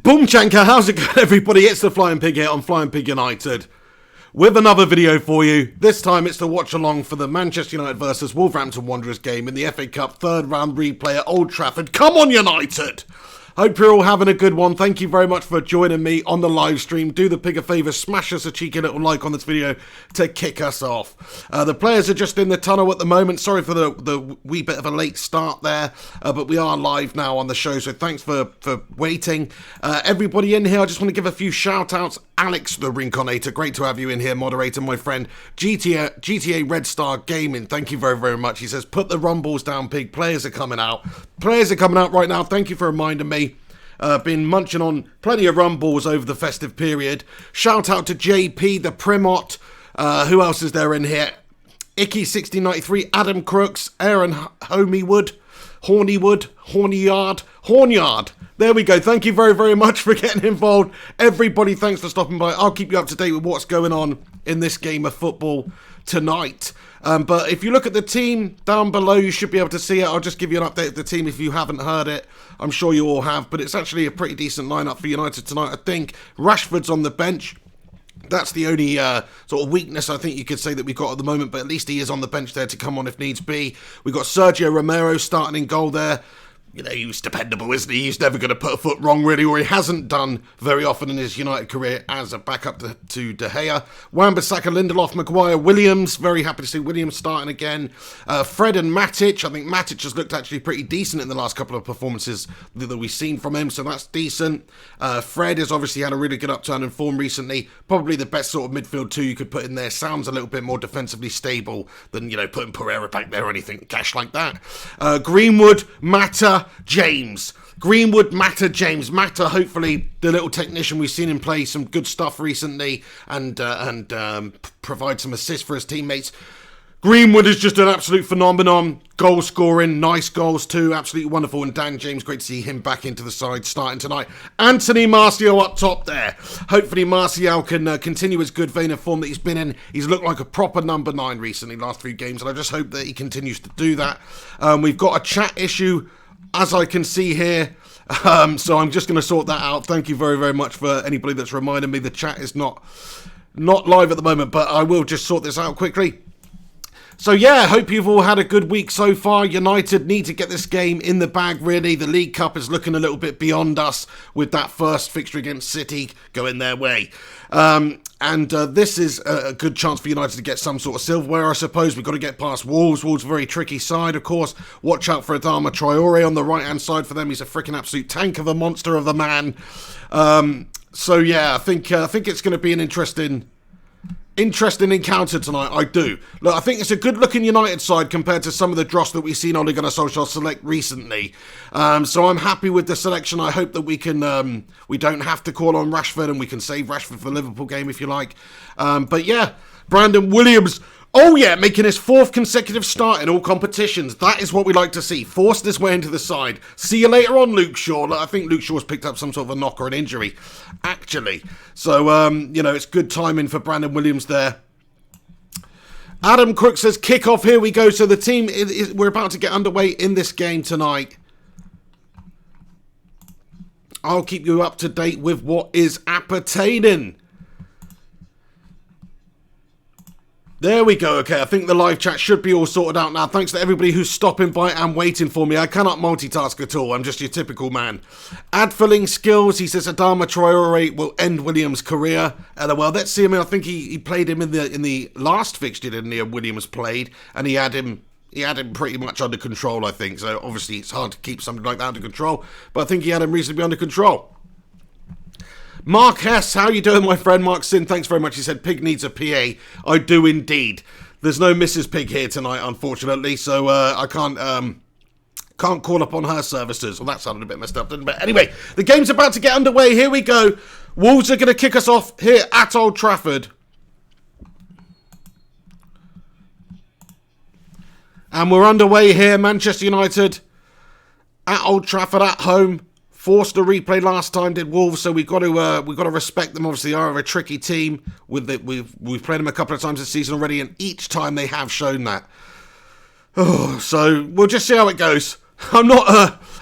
Boom Chanka, how's it going everybody? It's the Flying Pig here on Flying Pig United with another video for you. This time it's the watch along for the Manchester United versus Wolverhampton Wanderers game in the FA Cup third round replay at Old Trafford. Come on United! Hope you're all having a good one. Thank you very much for joining me on the live stream. Do the pig a favour, smash us a cheeky little like on this video to kick us off. The players are just in the tunnel at the moment. Sorry for the wee bit of a late start there, but we are live now on the show, so thanks for waiting. Everybody in here, I just want to give a few shout outs. Alex the Rinconator, great to have you in here, moderator, my friend. GTA Red Star Gaming, thank you very, very much. He says, put the rumbles down, pig. Players are coming out. Players are coming out right now. Thank you for reminding me. Been munching on plenty of rumbles over the festive period. Shout out to JP, the Primot. Who else is there in here? Icky1693, Adam Crooks, Aaron Homeywood, Hornyard. There we go. Thank you very, very much for getting involved. Everybody, thanks for stopping by. I'll keep you up to date with what's going on in this game of football tonight. But if you look at the team down below, you should be able to see it. I'll just give you an update of the team if you haven't heard it. I'm sure you all have, but it's actually a pretty decent lineup for United tonight, I think. Rashford's on the bench. That's the only sort of weakness I think you could say that we've got at the moment, but at least he is on the bench there to come on if needs be. We've got Sergio Romero starting in goal there. You know, he's dependable, isn't he? He's never going to put a foot wrong, really, or he hasn't done very often in his United career as a backup to De Gea. Wan-Bissaka, Lindelof, Maguire, Williams. Very happy to see Williams starting again. Fred and Matic. I think Matic has looked actually pretty decent in the last couple of performances that we've seen from him, so that's decent. Fred has obviously had a really good upturn in form recently. Probably the best sort of midfield two you could put in there. Sounds a little bit more defensively stable than, you know, putting Pereira back there or anything cash like that. Greenwood, Mata, James. Greenwood, Mata, James. Mata, hopefully the little technician we've seen him play some good stuff recently and provide some assists for his teammates. Greenwood is just an absolute phenomenon. Goal scoring, nice goals too, absolutely wonderful. And Dan James, great to see him back into the side starting tonight. Anthony Martial up top there. Hopefully Martial can continue his good vein of form that he's been in. He's looked like a proper number 9 recently, last few games, and I just hope that he continues to do that. We've got a chat issue, as I can see here, so I'm just going to sort that out. Thank you very, very much for anybody that's reminded me. The chat is not live at the moment, but I will just sort this out quickly. So yeah, hope you've all had a good week so far. United need to get this game in the bag, really. The League Cup is looking a little bit beyond us with that first fixture against City going their way. This is a good chance for United to get some sort of silverware, I suppose. We've got to get past Wolves. Wolves a very tricky side, of course. Watch out for Adama Traore on the right-hand side for them. He's a freaking absolute tank of a monster of a man. So yeah, I think it's going to be an interesting encounter tonight. I do. Look, I think it's a good-looking United side compared to some of the dross that we've seen Ole Gunnar Solskjaer select recently. So I'm happy with the selection. I hope that we can, we don't have to call on Rashford and we can save Rashford for the Liverpool game if you like. But yeah, Brandon Williams. Oh yeah, making his 4th consecutive start in all competitions. That is what we like to see. Forced his way into the side. See you later on, Luke Shaw. I think Luke Shaw's picked up some sort of a knock or an injury, actually. So, you know, it's good timing for Brandon Williams there. Adam Crook says, kick off, here we go. So the team, we're about to get underway in this game tonight. I'll keep you up to date with what is appertaining. There we go. Okay, I think the live chat should be all sorted out now. Thanks to everybody who's stopping by and waiting for me. I cannot multitask at all. I'm just your typical man. Ad-filling skills. He says Adama Traore will end Williams' career. Well, let's see him. I think he played him in the last fixture, didn't he? Williams played, and he had him pretty much under control, I think. So obviously it's hard to keep something like that under control, but I think he had him reasonably under control. Mark Hess, how you doing, my friend? Mark Sin, thanks very much. He said, Pig needs a PA. I do indeed. There's no Mrs. Pig here tonight, unfortunately, so I can't call upon her services. Well, that sounded a bit messed up, didn't it? But anyway, the game's about to get underway. Here we go. Wolves are going to kick us off here at Old Trafford. And we're underway here, Manchester United at Old Trafford at home. Forced a replay last time, did Wolves, so we've got to respect them. Obviously, they are a tricky team. We've played them a couple of times this season already, and each time they have shown that. Oh, so we'll just see how it goes. I'm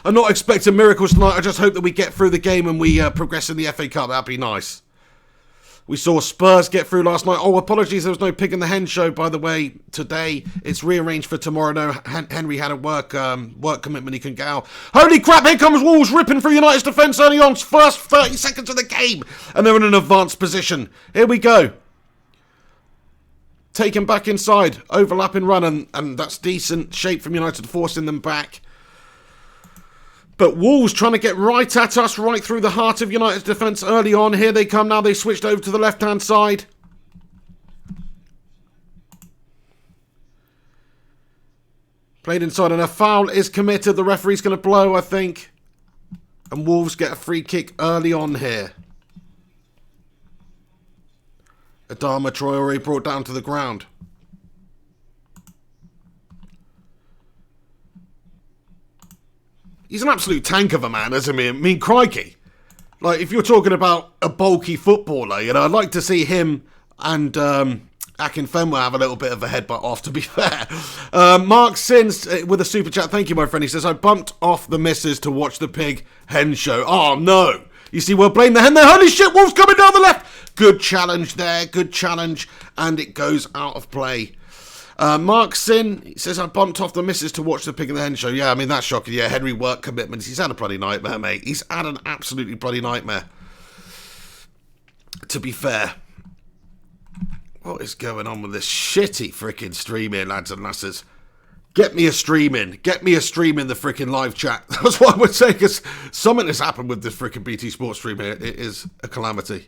I'm not expecting miracles tonight. I just hope that we get through the game and we progress in the FA Cup. That'd be nice. We saw Spurs get through last night. Oh, apologies, there was no Pig in the Hen show, by the way, today. It's rearranged for tomorrow. No, Henry had a work commitment he couldn't get out. Holy crap, here comes Wolves ripping through United's defence early on. First 30 seconds of the game. And they're in an advanced position. Here we go. Taken back inside. Overlapping run, and that's decent shape from United, forcing them back. But Wolves trying to get right at us, right through the heart of United's defence early on. Here they come now. They switched over to the left-hand side. Played inside and a foul is committed. The referee's going to blow, I think. And Wolves get a free kick early on here. Adama Traore brought down to the ground. He's an absolute tank of a man, isn't he? I mean, crikey. Like, if you're talking about a bulky footballer, you know, I'd like to see him and Akinfenwa have a little bit of a headbutt off, to be fair. Mark Sins with a super chat. Thank you, my friend. He says, I bumped off the missus to watch the Pig Hen show. Oh, no. You see, we'll blame the hen there. Holy shit, Wolves coming down the left. Good challenge there. Good challenge. And it goes out of play. Mark Sin, he says, I bumped off the missus to watch the Pig in the Hen show. Yeah, I mean, that's shocking. Yeah, Henry work commitments. He's had a bloody nightmare, mate. He's had an absolutely bloody nightmare. To be fair. What is going on with this shitty freaking stream here, lads and lasses? Get me a stream in. Get me a stream in the freaking live chat. That's what I would say, because something has happened with this freaking BT Sports stream here. It is a calamity.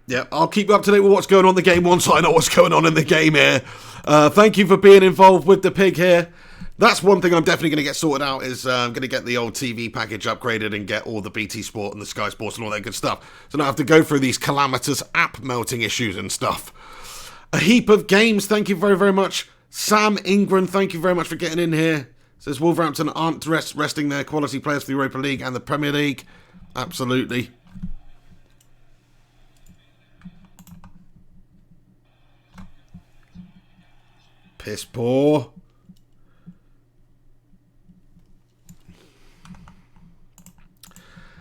Yeah, I'll keep you up to date with what's going on in the game once I know what's going on in the game here. Thank you for being involved with the Pig here. That's one thing I'm definitely going to get sorted out, is I'm going to get the old TV package upgraded and get all the BT Sport and the Sky Sports and all that good stuff. So now I have to go through these calamitous app melting issues and stuff. A heap of games, thank you very, very much. Sam Ingram, thank you very much for getting in here. Says Wolverhampton aren't resting their quality players for the Europa League and the Premier League. Absolutely. Piss poor.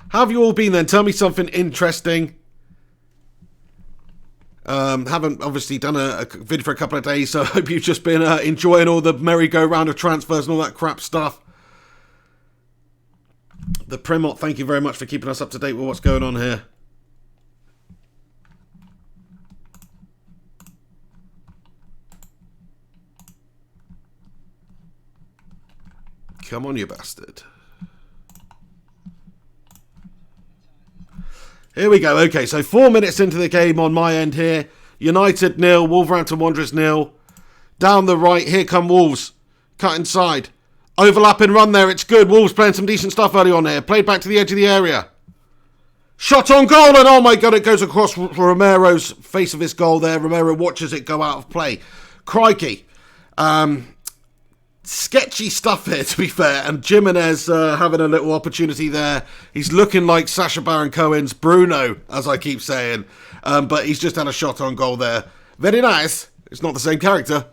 How have you all been then? Tell me something interesting. Haven't obviously done a vid for a couple of days, so I hope you've just been enjoying all the merry-go-round of transfers and all that crap stuff. The Primot, thank you very much for keeping us up to date with what's going on here. Come on, you bastard. Here we go. Okay, so 4 minutes into the game on my end here. United 0, Wolverhampton Wanderers 0. Down the right, here come Wolves. Cut inside. Overlapping run there, it's good. Wolves playing some decent stuff early on here. Played back to the edge of the area. Shot on goal, and oh my god, it goes across Romero's face of his goal there. Romero watches it go out of play. Crikey. Sketchy stuff here, to be fair, and Jimenez having a little opportunity there. He's looking like Sacha Baron Cohen's Bruno, as I keep saying, but he's just had a shot on goal there. Very nice. It's not the same character.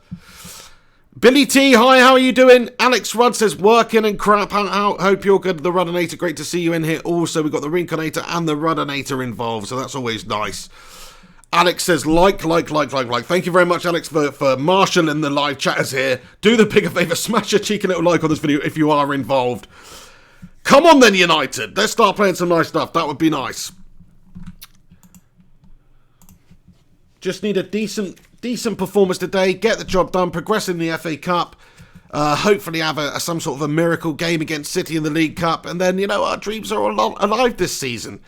Billy T, hi, how are you doing? Alex Rudd says, working and crap. Hope you're good. The Ruddinator, great to see you in here. Also, we've got the Rinconator and the Ruddinator involved, so that's always nice. Alex says, like. Thank you very much, Alex, for marshalling the live chatters here. Do the bigger favour, smash a cheeky little like on this video if you are involved. Come on then, United. Let's start playing some nice stuff. That would be nice. Just need a decent performance today. Get the job done. Progress in the FA Cup. Hopefully have some sort of a miracle game against City in the League Cup. And then, you know, our dreams are alive this season.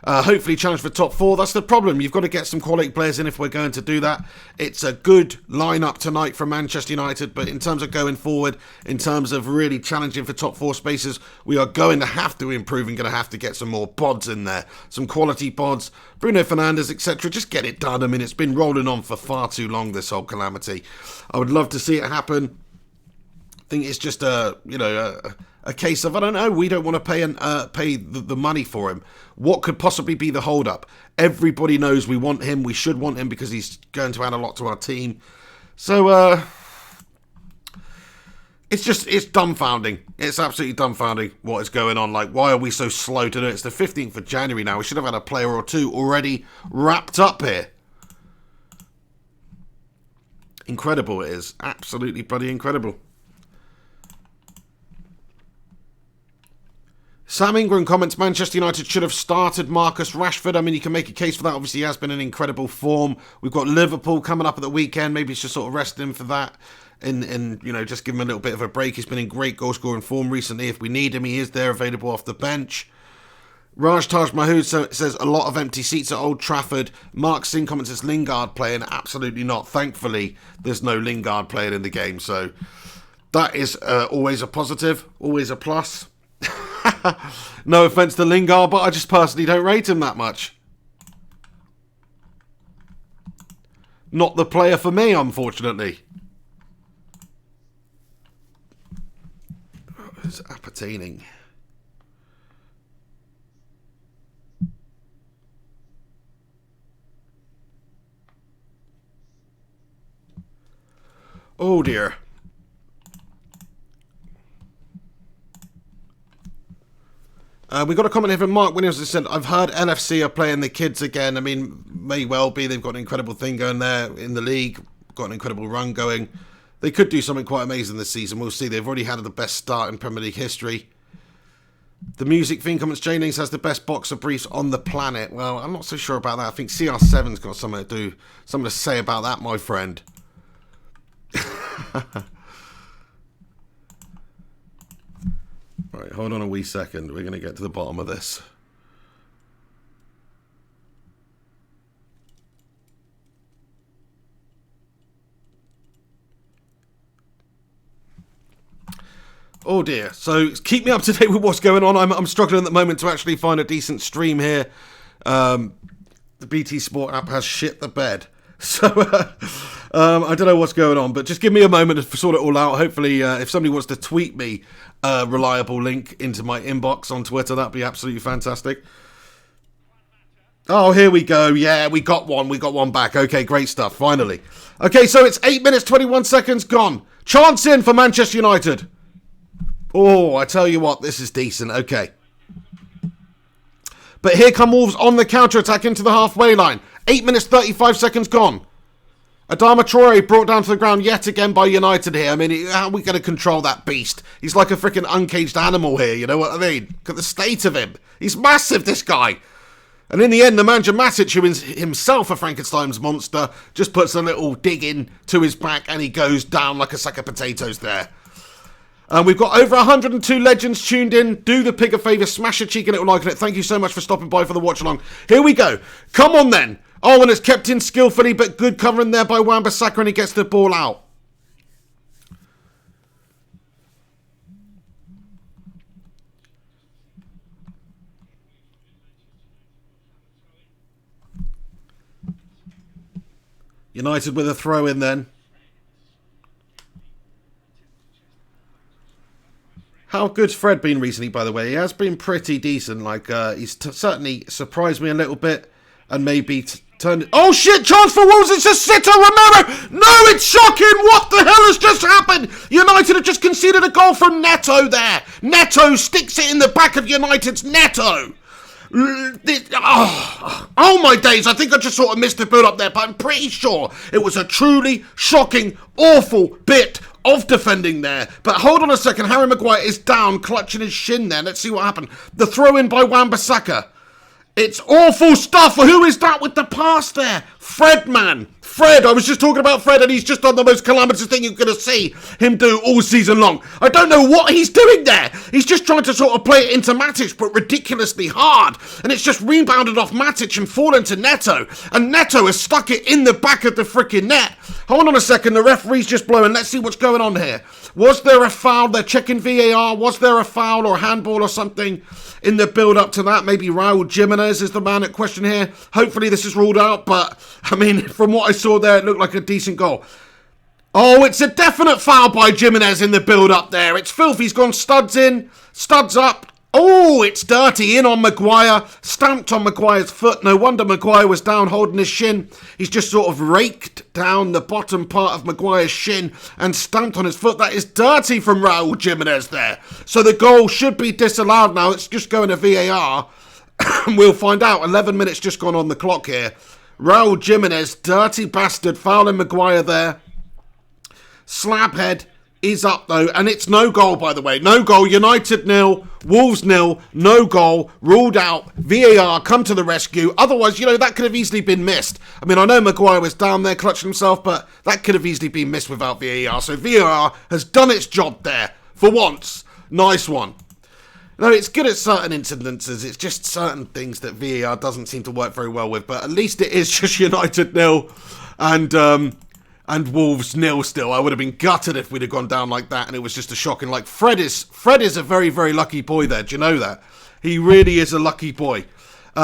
Hopefully challenge for top 4. That's the problem. You've got to get some quality players in if we're going to do that. It's a good lineup tonight from Manchester United, but in terms of going forward, in terms of really challenging for top 4 spaces, we are going to have to improve and going to have to get some more pods in there. Some quality pods. Bruno Fernandes, etc. Just get it done. I mean, it's been rolling on for far too long, this whole calamity. I would love to see it happen. I think it's just a a case of, I don't know, we don't want to pay the money for him. What could possibly be the hold-up? Everybody knows we want him. We should want him because he's going to add a lot to our team. So, it's dumbfounding. It's absolutely dumbfounding what is going on. Like, why are we so slow to do it? It's the 15th of January now. We should have had a player or two already wrapped up here. Incredible it is. Absolutely bloody incredible. Sam Ingram comments, Manchester United should have started Marcus Rashford. I mean, you can make a case for that. Obviously, he has been in incredible form. We've got Liverpool coming up at the weekend. Maybe it's just sort of resting him for that. And you know, just give him a little bit of a break. He's been in great goal-scoring form recently. If we need him, he is there, available off the bench. Raj Taj Mahood says, a lot of empty seats at Old Trafford. Mark Singh comments, is Lingard playing? Absolutely not. Thankfully, there's no Lingard playing in the game. So that is always a positive, always a plus. No offence to Lingard, but I just personally don't rate him that much. Not the player for me, unfortunately. It's appertaining. Oh dear. We got a comment here from Mark Williams that said, I've heard LFC are playing the kids again. I mean, may well be. They've got an incredible thing going there in the league. Got an incredible run going. They could do something quite amazing this season. We'll see. They've already had the best start in Premier League history. The Music Fiend comments, Jennings has the best boxer briefs on the planet. Well, I'm not so sure about that. I think CR7's got something to say about that, my friend. Right, hold on a wee second. We're going to get to the bottom of this. Oh dear. So keep me up to date with what's going on. I'm struggling at the moment to actually find a decent stream here. The BT Sport app has shit the bed. So I don't know what's going on, but just give me a moment to sort it all out. Hopefully, if somebody wants to tweet me a reliable link into my inbox on Twitter, that'd be absolutely fantastic. Oh, here we go. Yeah, we got one. We got one back. Okay, great stuff. Finally. Okay, so it's 8 minutes, 21 seconds gone. Chance in for Manchester United. Oh, I tell you what, this is decent. Okay. But here come Wolves on the counter-attack into the halfway line. 8 minutes, 35 seconds gone. Adama Traore brought down to the ground yet again by United here. I mean, how are we going to control that beast? He's like a freaking uncaged animal here, you know what I mean? Look at the state of him. He's massive, this guy. And in the end, the manager Matic, who is himself a Frankenstein's monster, just puts a little dig in to his back and he goes down like a sack of potatoes there. And we've got over 102 legends tuned in. Do the pig a favour, smash a cheeky little like on it. Thank you so much for stopping by for the watch along. Here we go. Come on then. Oh, and it's kept in skillfully, but good covering there by Wan-Bissaka, and he gets the ball out. United with a throw in then. How good's Fred been recently, by the way? He has been pretty decent. Like, he's certainly surprised me a little bit. And maybe turned it... Oh, shit! Chance for Wolves! It's a sitter! Romero! No, it's shocking! What the hell has just happened? United have just conceded a goal from Neto there. Neto sticks it in the back of United's Neto. Oh my days, I think I just sort of missed the build up there, but I'm pretty sure it was a truly shocking, awful bit of defending there. But hold on a second, Harry Maguire is down, clutching his shin there. Let's see what happened. The throw in by Wan-Bissaka. It's awful stuff. Who is that with the pass there? Fred, man. Fred. I was just talking about Fred, and he's just done the most calamitous thing you're going to see him do all season long. I don't know what he's doing there. He's just trying to sort of play it into Matic, but ridiculously hard. And it's just rebounded off Matic and fallen to Neto. And Neto has stuck it in the back of the freaking net. Hold on a second. The referee's just blowing. Let's see what's going on here. Was there a foul? They're checking VAR. Was there a foul or a handball or something in the build-up to that? Maybe Raul Jimenez is the man at question here. Hopefully this is ruled out, but, I mean, from what I saw there, it looked like a decent goal. Oh, it's a definite foul by Jimenez in the build-up there. It's filthy. He's gone studs in, studs up. Oh, it's dirty. In on Maguire. Stamped on Maguire's foot. No wonder Maguire was down holding his shin. He's just sort of raked down the bottom part of Maguire's shin and stamped on his foot. That is dirty from Raul Jimenez there. So the goal should be disallowed now. It's just going to VAR. We'll find out. 11 minutes just gone on the clock here. Raul Jimenez, dirty bastard, fouling Maguire there. Slabhead is up though, and it's no goal, by the way. No goal. United 0, Wolves 0, no goal, ruled out. VAR come to the rescue. Otherwise, that could have easily been missed. I mean, I know Maguire was down there clutching himself, but that could have easily been missed without VAR. So VAR has done its job there for once. Nice one. No, it's good at certain incidences. It's just certain things that VAR doesn't seem to work very well with. But at least it is just United 0 and Wolves 0 still. I would have been gutted if we'd have gone down like that and it was just a shocking. Like Fred is a very, very lucky boy there. Do you know that? He really is a lucky boy.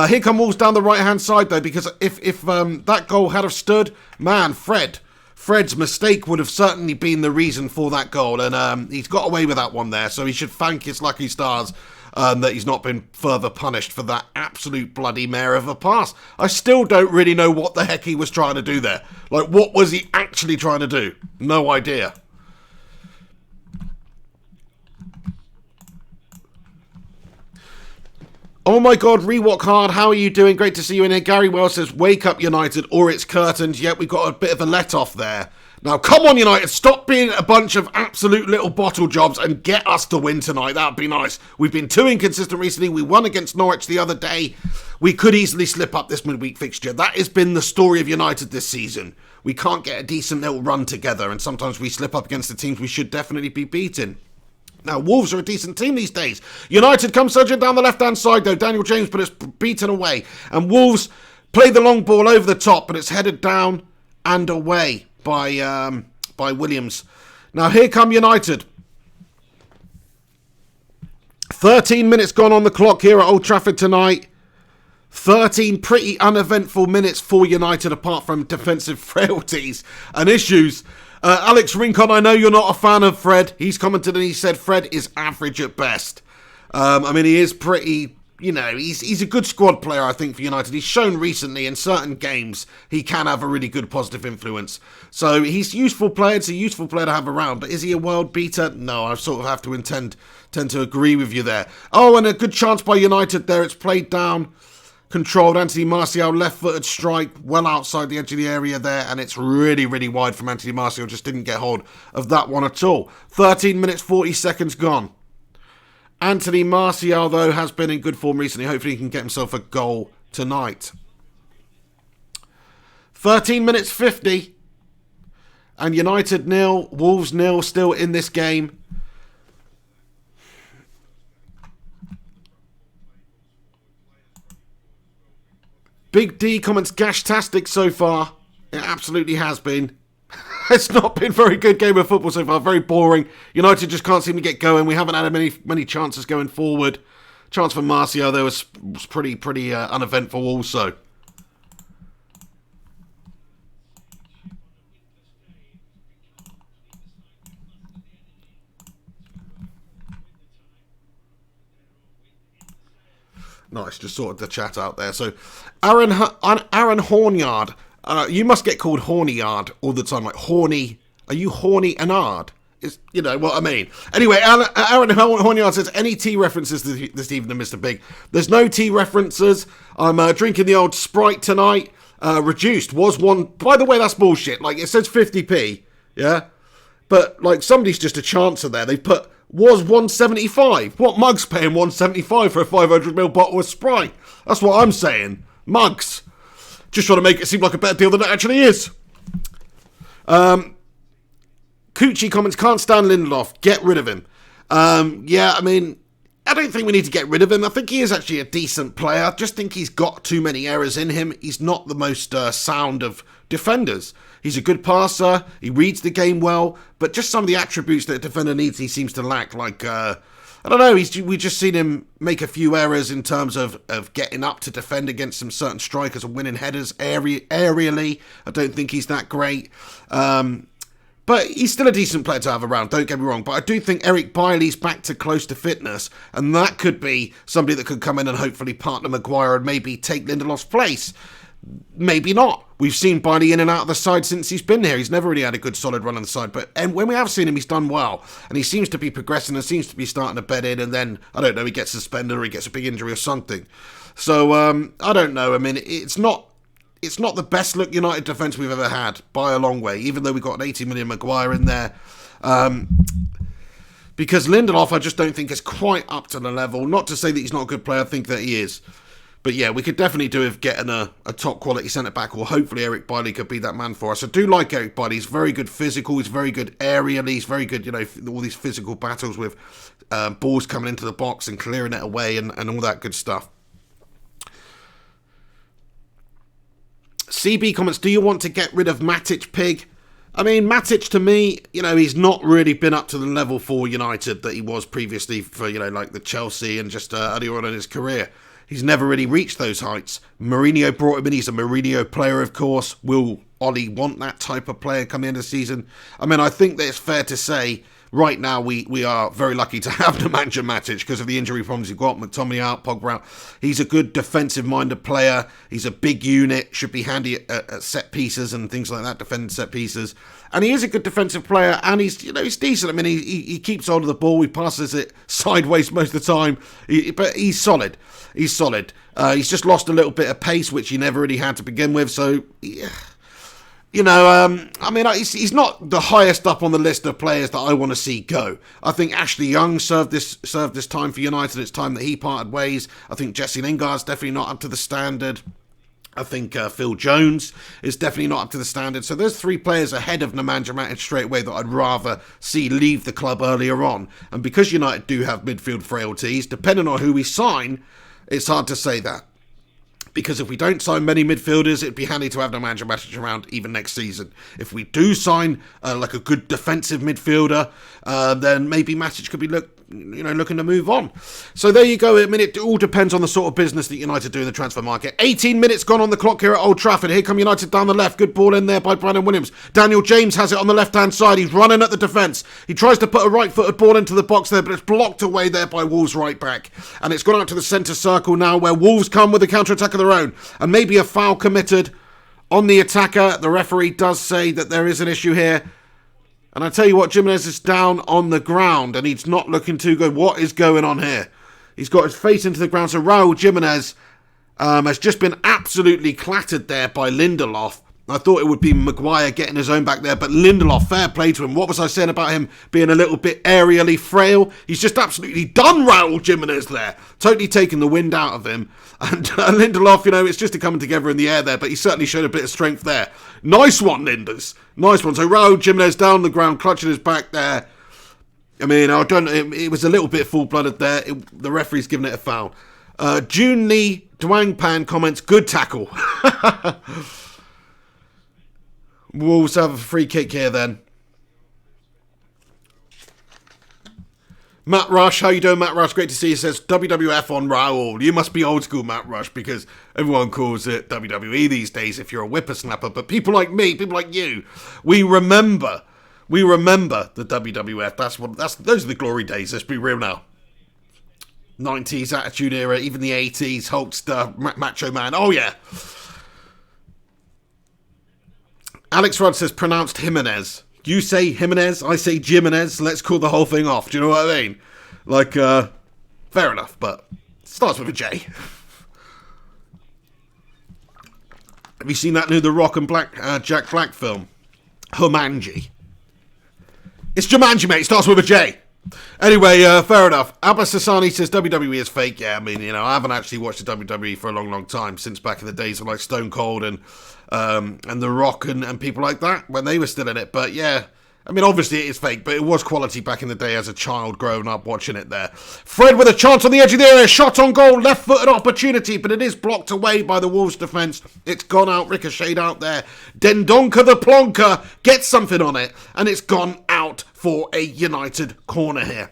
Here come Wolves down the right-hand side though, because if that goal had have stood, man, Fred's mistake would have certainly been the reason for that goal, and he's got away with that one there, so he should thank his lucky stars that he's not been further punished for that absolute bloody mare of a pass. I still don't really know what the heck he was trying to do there. Like, what was he actually trying to do? No idea. Oh my god, Rewalk Hard, how are you doing? Great to see you in here. Gary Wells says, wake up United or it's curtains. Yep, we got a bit of a let-off there. Now, come on, United, stop being a bunch of absolute little bottle jobs and get us to win tonight. That'd be nice. We've been too inconsistent recently. We won against Norwich the other day. We could easily slip up this midweek fixture. That has been the story of United this season. We can't get a decent little run together, and sometimes we slip up against the teams we should definitely be beating. Now, Wolves are a decent team these days. United come surging down the left-hand side, though. Daniel James, but it's beaten away. And Wolves play the long ball over the top, but it's headed down and away by Williams. Now, here come United. 13 minutes gone on the clock here at Old Trafford tonight. 13 pretty uneventful minutes for United, apart from defensive frailties and issues. Alex Rincon, I know you're not a fan of Fred. He's commented and he said Fred is average at best. I mean, he is pretty, he's a good squad player, I think, for United. He's shown recently in certain games he can have a really good positive influence. So he's a useful player. It's a useful player to have around. But is he a world beater? No, I sort of have to tend to agree with you there. Oh, and a good chance by United there. It's played down. Controlled. Anthony Martial, left-footed strike, well outside the edge of the area there, and it's really, really wide from Anthony Martial. Just didn't get hold of that one at all. 13 minutes, 40 seconds gone. Anthony Martial, though, has been in good form recently. Hopefully he can get himself a goal tonight. 13 minutes, 50. And United 0, Wolves 0 still in this game. Big D comments, gashtastic so far. It absolutely has been. It's not been a very good game of football so far. Very boring. United just can't seem to get going. We haven't had many chances going forward. Chance for Martial there was pretty uneventful also. Nice, just sorted the chat out there. So, Aaron Hornyard. You must get called Hornyard all the time, like horny. Are you horny anard? Is you know what I mean? Anyway, Aaron Hornyard says, any tea references this evening, Mr. Big? There's no tea references. I'm drinking the old Sprite tonight. Reduced was one. By the way, that's bullshit. Like, it says 50p, yeah? But, like, somebody's just a chancer there. They put, was 175. What mug's paying 175 for a 500ml bottle of Sprite? That's what I'm saying. Mugs. Just trying to make it seem like a better deal than it actually is. Coochie comments, can't stand Lindelof. Get rid of him. Yeah, I mean, I don't think we need to get rid of him. I think he is actually a decent player. I just think he's got too many errors in him. He's not the most sound of defenders. He's a good passer. He reads the game well. But just some of the attributes that a defender needs, he seems to lack. Like, I don't know. We've just seen him make a few errors in terms of getting up to defend against some certain strikers and winning headers aerially. I don't think he's that great. But he's still a decent player to have around, don't get me wrong. But I do think Eric Bailey's back to close to fitness, and that could be somebody that could come in and hopefully partner Maguire and maybe take Lindelof's place. Maybe not. We've seen Bailey in and out of the side since he's been here. He's never really had a good solid run on the side. But when we have seen him, he's done well. And he seems to be progressing and seems to be starting to bed in. And then, I don't know, he gets suspended or he gets a big injury or something. So, I don't know. I mean, it's not the best look United defence we've ever had by a long way, even though we've got an 80 million Maguire in there. Because Lindelof, I just don't think is quite up to the level. Not to say that he's not a good player, I think that he is. But yeah, we could definitely do with getting a top quality centre-back, or hopefully Eric Bailey could be that man for us. I do like Eric Bailey. He's very good physical, he's very good aerially, he's very good, all these physical battles with balls coming into the box and clearing it away and all that good stuff. CB comments, do you want to get rid of Matic, Pig? I mean, Matic, to me, he's not really been up to the level for United that he was previously for, like the Chelsea and just earlier on in his career. He's never really reached those heights. Mourinho brought him in. He's a Mourinho player, of course. Will Ollie want that type of player coming in the season? I mean, I think that it's fair to say right now we are very lucky to have Nemanja Matic because of the injury problems he's got. McTominay out, Pogba out. He's a good defensive-minded player. He's a big unit, should be handy at set pieces and things like that, defending set pieces. And he is a good defensive player, and he's decent. I mean, he keeps hold of the ball. He passes it sideways most of the time, but he's solid. He's solid. He's just lost a little bit of pace, which he never really had to begin with. So, yeah. I mean, he's not the highest up on the list of players that I want to see go. I think Ashley Young served this time for United. It's time that he parted ways. I think Jesse Lingard's definitely not up to the standard. I think Phil Jones is definitely not up to the standard. So there's 3 players ahead of Nemanja Matic straight away that I'd rather see leave the club earlier on. And because United do have midfield frailties, depending on who we sign, it's hard to say that. Because if we don't sign many midfielders, it'd be handy to have Nemanja Matic around even next season. If we do sign like a good defensive midfielder, then maybe Matic could be looking to move on. So there you go. I mean, it all depends on the sort of business that United do in the transfer market. 18 minutes gone on the clock here at Old Trafford. Here come United down the left. Good ball in there by Brandon Williams. Daniel James has it on the left-hand side. He's running at the defence. He tries to put a right-footed ball into the box there, but it's blocked away there by Wolves right back. And it's gone out to the centre circle now, where Wolves come with a counter-attack of their own. And maybe a foul committed on the attacker. The referee does say that there is an issue here. And I tell you what, Jimenez is down on the ground and he's not looking too good. What is going on here? He's got his face into the ground. So Raul Jimenez has just been absolutely clattered there by Lindelof. I thought it would be Maguire getting his own back there, but Lindelof, fair play to him. What was I saying about him being a little bit aerially frail? He's just absolutely done Raul Jimenez there. Totally taken the wind out of him. And Lindelof, it's just a coming together in the air there, but he certainly showed a bit of strength there. Nice one, Linders. Nice one. So Raul Jimenez down the ground, clutching his back there. I mean, it was a little bit full-blooded there. The referee's giving it a foul. June Lee Dwang Pan comments, good tackle. Wolves have a free kick here then. Matt Rush, how you doing, Matt Rush? Great to see you. Says WWF on Raul. You must be old school, Matt Rush, because everyone calls it WWE these days if you're a whippersnapper. But people like me, people like you, we remember the WWF. Those are the glory days. Let's be real now. 90s Attitude Era, even the 80s Hulkster, Macho Man. Oh yeah. Alex Rudd says pronounced Jimenez. You say Jimenez, I say Jimenez. Let's call the whole thing off. Do you know what I mean? Like, fair enough, but it starts with a J. Have you seen that new The Rock and Jack Black film? Jumanji. It's Jumanji, mate. It starts with a J. Anyway, fair enough. Abbas Sassani says WWE is fake. Yeah, I mean, I haven't actually watched the WWE for a long, long time, since back in the days of like Stone Cold and The Rock and people like that when they were still in it. But yeah, I mean, obviously it is fake, but it was quality back in the day as a child growing up watching it there. Fred with a chance on the edge of the area, shot on goal, left-footed opportunity, but it is blocked away by the Wolves defence. It's gone out, ricocheted out there. Dendonka the Plonker gets something on it, and it's gone out for a United corner here.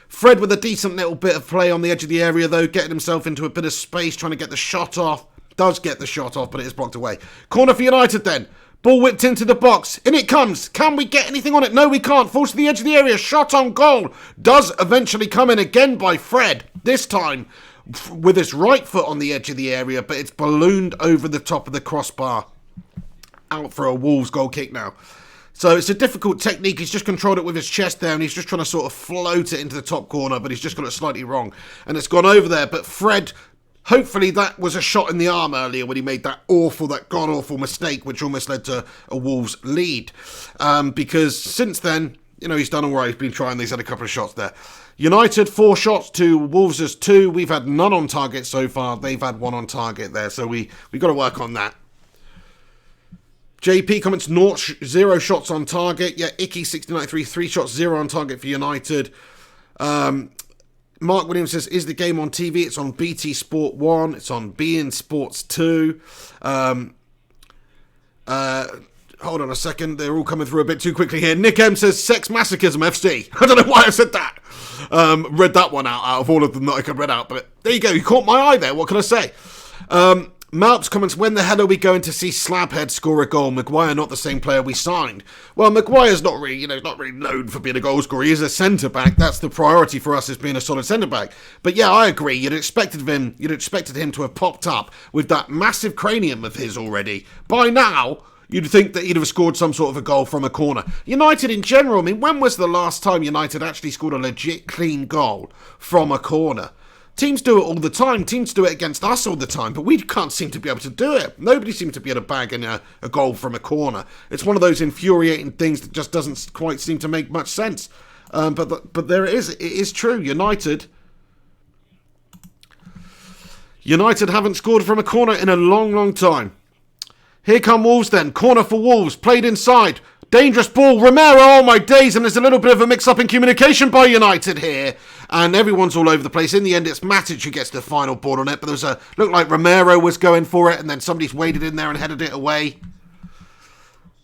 Fred with a decent little bit of play on the edge of the area, though, getting himself into a bit of space, trying to get the shot off. Does get the shot off, but it is blocked away. Corner for United then. Ball whipped into the box. In it comes. Can we get anything on it? No, we can't. Falls to the edge of the area. Shot on goal. Does eventually come in again by Fred. This time with his right foot on the edge of the area, but it's ballooned over the top of the crossbar. Out for a Wolves goal kick now. So it's a difficult technique. He's just controlled it with his chest there, and he's just trying to sort of float it into the top corner, but he's just got it slightly wrong. And it's gone over there, but Fred, hopefully that was a shot in the arm earlier when he made that god-awful mistake, which almost led to a Wolves lead. Because since then, you know, he's done all right. He's been trying. He's had a couple of shots there. United, 4 shots to Wolves' 2. We've had none on target so far. They've had 1 on target there, so we got to work on that. JP comments 0 shots on target. Yeah, Icky6993, 3 shots, 0 on target for United. Mark Williams says, is the game on TV? It's on BT Sport 1. It's on beIN Sports 2. Hold on a second. They're all coming through a bit too quickly here. Nick M says, Sex Masochism FC. I don't know why I said that. Read that one out of all of them that I could read out. But there you go. You caught my eye there. What can I say? Malps comments, when the hell are we going to see Slabhead score a goal? Maguire not the same player we signed. Well, Maguire's not really known for being a goal scorer. He is a centre-back. That's the priority for us, is being a solid centre-back. But yeah, I agree. You'd expected him to have popped up with that massive cranium of his already. By now, you'd think that he'd have scored some sort of a goal from a corner. United in general, I mean, when was the last time United actually scored a legit clean goal from a corner? Teams do it all the time. Teams do it against us all the time, but we can't seem to be able to do it. Nobody seems to be able to bag in a goal from a corner. It's one of those infuriating things that just doesn't quite seem to make much sense. But there it is. It is true. United haven't scored from a corner in a long, long time. Here come Wolves then. Corner for Wolves. Played inside. Dangerous ball. Romero, oh my days. And there's a little bit of a mix-up in communication by United here. And everyone's all over the place. In the end, it's Matic who gets the final ball on it. But looked like Romero was going for it. And then somebody's waded in there and headed it away.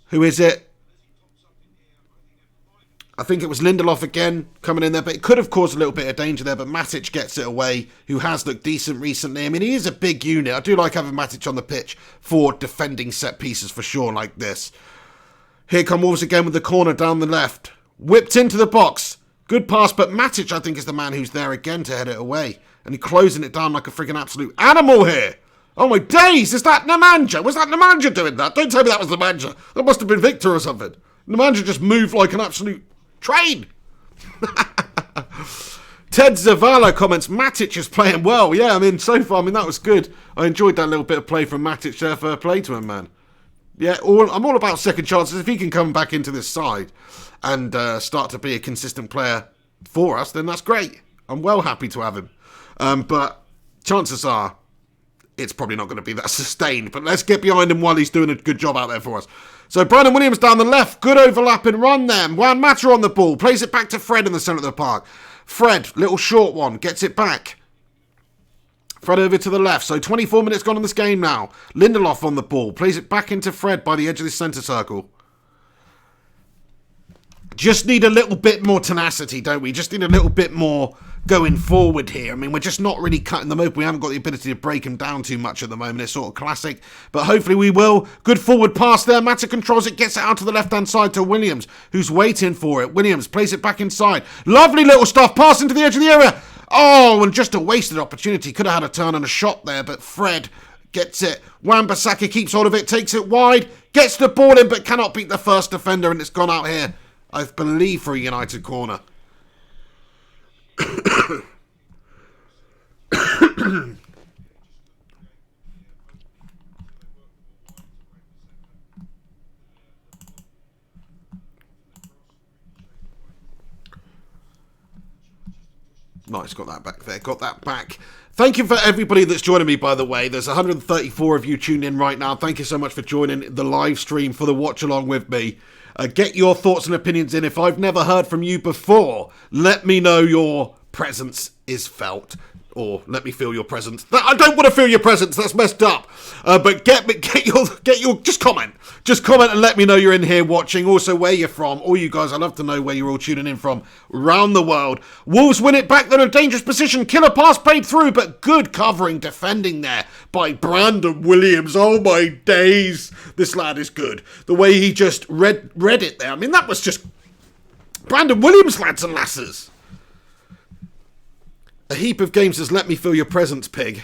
Who is it? I think it was Lindelof again coming in there. But it could have caused a little bit of danger there. But Matic gets it away, who has looked decent recently. I mean, he is a big unit. I do like having Matic on the pitch for defending set pieces for sure like this. Here come Wolves again with the corner down the left. Whipped into the box. Good pass, but Matic, I think, is the man who's there again to head it away. And he's closing it down like a freaking absolute animal here. Oh my days, is that Nemanja? Was that Nemanja doing that? Don't tell me that was Nemanja. That must have been Victor or something. Nemanja just moved like an absolute train. Ted Zavala comments, Matic is playing well. Yeah, I mean, so far, that was good. I enjoyed that little bit of play from Matic there. Fair play to him, man. Yeah, I'm all about second chances. If he can come back into this side and start to be a consistent player for us, then that's great. I'm well happy to have him. But chances are it's probably not going to be that sustained. But let's get behind him while he's doing a good job out there for us. So Brandon Williams down the left. Good overlapping run there. Juan Mata on the ball. Plays it back to Fred in the centre of the park. Fred, little short one, gets it back. Fred over to the left. So 24 minutes gone in this game now. Lindelof on the ball. Plays it back into Fred by the edge of the centre circle. Just need a little bit more tenacity, don't we? Just need a little bit more going forward here. I mean, we're just not really cutting them open. We haven't got the ability to break them down too much at the moment. It's sort of classic. But hopefully we will. Good forward pass there. Mata controls it. Gets it out to the left-hand side to Williams, who's waiting for it. Williams plays it back inside. Lovely little stuff. Pass into the edge of the area. Oh, and just a wasted opportunity. Could have had a turn and a shot there, but Fred gets it. Wan-Bissaka keeps hold of it, takes it wide, gets the ball in, but cannot beat the first defender, and it's gone out here, I believe, for a United corner. Nice, got that back there, got that back. Thank you for everybody that's joining me, by the way. There's 134 of you tuned in right now. Thank you so much for joining the live stream for the watch along with me. Get your thoughts and opinions in. If I've never heard from you before, let me know your presence is felt. Or let me feel your presence. I don't want to feel your presence. That's messed up. But get your. Just comment. Just comment and let me know you're in here watching. Also, where you're from. All you guys, I'd love to know where you're all tuning in from around the world. Wolves win it back. They're in a dangerous position. Killer pass played through, but good covering, defending there by Brandon Williams. Oh my days, this lad is good. The way he just read it there. I mean, that was just Brandon Williams, lads and lasses. A heap of games has let me feel your presence, pig.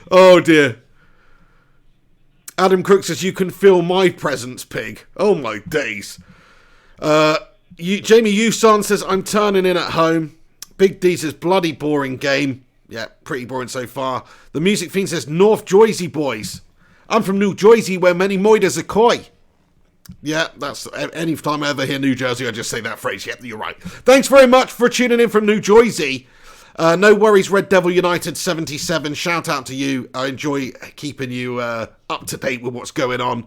Oh, dear. Adam Crook says, you can feel my presence, pig. Oh, my days. Jamie Yusan says, I'm turning in at home. Big D says, bloody boring game. Yeah, pretty boring so far. The Music Fiend says, North Jersey boys. I'm from New Jersey, where many moiders are koi. Yeah, that's any time I ever hear New Jersey, I just say that phrase. Yep, you're right. Thanks very much for tuning in from New Jersey. No worries, Red Devil United 77. Shout out to you. I enjoy keeping you up to date with what's going on.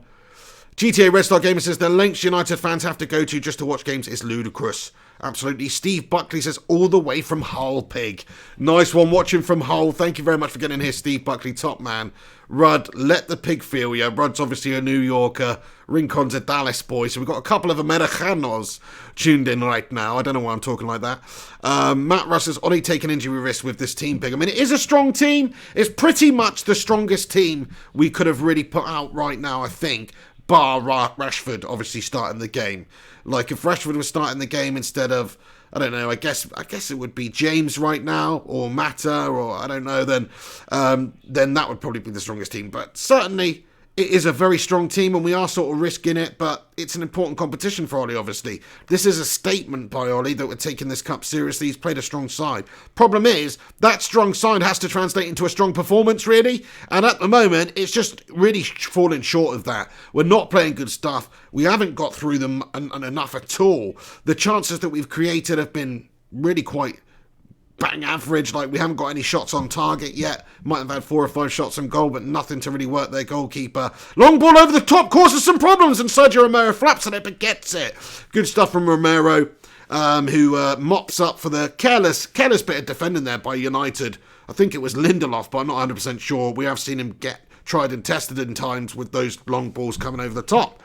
GTA Red Star Gamer says the lengths United fans have to go to just to watch games is ludicrous. Absolutely. Steve Buckley says all the way from Hull, pig. Nice one watching from Hull. Thank you very much for getting here, Steve Buckley. Top man. Rudd, let the pig feel you. Rudd's obviously a New Yorker. Rincon's a Dallas boy. So we've got a couple of Americanos tuned in right now. I don't know why I'm talking like that. Matt Russ says, Ollie taking injury risk with this team, pig. I mean, it is a strong team. It's pretty much the strongest team we could have really put out right now, I think. Bar Rashford obviously starting the game. Like if Rashford was starting the game instead of, I don't know, I guess it would be James right now or Mata or I don't know, then that would probably be the strongest team. But certainly it is a very strong team and we are sort of risking it, but it's an important competition for Ollie, obviously. This is a statement by Ollie that we're taking this cup seriously. He's played a strong side. Problem is, that strong side has to translate into a strong performance, really. And at the moment, it's just really falling short of that. We're not playing good stuff. We haven't got through them enough at all. The chances that we've created have been really quite bang average. Like, we haven't got any shots on target yet. Might have had 4 or 5 shots on goal, but nothing to really work their goalkeeper. Long ball over the top causes some problems, and Sergio Romero flaps at it but gets it. Good stuff from Romero, who mops up for the careless bit of defending there by United. I think it was Lindelof, but I'm not 100% sure. We have seen him get tried and tested in times with those long balls coming over the top.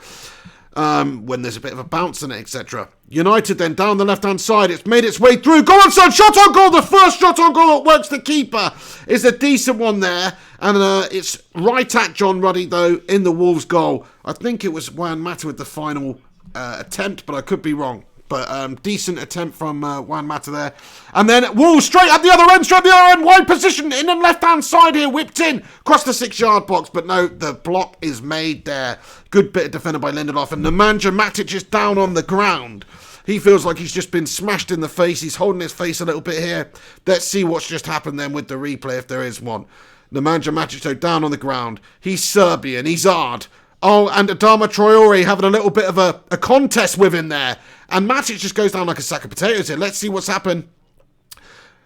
When there's a bit of a bounce in it, etc. United then down the left-hand side. It's made its way through. Go on, son! Shot on goal! The first shot on goal that works the keeper is a decent one there. And it's right at John Ruddy, though, in the Wolves goal. I think it was Juan Mata with the final attempt, but I could be wrong. But decent attempt from Juan Mata there. And then Wolves straight at the other end, wide position in the left-hand side here, whipped in, across the 6-yard box. But no, the block is made there. Good bit of defender by Lindelof. And Nemanja Matic is down on the ground. He feels like he's just been smashed in the face. He's holding his face a little bit here. Let's see what's just happened then with the replay, if there is one. Nemanja Matic, so down on the ground. He's Serbian. He's hard. Oh, and Adama Traore having a little bit of a contest with him there. And Matic just goes down like a sack of potatoes here. Let's see what's happened.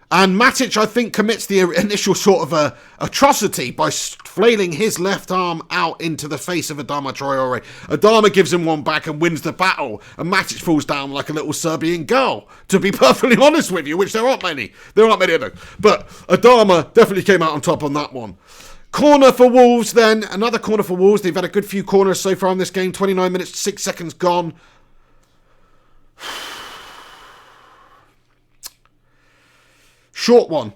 And Matic, I think, commits the initial sort of atrocity by flailing his left arm out into the face of Adama Traore. Adama gives him one back and wins the battle. And Matic falls down like a little Serbian girl, to be perfectly honest with you, which there aren't many. There aren't many of them. But Adama definitely came out on top on that one. Corner for Wolves then. Another corner for Wolves. They've had a good few corners so far in this game. 29 minutes, 6 seconds gone. Short one.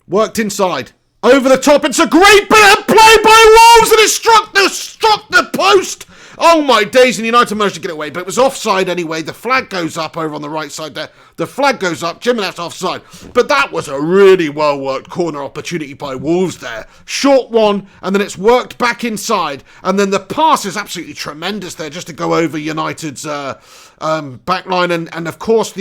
Worked inside. Over the top. It's a great bit of play by Wolves and it struck the post. Oh my days, and United managed to get away, but it was offside anyway. The flag goes up over on the right side there. The flag goes up. Jimenez offside. But that was a really well-worked corner opportunity by Wolves there. Short one, and then it's worked back inside. And then the pass is absolutely tremendous there just to go over United's back line. And of course,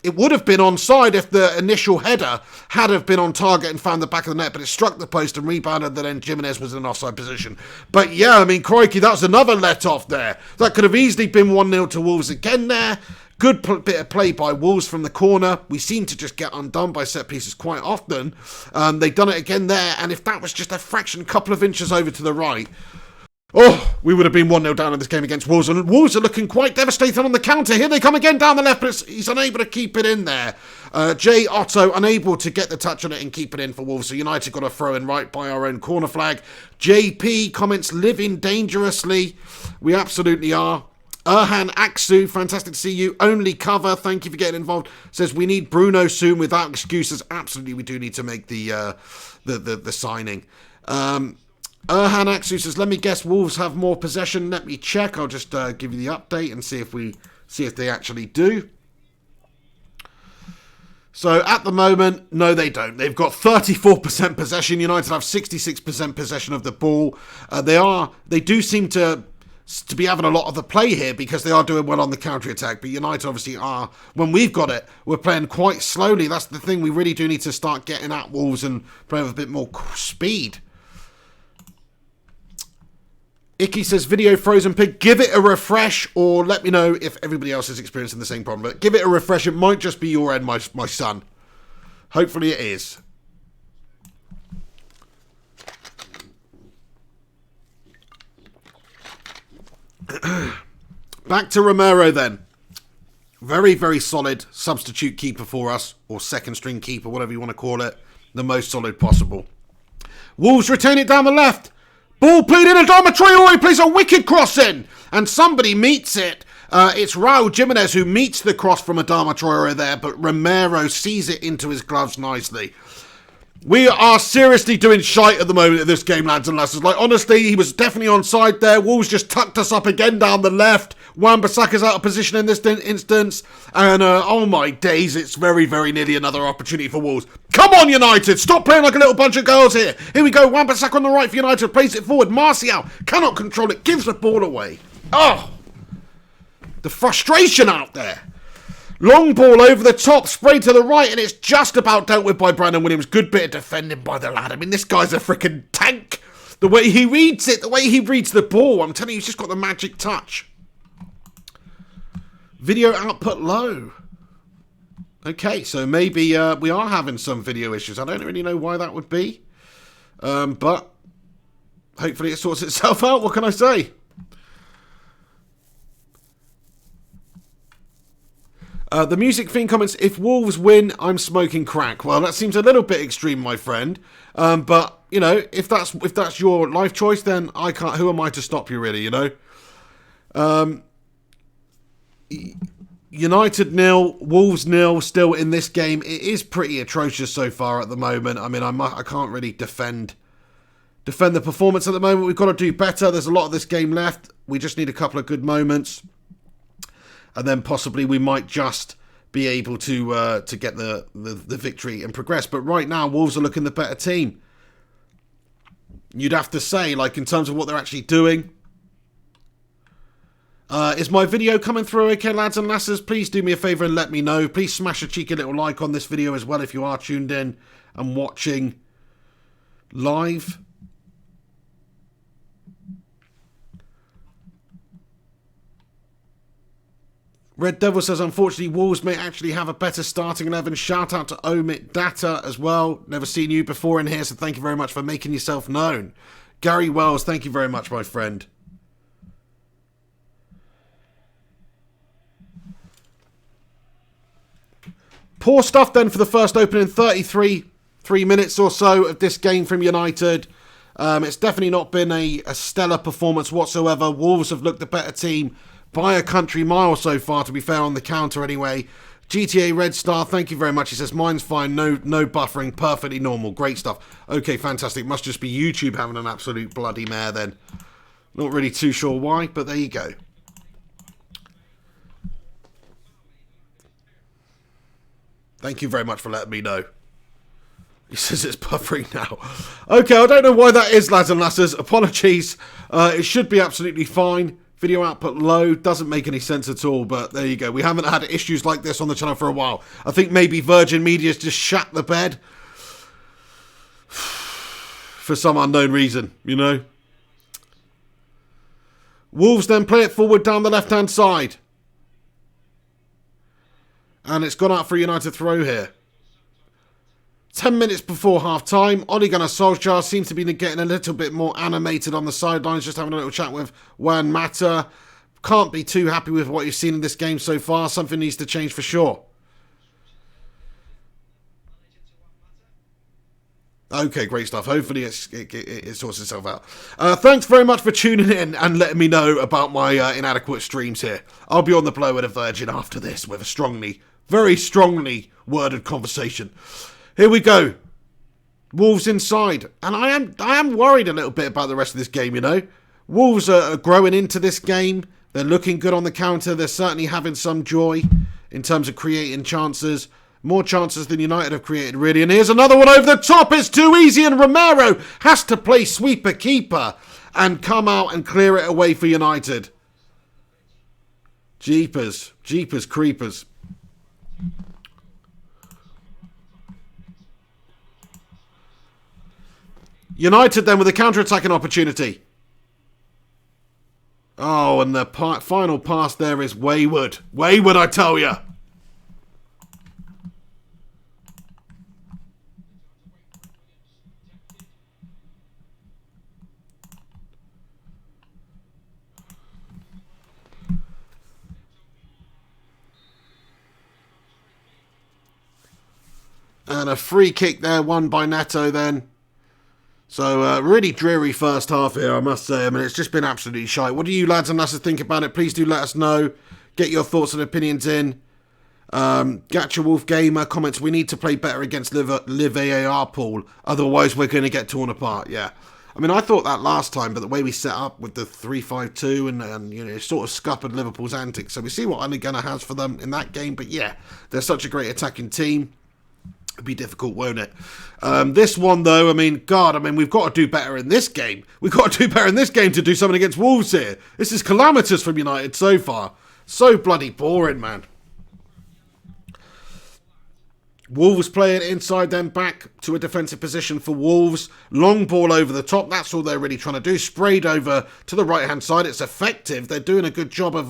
it would have been onside if the initial header had have been on target and found the back of the net, but it struck the post and rebounded, and then Jimenez was in an offside position. But yeah, I mean, crikey, that was another let-off there. That could have easily been 1-0 to Wolves again there. Good bit of play by Wolves from the corner. We seem to just get undone by set pieces quite often. They've done it again there, and if that was just a fraction, couple of inches over to the right, Oh, we would have been 1-0 down in this game against Wolves, and Wolves are looking quite devastated on the counter. Here they come again down the left, but he's unable to keep it in there. Jay Otto unable to get the touch on it and keep it in for Wolves, so United got a throw in right by our own corner flag. JP comments, living dangerously. We absolutely are. Erhan Aksu, fantastic to see you. Only cover, thank you for getting involved. Says we need Bruno soon without excuses. Absolutely, we do need to make the signing. Erhan Aksu says, let me guess, Wolves have more possession. Let me check. I'll just give you the update and see if they actually do. So at the moment, no, they don't. They've got 34% possession. United have 66% possession of the ball. They do seem to be having a lot of the play here because they are doing well on the counter-attack. But United obviously are, when we've got it, we're playing quite slowly. That's the thing. We really do need to start getting at Wolves and playing with a bit more speed. Icky says, video frozen pig, give it a refresh, or let me know if everybody else is experiencing the same problem. But give it a refresh. It might just be your end, my son. Hopefully it is. Back to Romero then. Very, very solid substitute keeper for us, or second string keeper, whatever you want to call it. The most solid possible. Wolves retain it down the left. Ball played in, Adama Traore plays a wicked cross in, and somebody meets it. It's Raul Jimenez who meets the cross from Adama Traore there, but Romero sees it into his gloves nicely. We are seriously doing shite at the moment in this game, lads and lasses. Like, honestly, he was definitely onside there. Wolves just tucked us up again down the left. Wan-Bissaka's out of position in this instance. And, oh my days, it's very, very nearly another opportunity for Wolves. Come on, United! Stop playing like a little bunch of girls here. Here we go. Wan-Bissaka on the right for United. Plays it forward. Martial cannot control it. Gives the ball away. Oh! The frustration out there. Long ball over the top, sprayed to the right, and it's just about dealt with by Brandon Williams. Good bit of defending by the lad. I mean, this guy's a freaking tank. The way he reads it, the way he reads the ball, I'm telling you, he's just got the magic touch. Video output low. Okay, so maybe we are having some video issues. I don't really know why that would be. But hopefully it sorts itself out. What can I say? The Music Fiend comments, if Wolves win, I'm smoking crack. Well, that seems a little bit extreme, my friend. But, you know, if that's your life choice, then I can't. Who am I to stop you, really, you know? United 0, Wolves 0 still in this game. It is pretty atrocious so far at the moment. I mean, I can't really defend the performance at the moment. We've got to do better. There's a lot of this game left. We just need a couple of good moments. And then possibly we might just be able to get the victory and progress. But right now, Wolves are looking the better team. You'd have to say, like, in terms of what they're actually doing. Is my video coming through okay, lads and lasses? Please do me a favour and let me know. Please smash a cheeky little like on this video as well if you are tuned in and watching live. Red Devil says, unfortunately, Wolves may actually have a better starting 11. Shout out to Omit Data as well. Never seen you before in here, so thank you very much for making yourself known. Gary Wells, thank you very much, my friend. Poor stuff then for the first opening 3 minutes or so of this game from United. It's definitely not been a stellar performance whatsoever. Wolves have looked the better team by a country mile so far, to be fair, on the counter anyway. GTA Red Star, thank you very much. He says, mine's fine, no buffering, perfectly normal. Great stuff. Okay, fantastic. Must just be YouTube having an absolute bloody mare then. Not really too sure why, but there you go. Thank you very much for letting me know. He says it's buffering now. Okay, I don't know why that is, lads and lasses. Apologies. It should be absolutely fine. Video output low, doesn't make any sense at all, but there you go. We haven't had issues like this on the channel for a while. I think maybe Virgin Media's just shat the bed. For some unknown reason, you know. Wolves then play it forward down the left-hand side. And it's gone out for a United throw here. 10 minutes before half-time, Ole Gunnar Solskjaer seems to be getting a little bit more animated on the sidelines, just having a little chat with Juan Mata. Can't be too happy with what you've seen in this game so far. Something needs to change for sure. Okay, great stuff. Hopefully it sorts itself out. Thanks very much for tuning in and letting me know about my inadequate streams here. I'll be on the blow at a Virgin after this with a very strongly worded conversation. Here we go. Wolves inside. And I am worried a little bit about the rest of this game, you know. Wolves are growing into this game. They're looking good on the counter. They're certainly having some joy in terms of creating chances. More chances than United have created, really. And here's another one over the top. It's too easy, and Romero has to play sweeper keeper and come out and clear it away for United. Jeepers creepers. United then with a counter-attacking opportunity. Oh, and the final pass there is wayward. Wayward, I tell you. And a free kick there, won by Neto then. So, really dreary first half here, I must say. I mean, it's just been absolutely shite. What do you lads and lasses think about it? Please do let us know. Get your thoughts and opinions in. Gacha Wolf Gamer comments, we need to play better against Live AAR pool. Otherwise, we're going to get torn apart. Yeah. I mean, I thought that last time, but the way we set up with the 3-5-2 and you know, sort of scuppered Liverpool's antics. So we see what Ole Gunnar has for them in that game. But yeah, they're such a great attacking team. It'd be difficult, won't it? This one, though, I mean, we've got to do better in this game. We've got to do better in this game to do something against Wolves here. This is calamitous from United so far. So bloody boring, man. Wolves playing inside, then back to a defensive position for Wolves. Long ball over the top. That's all they're really trying to do. Sprayed over to the right-hand side. It's effective. They're doing a good job of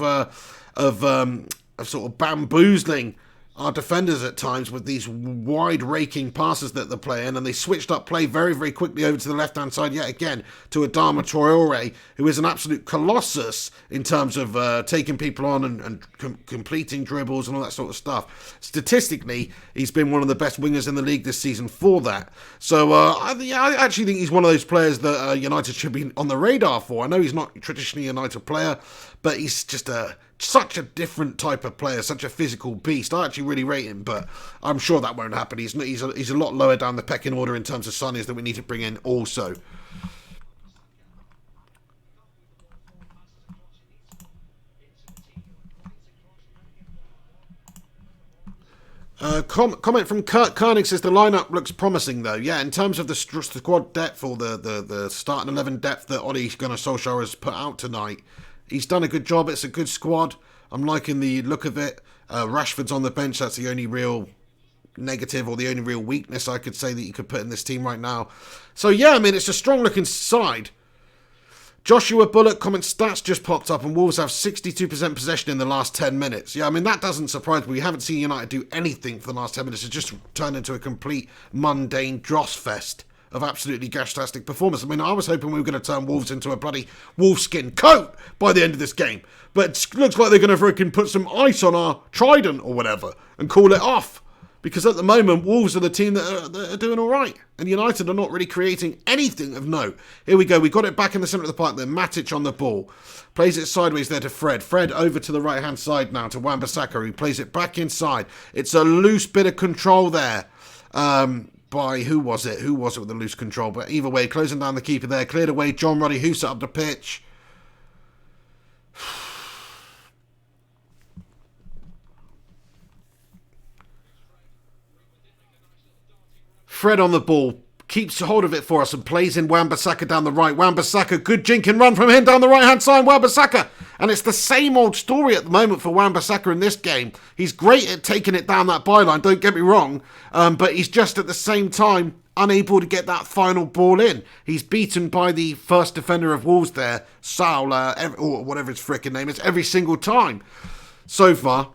sort of bamboozling our defenders at times with these wide raking passes that they're playing, and they switched up play very, very quickly over to the left-hand side yet again to Adama Traore, who is an absolute colossus in terms of taking people on and completing dribbles and all that sort of stuff. Statistically, he's been one of the best wingers in the league this season for that. So I actually think he's one of those players that United should be on the radar for. I know he's not traditionally a United player, but he's just such a different type of player, such a physical beast. I actually really rate him, but I'm sure that won't happen. He's a lot lower down the pecking order in terms of signings that we need to bring in also. Comment from Kurt Koenig says the lineup looks promising though. Yeah, in terms of the squad depth or the starting 11 depth that Ole Gunnar Solskjaer has put out tonight, he's done a good job. It's a good squad. I'm liking the look of it. Rashford's on the bench. That's the only real negative or the only real weakness I could say that you could put in this team right now. So yeah, I mean, it's a strong looking side. Joshua Bullock comments, stats just popped up and Wolves have 62% possession in the last 10 minutes. Yeah, I mean, that doesn't surprise me. We haven't seen United do anything for the last 10 minutes. It's just turned into a complete mundane dross fest of absolutely gastastic performance. I mean, I was hoping we were going to turn Wolves into a bloody wolfskin coat by the end of this game. But it looks like they're going to freaking put some ice on our trident or whatever and call it off. Because at the moment, Wolves are the team that are doing all right. And United are not really creating anything of note. Here we go. We got it back in the centre of the park there. Matic on the ball. Plays it sideways there to Fred. Fred over to the right-hand side now to Wan-Bissaka, who plays it back inside. It's a loose bit of control there. By who was it? Who was it with the loose control? But either way, closing down the keeper there. Cleared away. John Ruddy, who set up the pitch. Fred on the ball, keeps hold of it for us and plays in Wan-Bissaka down the right. Wan-Bissaka, good jinking run from him down the right-hand side. Wan-Bissaka. And it's the same old story at the moment for Wan-Bissaka in this game. He's great at taking it down that byline, don't get me wrong. But he's just at the same time unable to get that final ball in. He's beaten by the first defender of Wolves there, Saul, or whatever his frickin' name is, every single time so far.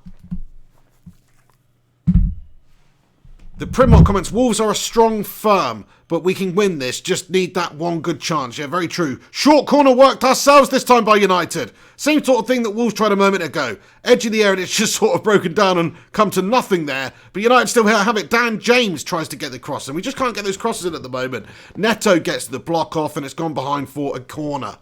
The Primlock comments, Wolves are a strong firm, but we can win this. Just need that one good chance. Yeah, very true. Short corner worked ourselves this time by United. Same sort of thing that Wolves tried a moment ago. Edge of the area and it's just sort of broken down and come to nothing there. But United still have it. Dan James tries to get the cross and we just can't get those crosses in at the moment. Neto gets the block off and it's gone behind for a corner.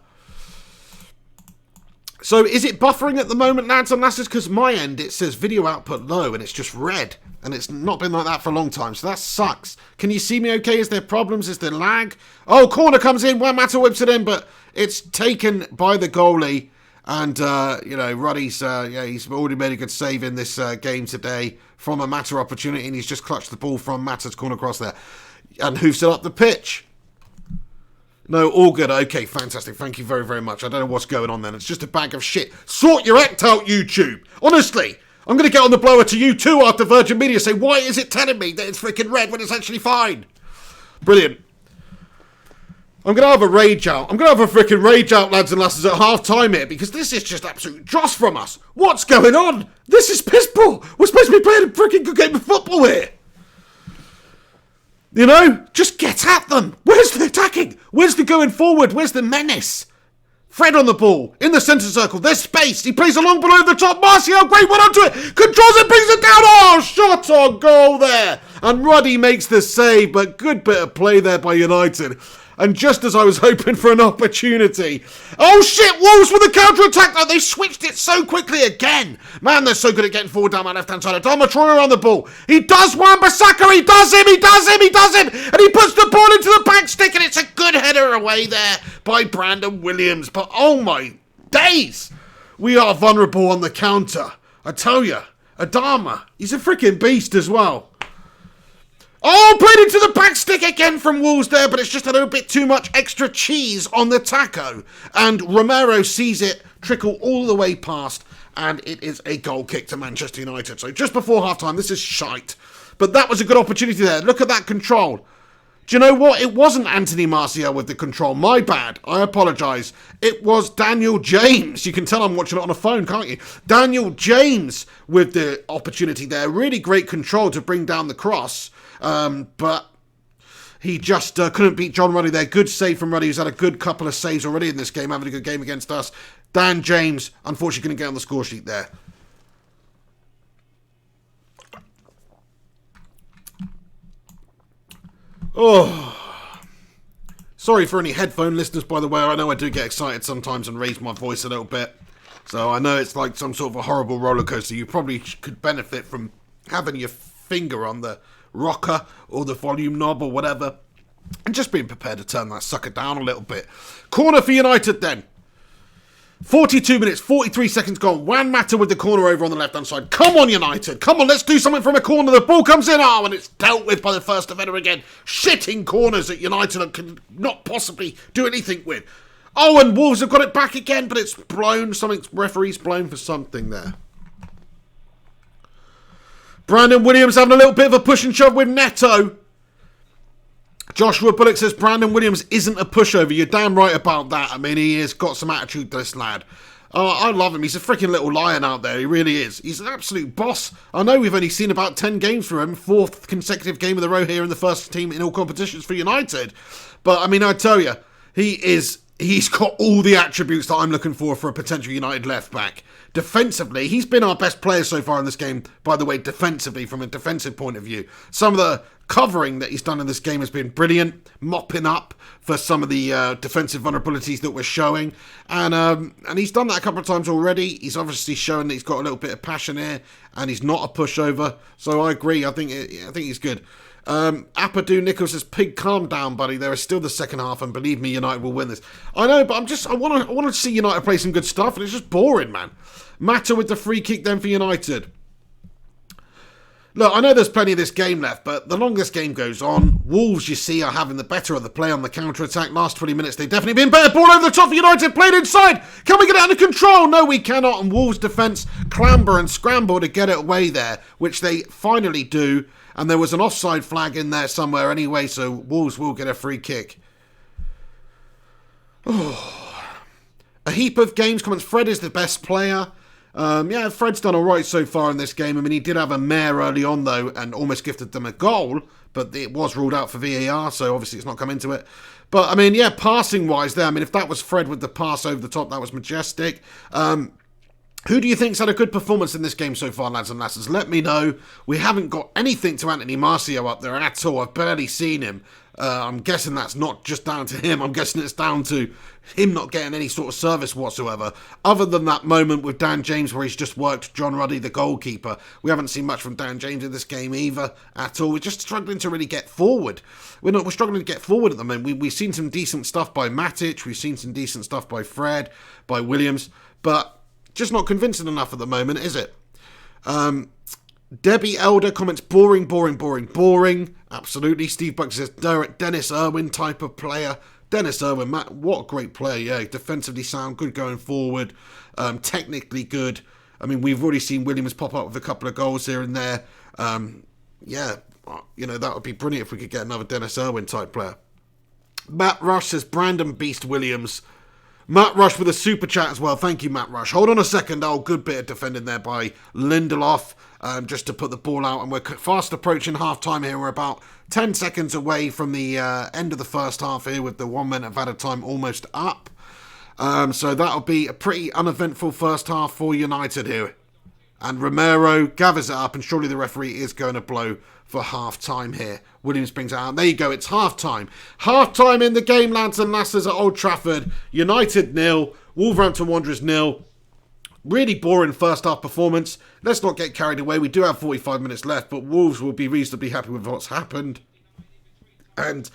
So is it buffering at the moment, lads and lasses? Because my end, it says video output low and it's just red. And it's not been like that for a long time. So that sucks. Can you see me okay? Is there problems? Is there lag? Oh, corner comes in. Juan Mata whips it in, but it's taken by the goalie. And, Ruddy's, he's already made a good save in this game today from a Mata opportunity. And he's just clutched the ball from Mata's corner cross there. And hoofs it up the pitch. No, all good. Okay, fantastic. Thank you very, very much. I don't know what's going on then. It's just a bag of shit. Sort your act out, YouTube. Honestly, I'm going to get on the blower to you too after Virgin Media say, why is it telling me that it's freaking red when it's actually fine? Brilliant. I'm going to have a rage out. I'm going to have a freaking rage out, lads and lasses, at half-time here because this is just absolute dross from us. What's going on? This is piss poor. We're supposed to be playing a freaking good game of football here. You know, just get at them. Where's the attacking? Where's the going forward? Where's the menace? Fred on the ball, in the centre circle. There's space. He plays along below the top. Martial, great one onto it. Controls it, brings it down. Oh, shot on goal there. And Ruddy makes the save, but good bit of play there by United. And just as I was hoping for an opportunity. Oh shit, Wolves with a counter-attack. Oh, they switched it so quickly again. Man, they're so good at getting forward down my left-hand side. Adama Traore on the ball. He does Wan-Bissaka. He does him. And he puts the ball into the back stick. And it's a good header away there by Brandon Williams. But oh my days. We are vulnerable on the counter. I tell you, Adama, he's a freaking beast as well. Oh, played into the back stick again from Wolves there, but it's just a little bit too much extra cheese on the taco. And Romero sees it trickle all the way past, and it is a goal kick to Manchester United. So just before half-time, this is shite. But that was a good opportunity there. Look at that control. Do you know what? It wasn't Anthony Martial with the control. My bad. I apologise. It was Daniel James. You can tell I'm watching it on a phone, can't you? Daniel James with the opportunity there. Really great control to bring down the cross. But he just couldn't beat John Ruddy there. Good save from Ruddy, who's had a good couple of saves already in this game, having a good game against us. Dan James, unfortunately, couldn't get on the score sheet there. Oh, sorry for any headphone listeners, by the way. I know I do get excited sometimes and raise my voice a little bit. So I know it's like some sort of a horrible roller coaster. You probably could benefit from having your finger on the rocker or the volume knob or whatever and just being prepared to turn that sucker down a little bit. Corner for United then. 42 minutes, 43 seconds gone. Juan Mata with the corner over on the left hand side. Come on, United, come on, let's do something from a corner. The ball comes in, and it's dealt with by the first defender again. Shitting corners at United that can not possibly do anything with. Oh, and Wolves have got it back again, but it's blown. Referee's blown for something there. Brandon Williams having a little bit of a push and shove with Neto. Joshua Bullock says Brandon Williams isn't a pushover. You're damn right about that. I mean, he has got some attitude, this lad. I love him. He's a freaking little lion out there. He really is. He's an absolute boss. I know we've only seen about 10 games from him. 4th consecutive game of the row here in the first team in all competitions for United. But, I mean, I tell you, he's got all the attributes that I'm looking for a potential United left-back. Defensively, he's been our best player so far in this game, by the way, defensively, from a defensive point of view. Some of the covering that he's done in this game has been brilliant, mopping up for some of the defensive vulnerabilities that we're showing. And he's done that a couple of times already. He's obviously shown that he's got a little bit of passion here, and he's not a pushover. So I agree. I think he's good. Apadu Nichols says, "Pig, calm down, buddy. There is still the second half, and believe me, United will win this." I know, but I want to see United play some good stuff, and it's just boring, man. Mata with the free kick then for United. Look, I know there's plenty of this game left, but the longer this game goes on, Wolves, you see, are having the better of the play on the counter-attack. Last 20 minutes, they've definitely been better. Ball over the top for United, played inside. Can we get it under control? No, we cannot. And Wolves' defence clamber and scramble to get it away there, which they finally do. And there was an offside flag in there somewhere anyway, so Wolves will get a free kick. Oh. A heap of games comments. Fred is the best player. Yeah, Fred's done all right so far in this game. I mean, he did have a mare early on, though, and almost gifted them a goal, but it was ruled out for VAR, so obviously it's not come into it. But, I mean, yeah, passing-wise there, I mean, if that was Fred with the pass over the top, that was majestic. Who do you think's had a good performance in this game so far, lads and lasses? Let me know. We haven't got anything to Anthony Martial up there at all. I've barely seen him. I'm guessing that's not just down to him. I'm guessing it's down to him not getting any sort of service whatsoever. Other than that moment with Dan James where he's just worked John Ruddy, the goalkeeper. We haven't seen much from Dan James in this game either at all. We're just struggling to really get forward. We're struggling to get forward at the moment. We've seen some decent stuff by Matic. We've seen some decent stuff by Fred, by Williams. But just not convincing enough at the moment, is it? Debbie Elder comments, boring. Absolutely. Steve Buck says, Dennis Irwin type of player. Dennis Irwin, Matt, what a great player, yeah. Defensively sound, good going forward, technically good. I mean, we've already seen Williams pop up with a couple of goals here and there. Yeah, you know, that would be brilliant if we could get another Dennis Irwin type player. Matt Rush says, Brandon Beast Williams. Matt Rush with a super chat as well. Thank you, Matt Rush. Hold on a second. Oh, good bit of defending there by Lindelof, just to put the ball out. And we're fast approaching half-time here. We're about 10 seconds away from the end of the first half here with the 1 minute of added time almost up. So that'll be a pretty uneventful first half for United here. And Romero gathers it up, and surely the referee is going to blow for half-time here. Williams brings it out. There you go, it's half-time. Half-time in the game, lads and lasses, at Old Trafford. United 0, Wolverhampton Wanderers 0. Really boring first-half performance. Let's not get carried away. We do have 45 minutes left, but Wolves will be reasonably happy with what's happened. And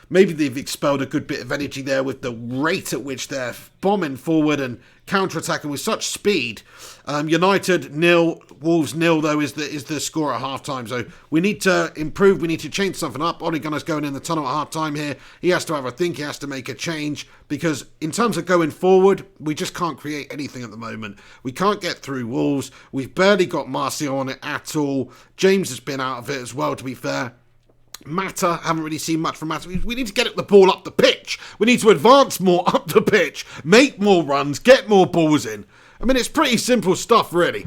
maybe they've expelled a good bit of energy there with the rate at which they're bombing forward and counter-attacking with such speed. United 0, Wolves 0 though is the score at half-time. So we need to improve, we need to change something up. Ole Gunnar's going in the tunnel at half-time here. He has to have a think, he has to make a change, because in terms of going forward, we just can't create anything at the moment. We can't get through Wolves. We've barely got Martial on it at all. James has been out of it as well, to be fair. Mata, haven't really seen much from Mata. We need to get the ball up the pitch. We need to advance more up the pitch, make more runs, get more balls in. I mean, it's pretty simple stuff, really.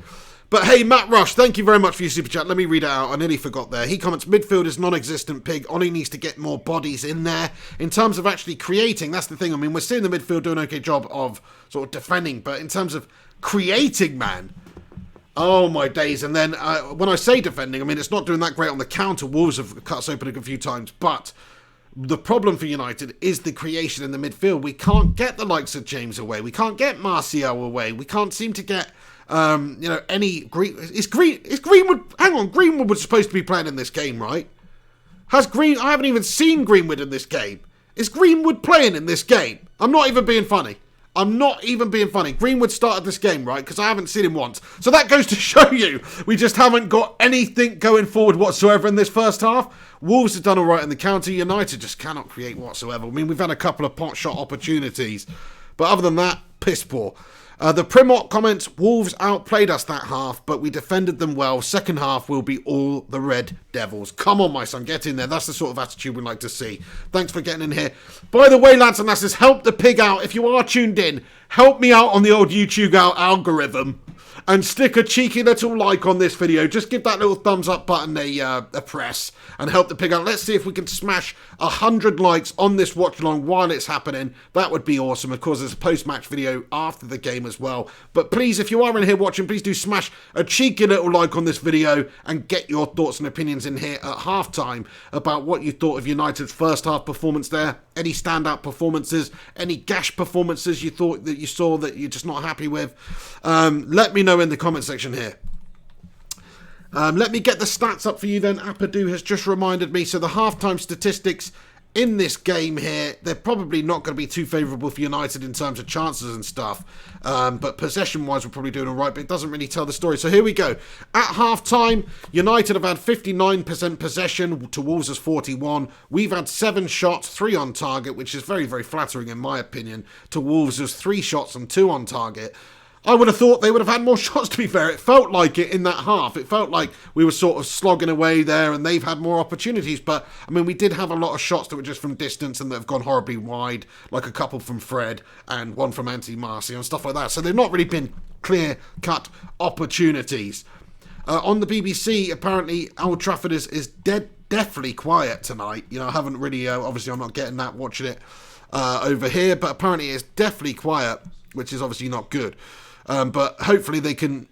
But hey, Matt Rush, thank you very much for your super chat. Let me read it out. I nearly forgot there. He comments, midfield is non-existent, Pig. Ollie needs to get more bodies in there. In terms of actually creating, that's the thing. I mean, we're seeing the midfield do an okay job of sort of defending, but in terms of creating, man, oh my days. And then when I say defending, I mean, it's not doing that great on the counter. Wolves have cut us open a few times, but the problem for United is the creation in the midfield. We can't get the likes of James away. We can't get Martial away. We can't seem to get, any Greenwood. Hang on, Greenwood was supposed to be playing in this game, right? I haven't even seen Greenwood in this game. Is Greenwood playing in this game? I'm not even being funny. Greenwood started this game, right? Because I haven't seen him once. So that goes to show you, we just haven't got anything going forward whatsoever in this first half. Wolves have done all right in the counter. United just cannot create whatsoever. I mean, we've had a couple of pot shot opportunities. But other than that, piss poor. The Primot comments, Wolves outplayed us that half, but we defended them well. Second half will be all the Red Devils. Come on, my son, get in there. That's the sort of attitude we like to see. Thanks for getting in here. By the way, lads and lasses, help the pig out. If you are tuned in, help me out on the old YouTube algorithm and stick a cheeky little like on this video. Just give that little thumbs up button a press and help the pig out. Let's see if we can smash 100 likes on this watch along while it's happening. That would be awesome. Of course, there's a post-match video after the game as well. But please, if you are in here watching, please do smash a cheeky little like on this video and get your thoughts and opinions in here at halftime about what you thought of United's first half performance there. Any standout performances, any gash performances you thought that you saw that you're just not happy with. Let me know in the comment section here. Let me get the stats up for you then. Apadu has just reminded me. So the halftime statistics in this game here, they're probably not going to be too favourable for United in terms of chances and stuff. But possession-wise, we're probably doing all right, but it doesn't really tell the story. So here we go. At half-time, United have had 59% possession to Wolves' 41. We've had 7 shots, 3 on target, which is very, very flattering in my opinion. To Wolves' 3 shots and 2 on target. I would have thought they would have had more shots, to be fair. It felt like it in that half. It felt like we were sort of slogging away there and they've had more opportunities. But, I mean, we did have a lot of shots that were just from distance and that have gone horribly wide, like a couple from Fred and one from Anthony Marcy and stuff like that. So they've not really been clear-cut opportunities. On the BBC, apparently, Old Trafford is deathly quiet tonight. You know, I haven't really, obviously I'm not getting that, watching it over here, but apparently it's deathly quiet, which is obviously not good. But hopefully they can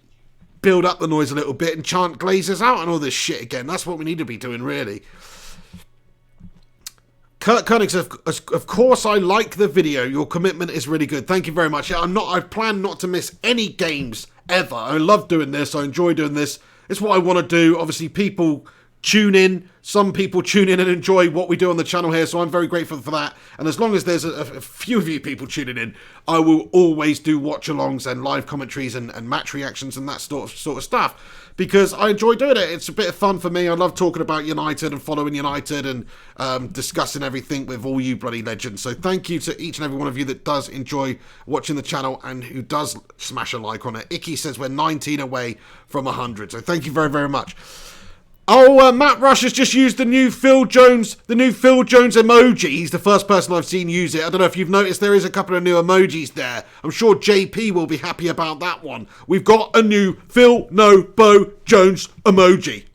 build up the noise a little bit and chant Glazers out and all this shit again. That's what we need to be doing, really. Kurt Koenig says, of course I like the video. Your commitment is really good. Thank you very much. Yeah, I plan not to miss any games ever. I love doing this. I enjoy doing this. It's what I want to do. Obviously, people tune in. Some people tune in and enjoy what we do on the channel here, so I'm very grateful for that. And as long as there's a few of you people tuning in, I will always do watch-alongs and live commentaries and match reactions and that sort of stuff, because I enjoy doing it. It's a bit of fun for me. I love talking about United and following United and discussing everything with all you bloody legends. So thank you to each and every one of you that does enjoy watching the channel and who does smash a like on it. Icky says we're 19 away from 100, so thank you very, very much. Oh, Matt Rush has just used the new Phil Jones emoji. He's the first person I've seen use it. I don't know if you've noticed, there is a couple of new emojis there. I'm sure JP will be happy about that one. We've got a new Phil No Bo Jones emoji.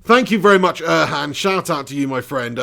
Thank you very much, Erhan. Shout out to you, my friend.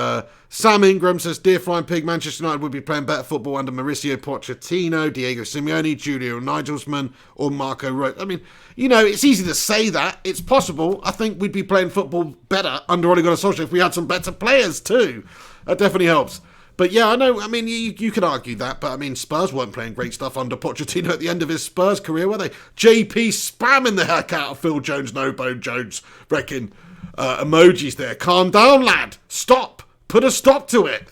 Sam Ingram says, Dear Flying Pig, Manchester United would be playing better football under Mauricio Pochettino, Diego Simeone, Julio Nigelsmann, or Marco Rose. I mean, you know, it's easy to say that. It's possible. I think we'd be playing football better under Ole Gunnar Solskjaer if we had some better players too. That definitely helps. But yeah, I know, I mean, you could argue that, but I mean, Spurs weren't playing great stuff under Pochettino at the end of his Spurs career, were they? JP spamming the heck out of Phil Jones, No Bone Jones, wrecking emojis there. Calm down, lad. Stop. Put a stop to it.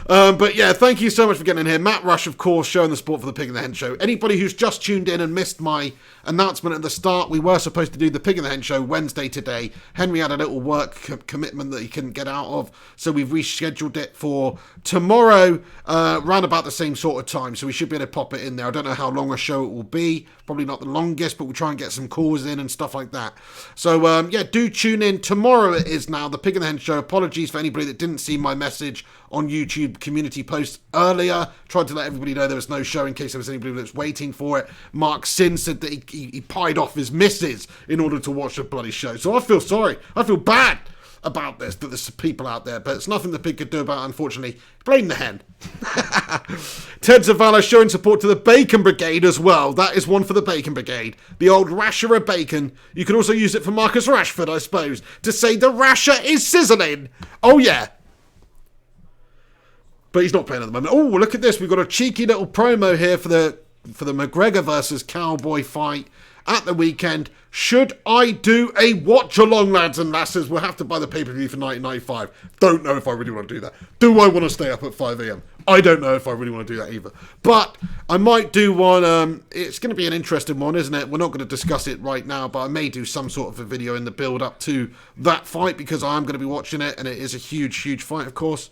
But yeah, thank you so much for getting in here. Matt Rush, of course, showing the support for the Pig and the Hen Show. Anybody who's just tuned in and missed my announcement at the start, we were supposed to do the Pig and the Hen Show Wednesday today. Henry had a little work commitment that he couldn't get out of, so we've rescheduled it for tomorrow, around about the same sort of time, so we should be able to pop it in there. I don't know how long a show it will be. Probably not the longest, but we'll try and get some calls in and stuff like that. So, yeah, do tune in. Tomorrow it is now, the Pig and the Hen Show. Apologies for anybody that didn't see my message on YouTube community post earlier. Tried to let everybody know there was no show in case there was anybody that's waiting for it. Mark Sin said that he pied off his missus in order to watch the bloody show. So I feel sorry. I feel bad about this, that there's people out there, but it's nothing the pig could do about it, unfortunately. Blame the hen. Ted Zavala showing support to the Bacon Brigade as well. That is one for the Bacon Brigade. The old rasher of bacon. You can also use it for Marcus Rashford, I suppose, to say the rasher is sizzling. Oh yeah. But he's not playing at the moment. Oh, look at this. We've got a cheeky little promo here for the McGregor versus Cowboy fight at the weekend. Should I do a watch-along, lads and lasses? We'll have to buy the pay-per-view for $19.95. Don't know if I really want to do that. Do I want to stay up at 5 a.m? I don't know if I really want to do that either. But I might do one. It's going to be an interesting one, isn't it? We're not going to discuss it right now, but I may do some sort of a video in the build-up to that fight because I am going to be watching it, and it is a huge, huge fight, of course.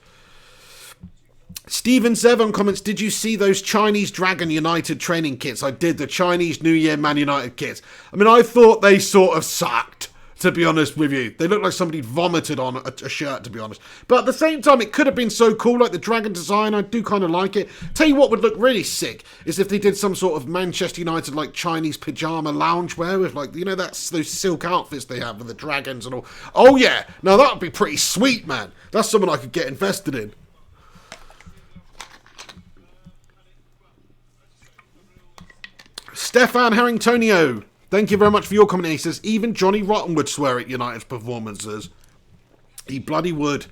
Steven Zevon comments, did you see those Chinese Dragon United training kits? I did, the Chinese New Year Man United kits. I mean, I thought they sort of sucked, to be honest with you. They looked like somebody vomited on a shirt, to be honest. But at the same time, it could have been so cool, like the Dragon design. I do kind of like it. Tell you what would look really sick is if they did some sort of Manchester United, like, Chinese pyjama loungewear with, like, you know, that's those silk outfits they have with the dragons and all. Oh, yeah. Now, that would be pretty sweet, man. That's something I could get invested in. Stefan Harringtonio, thank you very much for your comment. He says, even Johnny Rotten would swear at United's performances. He bloody would.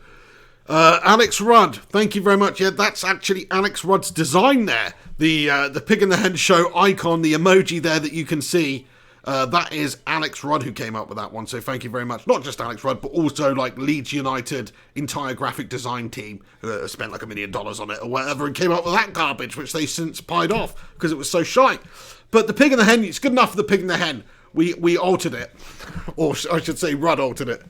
Alex Rudd, thank you very much. Yeah, that's actually Alex Rudd's design there. The Pig and the Hen Show icon, the emoji there that you can see. That is Alex Rudd who came up with that one, so thank you very much. Not just Alex Rudd, but also like Leeds United entire graphic design team who spent like $1 million on it or whatever and came up with that garbage, which they since pied off because it was so shite. But the Pig and the Hen, it's good enough for the Pig and the Hen. We altered it, or I should say Rudd altered it.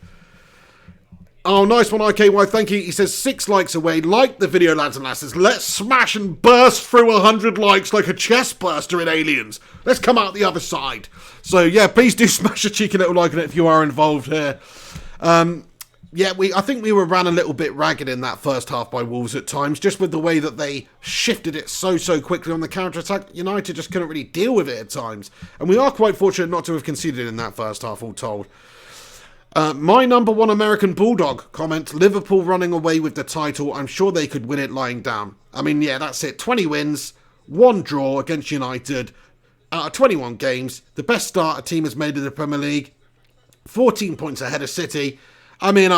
Oh, nice one, IKY. Thank you. He says 6 likes away. Like the video, lads and lasses. Let's smash and burst through 100 likes like a chest burster in Aliens. Let's come out the other side. So, yeah, please do smash a cheeky little like on it if you are involved here. I think we were ran a little bit ragged in that first half by Wolves at times, just with the way that they shifted it so quickly on the counter-attack. United just couldn't really deal with it at times. And we are quite fortunate not to have conceded in that first half, all told. My number one American Bulldog comment, Liverpool running away with the title. I'm sure they could win it lying down. I mean, yeah, that's it. 20 wins, 1 draw against United out of 21 games. The best start a team has made in the Premier League. 14 points ahead of City. I mean,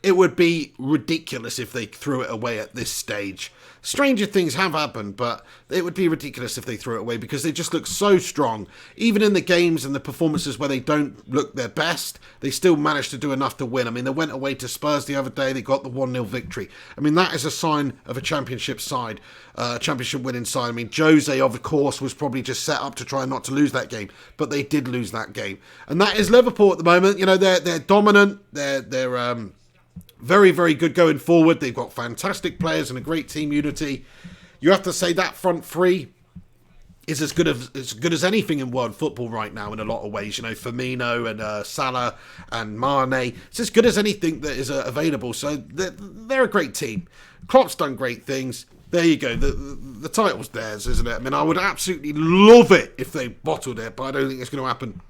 it would be ridiculous if they threw it away at this stage. Stranger things have happened, but it would be ridiculous if they threw it away because they just look so strong. Even in the games and the performances where they don't look their best, they still manage to do enough to win. I mean, they went away to Spurs the other day. They got the 1-0 victory. I mean, that is a sign of a championship side, championship winning side. I mean, Jose, of course, was probably just set up to try not to lose that game, but they did lose that game. And that is Liverpool at the moment. You know, they're dominant. They're very, very good going forward. They've got fantastic players and a great team unity. You have to say that front three is as good as anything in world football right now in a lot of ways. You know, Firmino and Salah and Mane. It's as good as anything that is available. So they're a great team. Klopp's done great things. There you go. The title's theirs, isn't it? I mean, I would absolutely love it if they bottled it, but I don't think it's going to happen.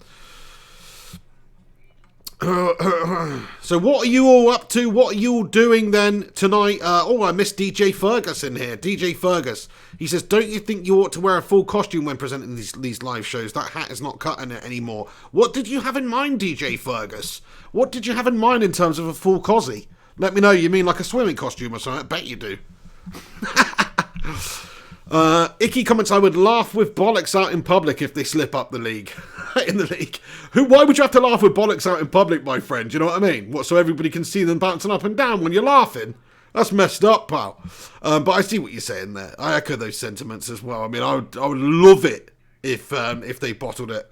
So what are you all up to? What are you all doing then tonight? I missed DJ Fergus in here. DJ Fergus. He says, don't you think you ought to wear a full costume when presenting these live shows? That hat is not cutting it anymore. What did you have in mind, DJ Fergus? What did you have in mind in terms of a full cosy? Let me know. You mean like a swimming costume or something? I bet you do. Icky comments, I would laugh with bollocks out in public if they slip up the league. In the league. Why would you have to laugh with bollocks out in public, my friend? You know what I mean? What, so everybody can see them bouncing up and down when you're laughing? That's messed up, pal. But I see what you're saying there. I echo those sentiments as well. I mean, I would love it if they bottled it.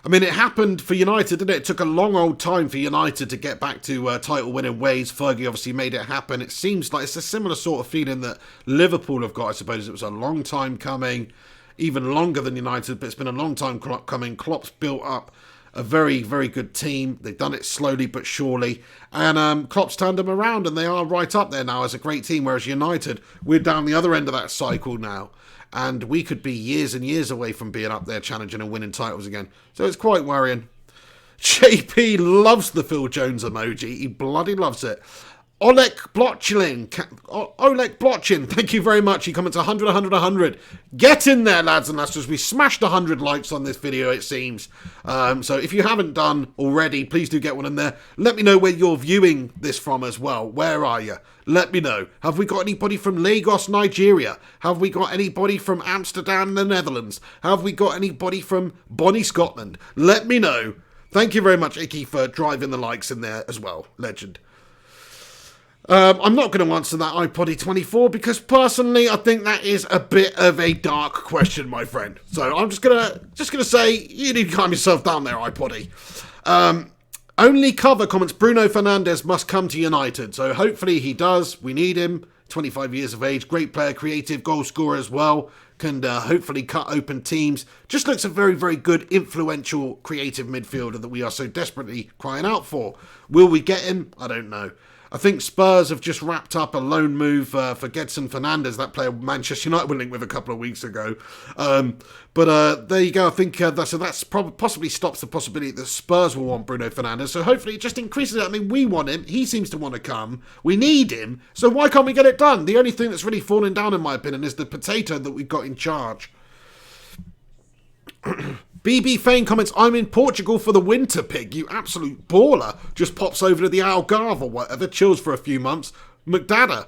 I mean, it happened for United, didn't it? It took a long old time for United to get back to title-winning ways. Fergie obviously made it happen. It seems like it's a similar sort of feeling that Liverpool have got, I suppose. It was a long time coming, even longer than United, but it's been a long time coming. Klopp's built up a very, very good team. They've done it slowly but surely. And Klopp's turned them around, and they are right up there now as a great team, whereas United, we're down the other end of that cycle now. And we could be years and years away from being up there challenging and winning titles again. So it's quite worrying. JP loves the Phil Jones emoji. He bloody loves it. Oleg Blotchin, thank you very much. He comments 100, 100, 100. Get in there, lads and lasses. We smashed 100 likes on this video, it seems. So if you haven't done already, please do get one in there. Let me know where you're viewing this from as well. Where are you? Let me know. Have we got anybody from Lagos, Nigeria? Have we got anybody from Amsterdam, the Netherlands? Have we got anybody from Bonnie, Scotland? Let me know. Thank you very much, Icky, for driving the likes in there as well. Legend. I'm not going to answer that iPoddy 24 because personally I think that is a bit of a dark question, my friend. So I'm just gonna say you need to calm yourself down there, iPoddy. Only cover comments, Bruno Fernandes must come to United. So hopefully he does. We need him. 25 years of age, great player, creative, goal scorer as well. Can hopefully cut open teams. Just looks a very, very good, influential, creative midfielder that we are so desperately crying out for. Will we get him? I don't know. I think Spurs have just wrapped up a loan move for Gedson Fernandes, that player Manchester United were linked with a couple of weeks ago. But there you go. I think that's possibly stops the possibility that Spurs will want Bruno Fernandes. So hopefully it just increases it. I mean, we want him. He seems to want to come. We need him. So why can't we get it done? The only thing that's really fallen down, in my opinion, is the potato that we've got in charge. BB Fane comments, I'm in Portugal for the winter, pig. You absolute baller. Just pops over to the Algarve or whatever, chills for a few months. McDada.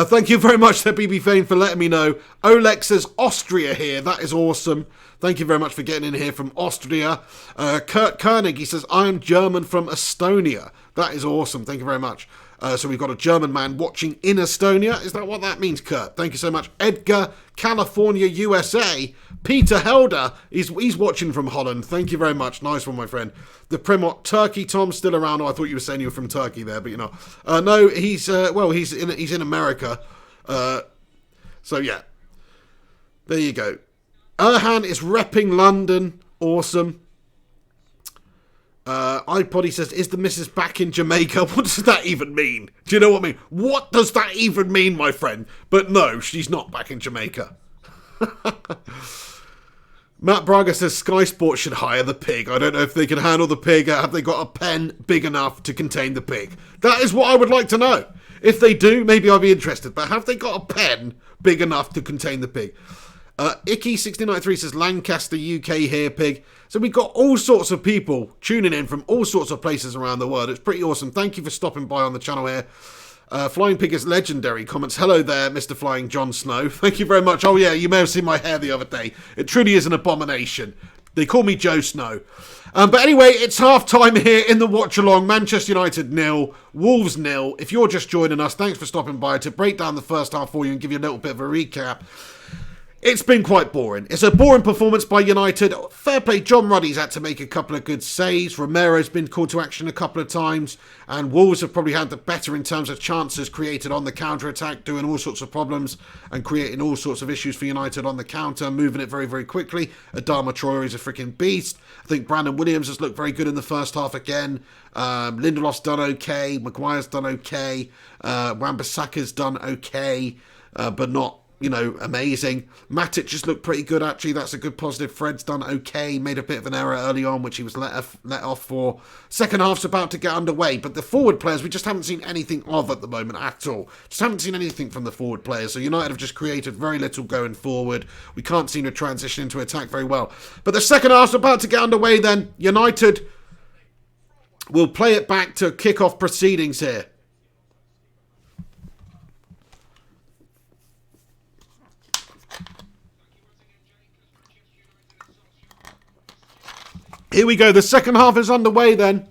Thank you very much there, BB Fane, for letting me know. Oleg says Austria here. That is awesome. Thank you very much for getting in here from Austria. Kurt Koenig, he says, I am German from Estonia. That is awesome. Thank you very much. So we've got a German man watching in Estonia. Is that what that means, Kurt? Thank you so much. Edgar, California, USA. Peter Helder, he's watching from Holland. Thank you very much. Nice one, my friend. The Primot, Turkey, Tom, still around. Oh, I thought you were saying you were from Turkey there, but you're not. No, he's in America. So yeah, there you go. Erhan is repping London. Awesome. iPod, says, is the missus back in Jamaica? What does that even mean? Do you know what I mean? What does that even mean, my friend? But no, she's not back in Jamaica. Matt Braga says Sky Sports should hire the pig. I don't know if they can handle the pig. Have they got a pen big enough to contain the pig? That is what I would like to know. If they do, maybe I'll be interested. But have they got a pen big enough to contain the pig? Icky6093 says Lancaster, UK here, pig. So we've got all sorts of people tuning in from all sorts of places around the world. It's pretty awesome. Thank you for stopping by on the channel here. Flying Pig is legendary. Comments, hello there, Mr. Flying Jon Snow. Thank you very much. Oh yeah, you may have seen my hair the other day. It truly is an abomination. They call me Joe Snow. But anyway, it's half time here in the watch along. Manchester United 0, Wolves 0. If you're just joining us, thanks for stopping by to break down the first half for you and give you a little bit of a recap. It's been quite boring. It's a boring performance by United. Fair play, John Ruddy's had to make a couple of good saves. Romero's been called to action a couple of times. And Wolves have probably had the better in terms of chances created on the counter-attack, doing all sorts of problems and creating all sorts of issues for United on the counter, moving it very, very quickly. Adama Traore is a freaking beast. I think Brandon Williams has looked very good in the first half again. Lindelof's done okay. Maguire's done okay. Wan-Bissaka's done okay, but not, you know, amazing. Matic just looked pretty good, actually. That's a good positive. Fred's done okay. Made a bit of an error early on, which he was let off for. Second half's about to get underway, but the forward players, we just haven't seen anything of at the moment at all. Just haven't seen anything from the forward players. So United have just created very little going forward. We can't seem to transition into attack very well. But the second half's about to get underway then. United will play it back to kick-off proceedings here. Here we go. The second half is underway then.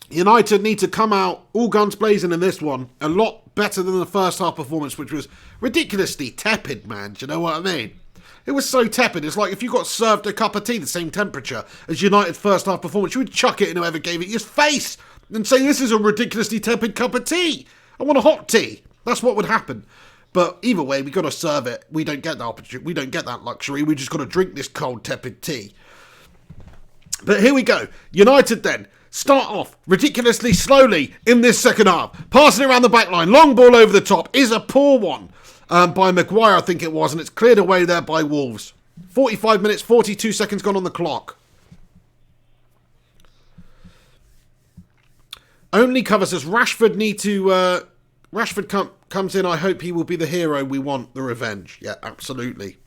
United need to come out all guns blazing in this one. A lot better than the first half performance, which was ridiculously tepid, man. Do you know what I mean? It was so tepid. It's like if you got served a cup of tea the same temperature as United's first half performance, you would chuck it in whoever gave it your face and say, this is a ridiculously tepid cup of tea. I want a hot tea. That's what would happen. But either way, we got to serve it. We don't get that opportunity. We don't get that luxury. We just got to drink this cold, tepid tea. But here we go. United then start off ridiculously slowly in this second half. Passing around the back line. Long ball over the top is a poor one by Maguire, I think it was. And it's cleared away there by Wolves. 45 minutes, 42 seconds gone on the clock. Only cover says Rashford need to... Rashford comes in. I hope he will be the hero we want, the revenge. Yeah, absolutely.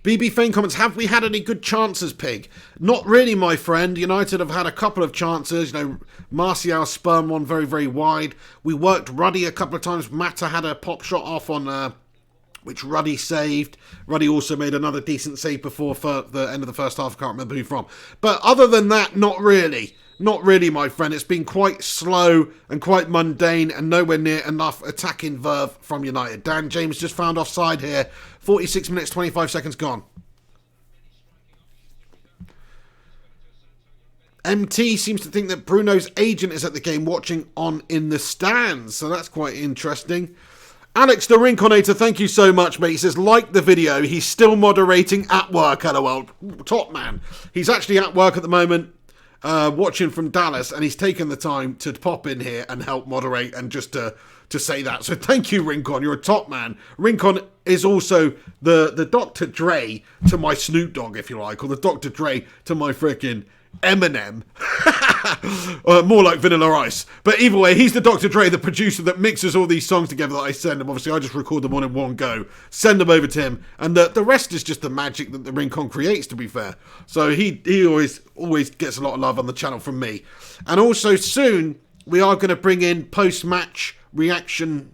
BB Fane comments, have we had any good chances, Pig? Not really, my friend. United have had a couple of chances. You know, Martial spun one very, very wide. We worked Ruddy a couple of times. Mata had a pop shot off on which Ruddy saved. Ruddy also made another decent save before the end of the first half. I can't remember who from. But other than that, not really. Not really, my friend. It's been quite slow and quite mundane and nowhere near enough attacking verve from United. Dan James just found offside here. 46 minutes, 25 seconds gone. MT seems to think that Bruno's agent is at the game watching on in the stands. So that's quite interesting. Alex the Rinconator, thank you so much, mate. He says, like the video. He's still moderating at work. LOL. Top man. He's actually at work at the moment. Watching from Dallas, and he's taken the time to pop in here and help moderate and just to say that. So thank you, Rincon. You're a top man. Rincon is also the Dr. Dre to my Snoop Dogg, if you like, or the Dr. Dre to my freaking Eminem. More like Vanilla Ice. But either way, he's the Dr. Dre, the producer that mixes all these songs together that I send him. Obviously, I just record them all in one go, send them over to him, and the rest is just the magic that the Rincon creates, to be fair. So he always gets a lot of love on the channel from me. And also soon, we are going to bring in post-match reaction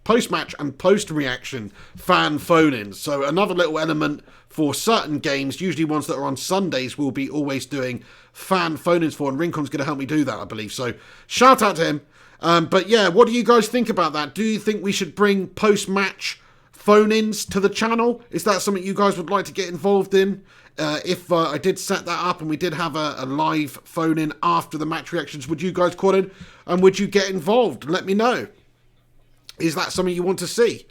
post-match and post-reaction fan phone-ins. So another little element for certain games, usually ones that are on Sundays, we'll be always doing fan phone-ins for, and Rincon's going to help me do that, I believe. So shout out to him. But yeah, what do you guys think about that? Do you think we should bring post-match phone-ins to the channel? Is that something you guys would like to get involved in? If I did set that up and we did have a live phone-in after the match reactions, would you guys call in and would you get involved? Let me know. Is that something you want to see?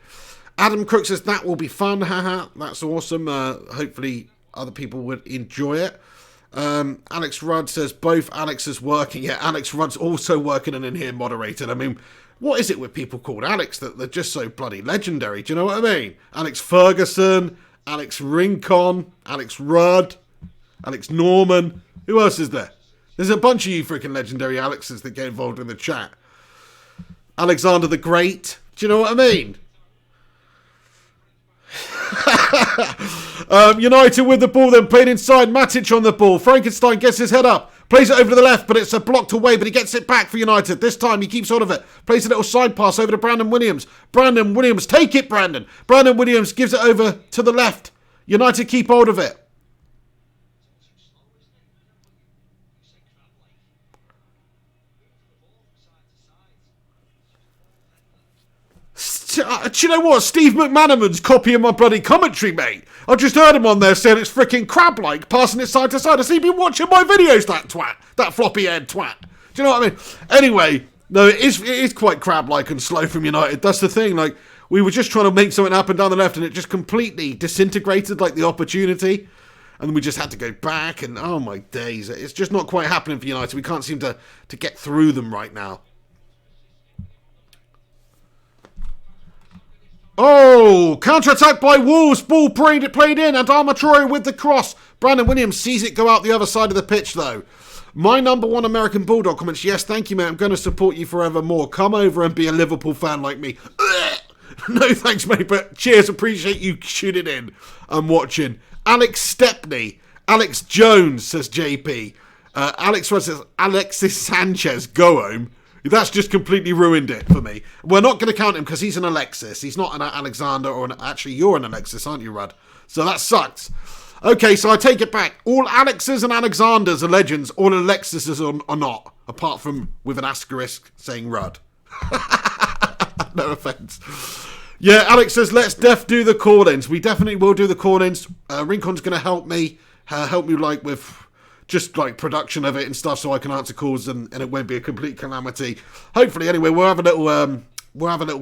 Adam Crook says, that will be fun. Haha, that's awesome. Hopefully other people would enjoy it. Alex Rudd says, both Alexes working. Yeah, Alex Rudd's also working and in here moderated. I mean, what is it with people called Alex that they're just so bloody legendary? Do you know what I mean? Alex Ferguson, Alex Rincon, Alex Rudd, Alex Norman. Who else is there? There's a bunch of you freaking legendary Alexes that get involved in the chat. Alexander the Great. Do you know what I mean? United with the ball, then played inside. Matic on the ball. Frankenstein gets his head up. Plays it over to the left, but it's a blocked away, but he gets it back for United. This time he keeps hold of it. Plays a little side pass over to Brandon Williams. Brandon Williams, take it, Brandon. Brandon Williams gives it over to the left. United keep hold of it. Do you know what? Steve McManaman's copying my bloody commentary, mate. I just heard him on there saying it's freaking crab-like, passing it side to side. Has he been watching my videos, that twat? That floppy-head twat. Do you know what I mean? Anyway, no, it is quite crab-like and slow from United. That's the thing. Like, we were just trying to make something happen down the left, and it just completely disintegrated, like, the opportunity. And we just had to go back, and oh my days. It's just not quite happening for United. We can't seem to get through them right now. Oh, counter-attack by Wolves. Ball played in. Adama Traore with the cross. Brandon Williams sees it go out the other side of the pitch, though. My number one American Bulldog comments, yes, thank you, mate. I'm going to support you forevermore. Come over and be a Liverpool fan like me. No, thanks, mate, but cheers. Appreciate you tuning in and watching. Alex Stepney. Alex Jones, says JP. Alex says, Alexis Sanchez, go home. That's just completely ruined it for me. We're not going to count him because he's an Alexis. He's not an Alexander or actually, you're an Alexis, aren't you, Rudd? So that sucks. Okay, so I take it back. All Alexes and Alexanders are legends. All Alexises are not. Apart from with an asterisk saying Rudd. No offence. Yeah, Alex says, let's do the call-ins. We definitely will do the call-ins. Rincon's going to help me like with just like production of it and stuff, so I can answer calls and it won't be a complete calamity. Hopefully, anyway, we'll have a little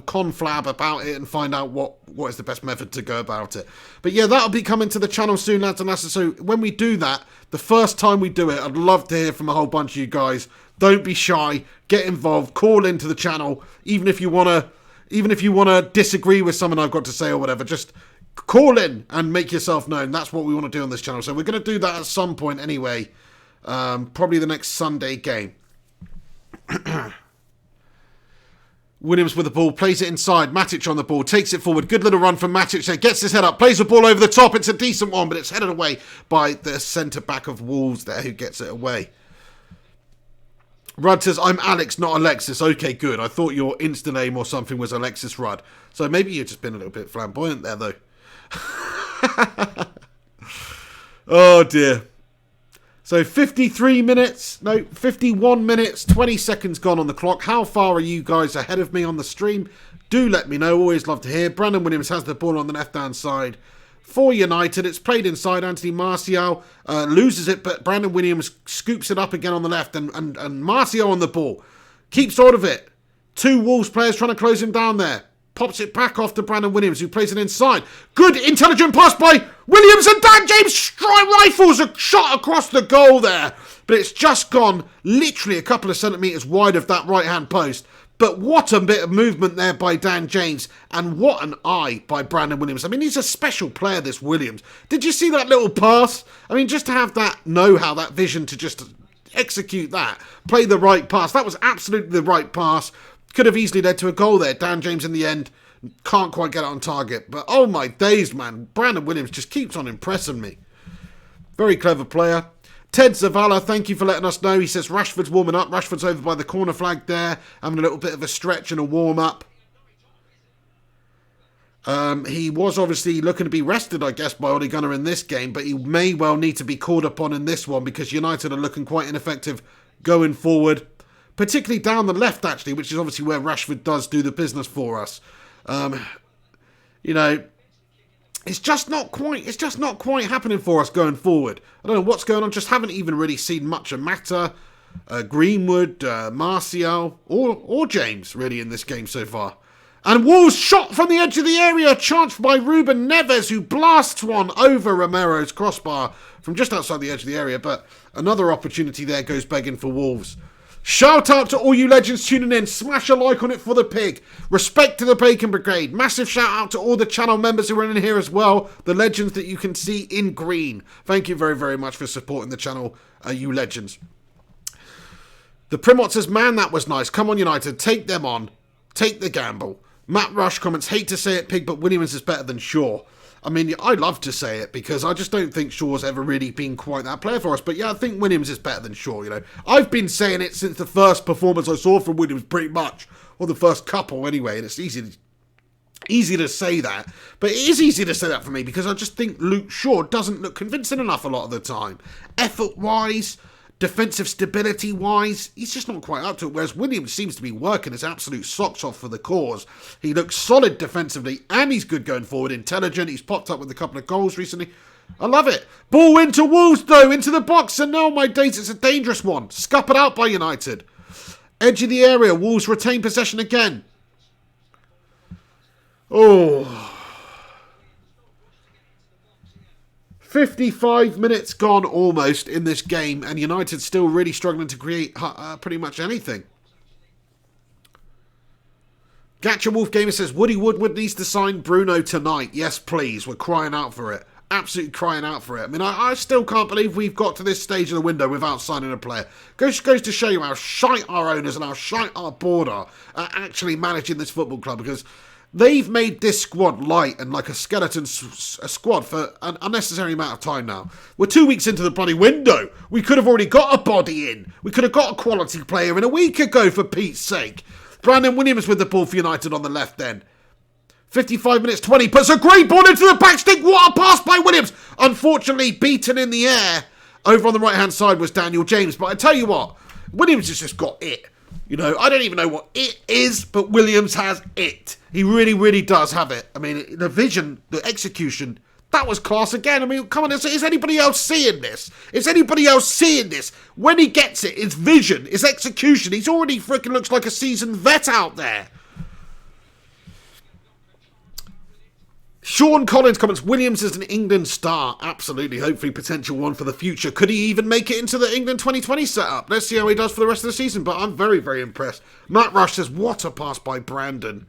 conflab about it and find out what is the best method to go about it. But yeah, that'll be coming to the channel soon, lads and lasses. So when we do that, the first time we do it, I'd love to hear from a whole bunch of you guys. Don't be shy. Get involved. Call into the channel, even if you wanna disagree with something I've got to say or whatever. Just call in and make yourself known. That's what we want to do on this channel. So we're going to do that at some point anyway. Probably the next Sunday game. Williams with the ball, plays it inside. Matic on the ball, takes it forward. Good little run from Matic there. Gets his head up, plays the ball over the top. It's a decent one, but it's headed away by the centre-back of Wolves there who gets it away. Rudd says, I'm Alex, not Alexis. Okay, good. I thought your Insta name or something was Alexis Rudd. So maybe you've just been a little bit flamboyant there, though. Oh, dear. So 51 minutes, 20 seconds gone on the clock. How far are you guys ahead of me on the stream? Do let me know. Always love to hear. Brandon Williams has the ball on the left-hand side for United. It's played inside. Anthony Martial loses it, but Brandon Williams scoops it up again on the left, and Martial on the ball. Keeps hold of it. Two Wolves players trying to close him down there. Pops it back off to Brandon Williams, who plays it inside. Good, intelligent pass by Williams, and Dan James rifles a shot across the goal there. But it's just gone literally a couple of centimetres wide of that right-hand post. But what a bit of movement there by Dan James, and what an eye by Brandon Williams. I mean, he's a special player, this Williams. Did you see that little pass? I mean, just to have that know-how, that vision to just execute that, play the right pass. That was absolutely the right pass. Could have easily led to a goal there. Dan James in the end can't quite get it on target. But oh my days, man. Brandon Williams just keeps on impressing me. Very clever player. Ted Zavala, thank you for letting us know. He says Rashford's warming up. Rashford's over by the corner flag there, having a little bit of a stretch and a warm-up. He was obviously looking to be rested, I guess, by Ole Gunnar in this game, but he may well need to be called upon in this one because United are looking quite ineffective going forward, particularly down the left, actually, which is obviously where Rashford does do the business for us. You know, it's just not quite happening for us going forward. I don't know what's going on. Just haven't even really seen much of Mata, Greenwood, Martial, or James really in this game so far. And Wolves shot from the edge of the area, chanced by Ruben Neves, who blasts one over Romero's crossbar from just outside the edge of the area. But another opportunity there goes begging for Wolves. Shout out to all you legends tuning in. Smash a like on it for the pig. Respect to the Bacon Brigade. Massive shout out to all the channel members who are in here as well. The legends that you can see in green. Thank you very, very much for supporting the channel, you legends. The Primot says, man, that was nice. Come on, United. Take them on. Take the gamble. Matt Rush comments, hate to say it, Pig, but Williams is better than Shaw. I mean, I love to say it because I just don't think Shaw's ever really been quite that player for us. But yeah, I think Williams is better than Shaw, you know. I've been saying it since the first performance I saw from Williams pretty much. Or the first couple anyway, and it's easy to say that. But it is easy to say that for me because I just think Luke Shaw doesn't look convincing enough a lot of the time. Effort-wise, defensive stability-wise, he's just not quite up to it, whereas Williams seems to be working his absolute socks off for the cause. He looks solid defensively, and he's good going forward, intelligent. He's popped up with a couple of goals recently. I love it. Ball into Wolves, though, into the box, and now, my days, it's a dangerous one. Scuppered out by United. Edge of the area, Wolves retain possession again. Oh... 55 minutes gone almost in this game, and United still really struggling to create pretty much anything. Gatcha Wolf Gamer says, Woody Woodward needs to sign Bruno tonight. Yes, please. We're crying out for it. Absolutely crying out for it. I mean, I still can't believe we've got to this stage of the window without signing a player. Goes to show you how shite our owners and how shite our board are at actually managing this football club, because they've made this squad light and like a skeleton squad for an unnecessary amount of time now. We're 2 weeks into the bloody window. We could have already got a body in. We could have got a quality player in a week ago, for Pete's sake. Brandon Williams with the ball for United on the left then. 55 minutes 20. Puts a great ball into the back stick. What a pass by Williams. Unfortunately, beaten in the air. Over on the right-hand side was Daniel James. But I tell you what, Williams has just got it. You know, I don't even know what it is, but Williams has it. He really, really does have it. I mean, the vision, the execution, that was class again. I mean, come on, is anybody else seeing this? Is anybody else seeing this? When he gets it, his vision, his execution, he's already freaking looks like a seasoned vet out there. Sean Collins comments, Williams is an England star. Absolutely. Hopefully potential one for the future. Could he even make it into the England 2020 setup? Let's see how he does for the rest of the season, but I'm very, very impressed. Matt Rush says, what a pass by Brandon.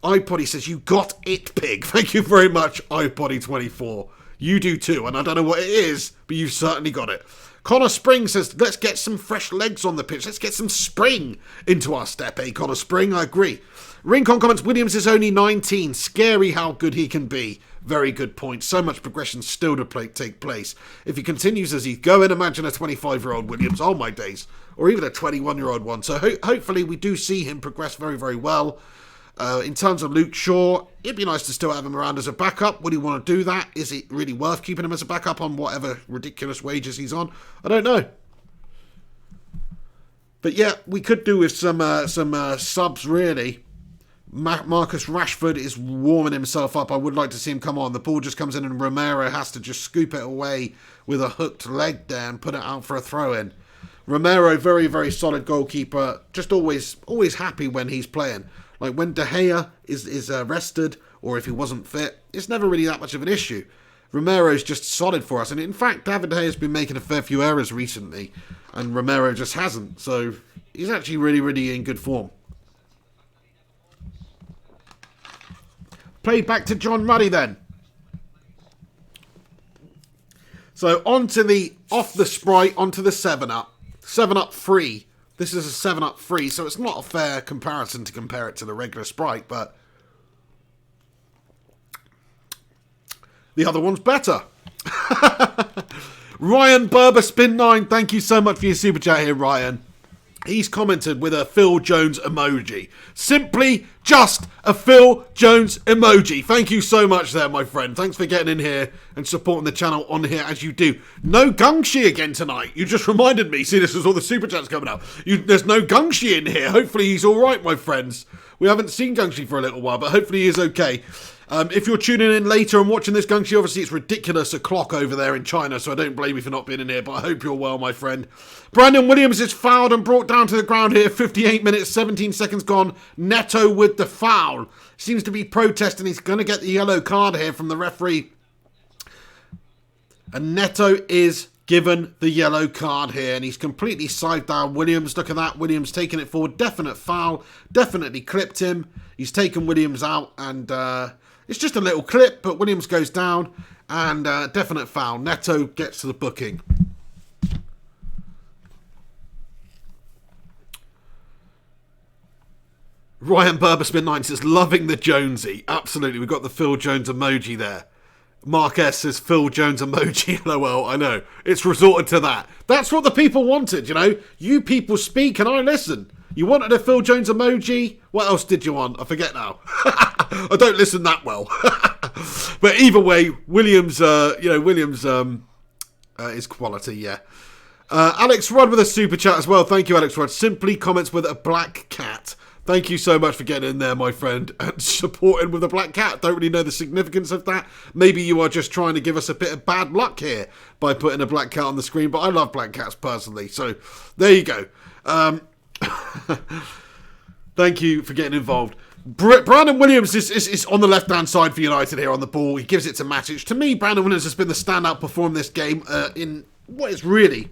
iPoddy says, you got it, Pig. Thank you very much, iPoddy24. You do too, and I don't know what it is, but you've certainly got it. Connor Spring says, let's get some fresh legs on the pitch. Let's get some spring into our step, Connor Spring? I agree. Rincon comments, Williams is only 19. Scary how good he can be. Very good point. So much progression still to take place. If he continues as he's going, imagine a 25-year-old Williams. Oh, my days. Or even a 21-year-old one. So hopefully we do see him progress very, very well. In terms of Luke Shaw, it'd be nice to still have him around as a backup. Would he want to do that? Is it really worth keeping him as a backup on whatever ridiculous wages he's on? I don't know. But yeah, we could do with some subs, really. Marcus Rashford is warming himself up. I would like to see him come on. The ball just comes in and Romero has to just scoop it away with a hooked leg there and put it out for a throw-in. Romero, very, very solid goalkeeper. Just always happy when he's playing. Like when De Gea is rested or if he wasn't fit, it's never really that much of an issue. Romero's just solid for us. And in fact, David De Gea has been making a fair few errors recently and Romero just hasn't. So he's actually really, really in good form. Played back to John Ruddy then. So onto the off the Sprite, onto the 7-Up. 7-Up free. This is a 7-Up free, so it's not a fair comparison to compare it to the regular Sprite, but the other one's better. Ryan Berber, spin 9. Thank you so much for your super chat here, Ryan. He's commented with a Phil Jones emoji. Simply just a Phil Jones emoji. Thank you so much there, my friend. Thanks for getting in here and supporting the channel on here as you do. No Gungshi again tonight. You just reminded me. See, this is all the super chats coming out. There's no Gungshi in here. Hopefully he's all right, my friends. We haven't seen Gungshi for a little while, but hopefully he is okay. If you're tuning in later and watching this, Gungshi, obviously it's ridiculous o'clock over there in China, so I don't blame you for not being in here, but I hope you're well, my friend. Brandon Williams is fouled and brought down to the ground here. 58 minutes, 17 seconds gone. Neto with the foul. Seems to be protesting. He's going to get the yellow card here from the referee. And Neto is given the yellow card here, and he's completely side down Williams. Look at that. Williams taking it forward. Definite foul. Definitely clipped him. He's taken Williams out, and it's just a little clip, but Williams goes down, and definite foul. Neto gets to the booking. Ryan Burberspin 9 says, loving the Jonesy. Absolutely, we've got the Phil Jones emoji there. Mark S says, Phil Jones emoji. LOL, I know. It's resorted to that. That's what the people wanted, you know. You people speak and I listen. You wanted a Phil Jones emoji? What else did you want? I forget now. I don't listen that well. But either way, Williams, Williams is quality, yeah. Alex Rudd with a super chat as well. Thank you, Alex Rudd. Simply comments with a black cat. Thank you so much for getting in there, my friend, and supporting with a black cat. Don't really know the significance of that. Maybe you are just trying to give us a bit of bad luck here by putting a black cat on the screen, but I love black cats personally. So there you go. Thank you for getting involved. Brandon Williams is on the left-hand side for United here on the ball. He gives it to Matic. To me, Brandon Williams has been the standout performer in this game in what is really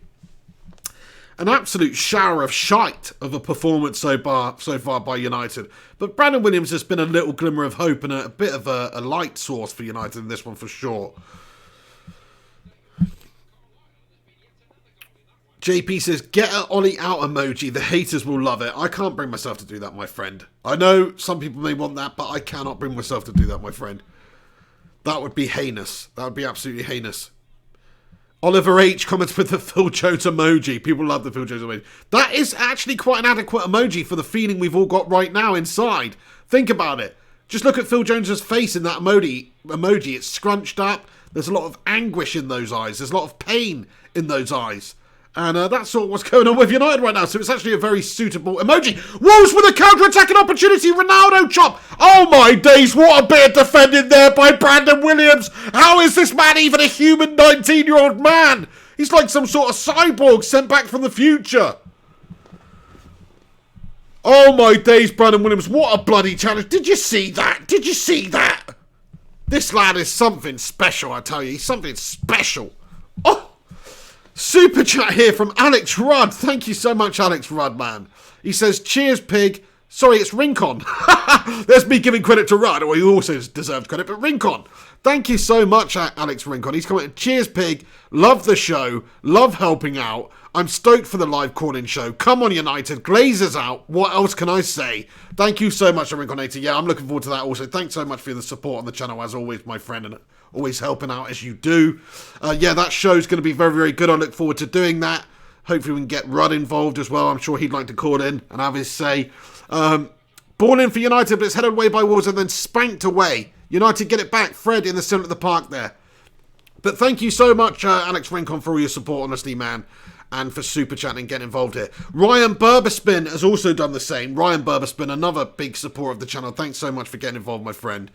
an absolute shower of shite of a performance so far by United. But Brandon Williams has been a little glimmer of hope and a bit of a light source for United in this one for sure. JP says, get an Ollie out emoji. The haters will love it. I can't bring myself to do that, my friend. I know some people may want that, but I cannot bring myself to do that, my friend. That would be heinous. That would be absolutely heinous. Oliver H comments with the Phil Jones emoji. People love the Phil Jones emoji. That is actually quite an adequate emoji for the feeling we've all got right now inside. Think about it. Just look at Phil Jones's face in that emoji. It's scrunched up. There's a lot of anguish in those eyes. There's a lot of pain in those eyes. And that's sort of what's going on with United right now. So it's actually a very suitable emoji. Wolves with a counter-attacking opportunity. Ronaldo chop. Oh my days. What a bit of defending there by Brandon Williams. How is this man even a human 19-year-old man? He's like some sort of cyborg sent back from the future. Oh my days, Brandon Williams. What a bloody challenge. Did you see that? Did you see that? This lad is something special, I tell you. He's something special. Oh! Super chat here from Alex Rudd. Thank you so much, Alex Rudd, man. He says, cheers, pig. Sorry, it's Rincon. There's me giving credit to Rudd, or he also deserves credit, but Rincon. Thank you so much, Alex Rincon. He's commented, cheers, pig. Love the show. Love helping out. I'm stoked for the live call-in show. Come on, United. Glazers out. What else can I say? Thank you so much, Rinconator. Yeah, I'm looking forward to that also. Thanks so much for the support on the channel, as always, my friend, and always helping out as you do. Yeah, that show's going to be very, very good. I look forward to doing that. Hopefully we can get Rudd involved as well. I'm sure he'd like to call in and have his say. Ball in for United, but it's headed away by Wolves and then spanked away. United get it back. Fred in the centre of the park there. But thank you so much, Alex Rincon, for all your support, honestly, man. And for super chatting and getting involved here. Ryan Burberspin has also done the same. Ryan Burberspin, another big supporter of the channel. Thanks so much for getting involved, my friend.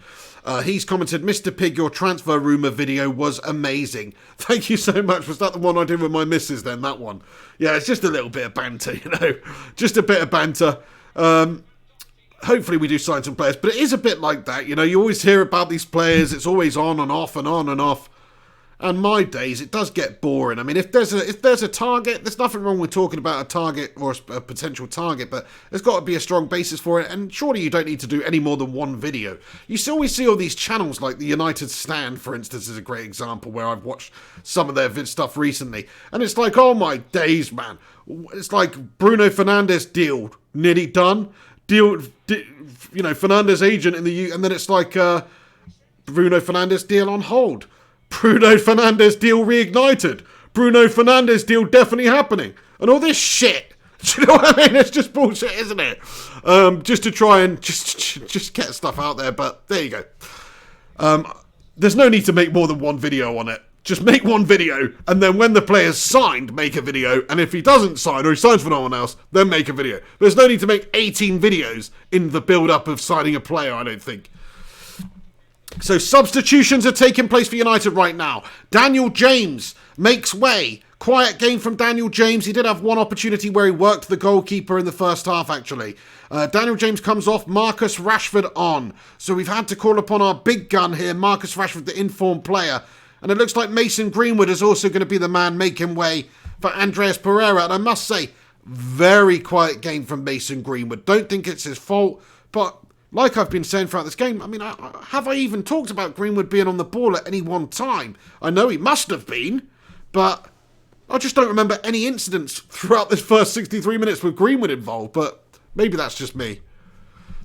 He's commented, Mr. Pig, your transfer rumour video was amazing. Thank you so much. Was that the one I did with my missus then, that one? Yeah, it's just a little bit of banter, you know. Just a bit of banter. Hopefully we do sign some players. But it is a bit like that, you know. You always hear about these players. It's always on and off and on and off. And my days, it does get boring. I mean, if there's a target, there's nothing wrong with talking about a target or a potential target, but there's got to be a strong basis for it. And surely you don't need to do any more than one video. You always see all these channels, like the United Stand, for instance, is a great example where I've watched some of their stuff recently, and it's like, oh my days, man! It's like Bruno Fernandes deal nearly done. You know, Fernandes agent in the U, and then it's like Bruno Fernandes deal on hold. Bruno Fernandes deal reignited. Bruno Fernandes deal definitely happening. And all this shit. Do you know what I mean? It's just bullshit, isn't it? Just to try and just get stuff out there. But there you go. There's no need to make more than one video on it. Just make one video, and then when the player's signed, make a video. And if he doesn't sign, or he signs for no one else, then make a video. There's no need to make 18 videos in the build-up of signing a player, I don't think. So substitutions are taking place for United right now. Daniel James makes way. Quiet game from Daniel James. He did have one opportunity where he worked the goalkeeper in the first half, actually. Daniel James comes off, Marcus Rashford on. So we've had to call upon our big gun here, Marcus Rashford, the informed player. And it looks like Mason Greenwood is also going to be the man making way for Andreas Pereira. And I must say, very quiet game from Mason Greenwood. Don't think it's his fault, but like I've been saying throughout this game, I mean, have I even talked about Greenwood being on the ball at any one time? I know he must have been, but I just don't remember any incidents throughout this first 63 minutes with Greenwood involved, but maybe that's just me.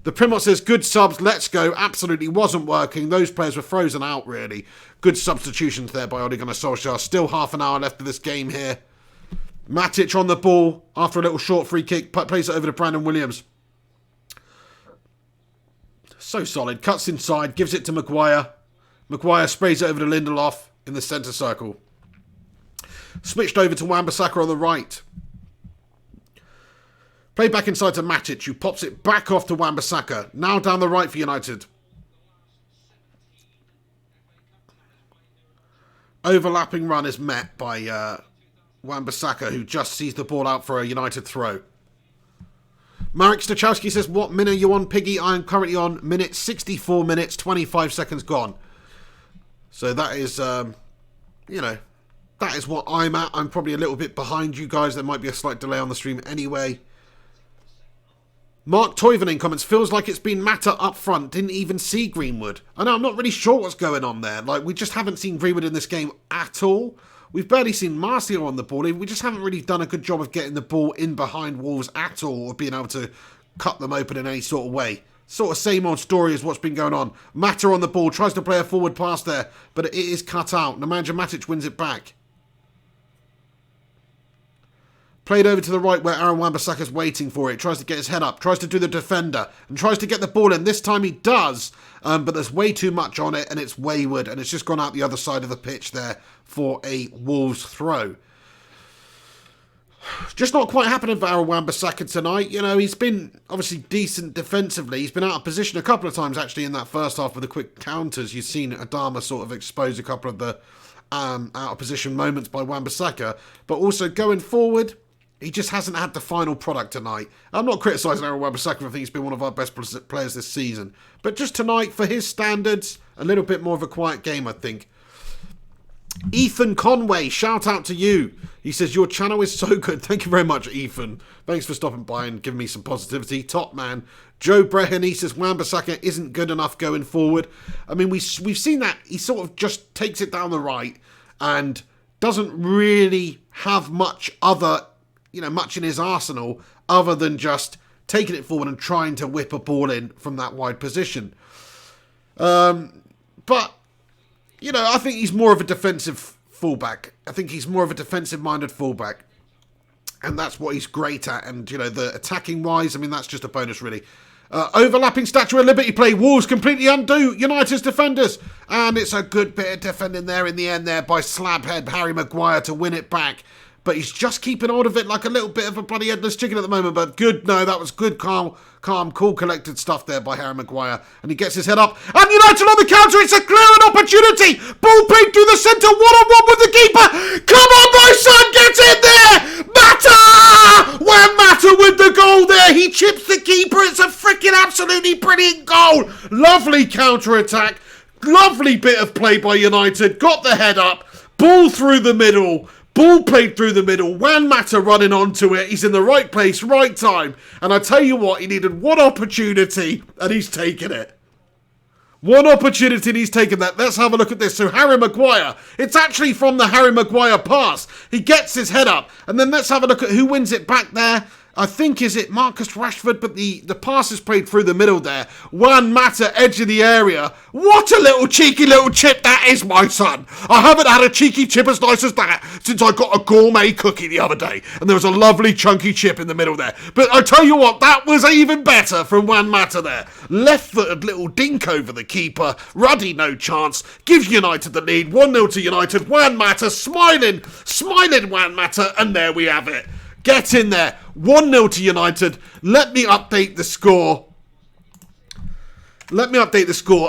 The Primot says, good subs, let's go. Absolutely wasn't working. Those players were frozen out, really. Good substitutions there by Ole Gunnar Solskjaer. Still half an hour left of this game here. Matic on the ball after a little short free kick. Plays it over to Brandon Williams. So solid. Cuts inside, gives it to Maguire. Maguire sprays it over to Lindelof in the centre circle. Switched over to Wan-Bissaka on the right. Play back inside to Matic, who pops it back off to Wan-Bissaka. Now down the right for United. Overlapping run is met by Wan-Bissaka, who just sees the ball out for a United throw. Marek Stachowski says, what minute are you on, Piggy? I am currently on minute 64 minutes, 25 seconds gone. So that is, you know, that is what I'm at. I'm probably a little bit behind you guys. There might be a slight delay on the stream anyway. Mark Toivonen comments, feels like it's been Mata up front, didn't even see Greenwood. I know, I'm not really sure what's going on there. Like, we just haven't seen Greenwood in this game at all. We've barely seen Martial on the ball. We just haven't really done a good job of getting the ball in behind Wolves at all, or being able to cut them open in any sort of way. Sort of same old story as what's been going on. Mata on the ball, tries to play a forward pass there, but it is cut out. Nemanja Matic wins it back. Played over to the right where Aaron Wan-Bissaka's waiting for it. Tries to get his head up. Tries to do the defender. And tries to get the ball in. This time he does. But there's way too much on it. And it's wayward. And it's just gone out the other side of the pitch there for a Wolves throw. Just not quite happening for Aaron Wan-Bissaka tonight. You know, he's been obviously decent defensively. He's been out of position a couple of times actually in that first half with the quick counters. You've seen Adama sort of expose a couple of the out of position moments by Wan-Bissaka. But also going forward, he just hasn't had the final product tonight. I'm not criticising Aaron Wan-Bissaka. I think he's been one of our best players this season. But just tonight, for his standards, a little bit more of a quiet game, I think. Ethan Conway, shout out to you. He says, your channel is so good. Thank you very much, Ethan. Thanks for stopping by and giving me some positivity. Top man. Joe Brehan, he says, Wan-Bissaka isn't good enough going forward. I mean, we've seen that. He sort of just takes it down the right and doesn't really have much other, much in his arsenal other than just taking it forward and trying to whip a ball in from that wide position. But, I think he's more of a defensive fullback. I think he's more of a defensive-minded fullback. And that's what he's great at. And, the attacking-wise, I mean, that's just a bonus, really. Overlapping Statue of Liberty play. Wolves completely undo United's defenders. And it's a good bit of defending there in the end there by slabhead Harry Maguire to win it back. But he's just keeping hold of it like a little bit of a bloody headless chicken at the moment. But good, no, that was good, calm, cool, collected stuff there by Harry Maguire. And he gets his head up. And United on the counter. It's a clearing opportunity. Ball played through the centre. One-on-one with the keeper. Come on, my son, get in there. Mata! Juan Mata with the goal there. He chips the keeper. It's a freaking absolutely brilliant goal. Lovely counter-attack. Lovely bit of play by United. Got the head up. Ball through the middle. Ball played through the middle, Juan Mata running onto it. He's in the right place, right time. And I tell you what, he needed one opportunity and he's taken it. One opportunity and he's taken that. Let's have a look at this. So Harry Maguire, it's actually from the Harry Maguire pass. He gets his head up. And then let's have a look at who wins it back there. I think, is it Marcus Rashford, but the pass is played through the middle there. Juan Mata, edge of the area. What a little cheeky little chip that is, my son. I haven't had a cheeky chip as nice as that since I got a gourmet cookie the other day. And there was a lovely chunky chip in the middle there. But I tell you what, that was even better from Juan Mata there. Left-footed little dink over the keeper. Ruddy, no chance. Gives United the lead. 1-0 to United. Juan Mata, smiling Juan Mata. And there we have it. Get in there. 1-0 to United. Let me update the score.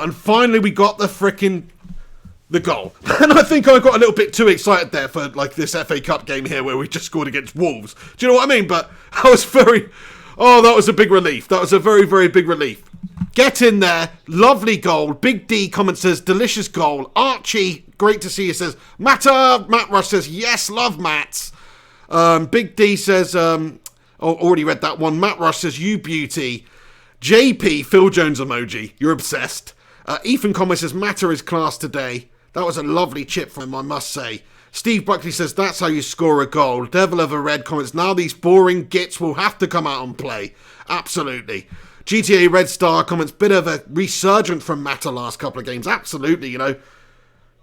And finally we got the goal. And I think I got a little bit too excited there for like this FA Cup game here where we just scored against Wolves. Do you know what I mean? But that was a big relief. That was a very, very big relief. Get in there. Lovely goal. Big D comment says, delicious goal. Archie, great to see you, says, Matt Rush says, yes, love Mats. Big D says, already read that one. Matt Rush says, you beauty. JP, Phil Jones emoji. You're obsessed. Ethan Conway says, Matter is class today. That was a lovely chip from him, I must say. Steve Buckley says, that's how you score a goal. Devil of a Red comments, now these boring gits will have to come out and play. Absolutely. GTA Red Star comments, bit of a resurgence from Matter last couple of games. Absolutely, you know.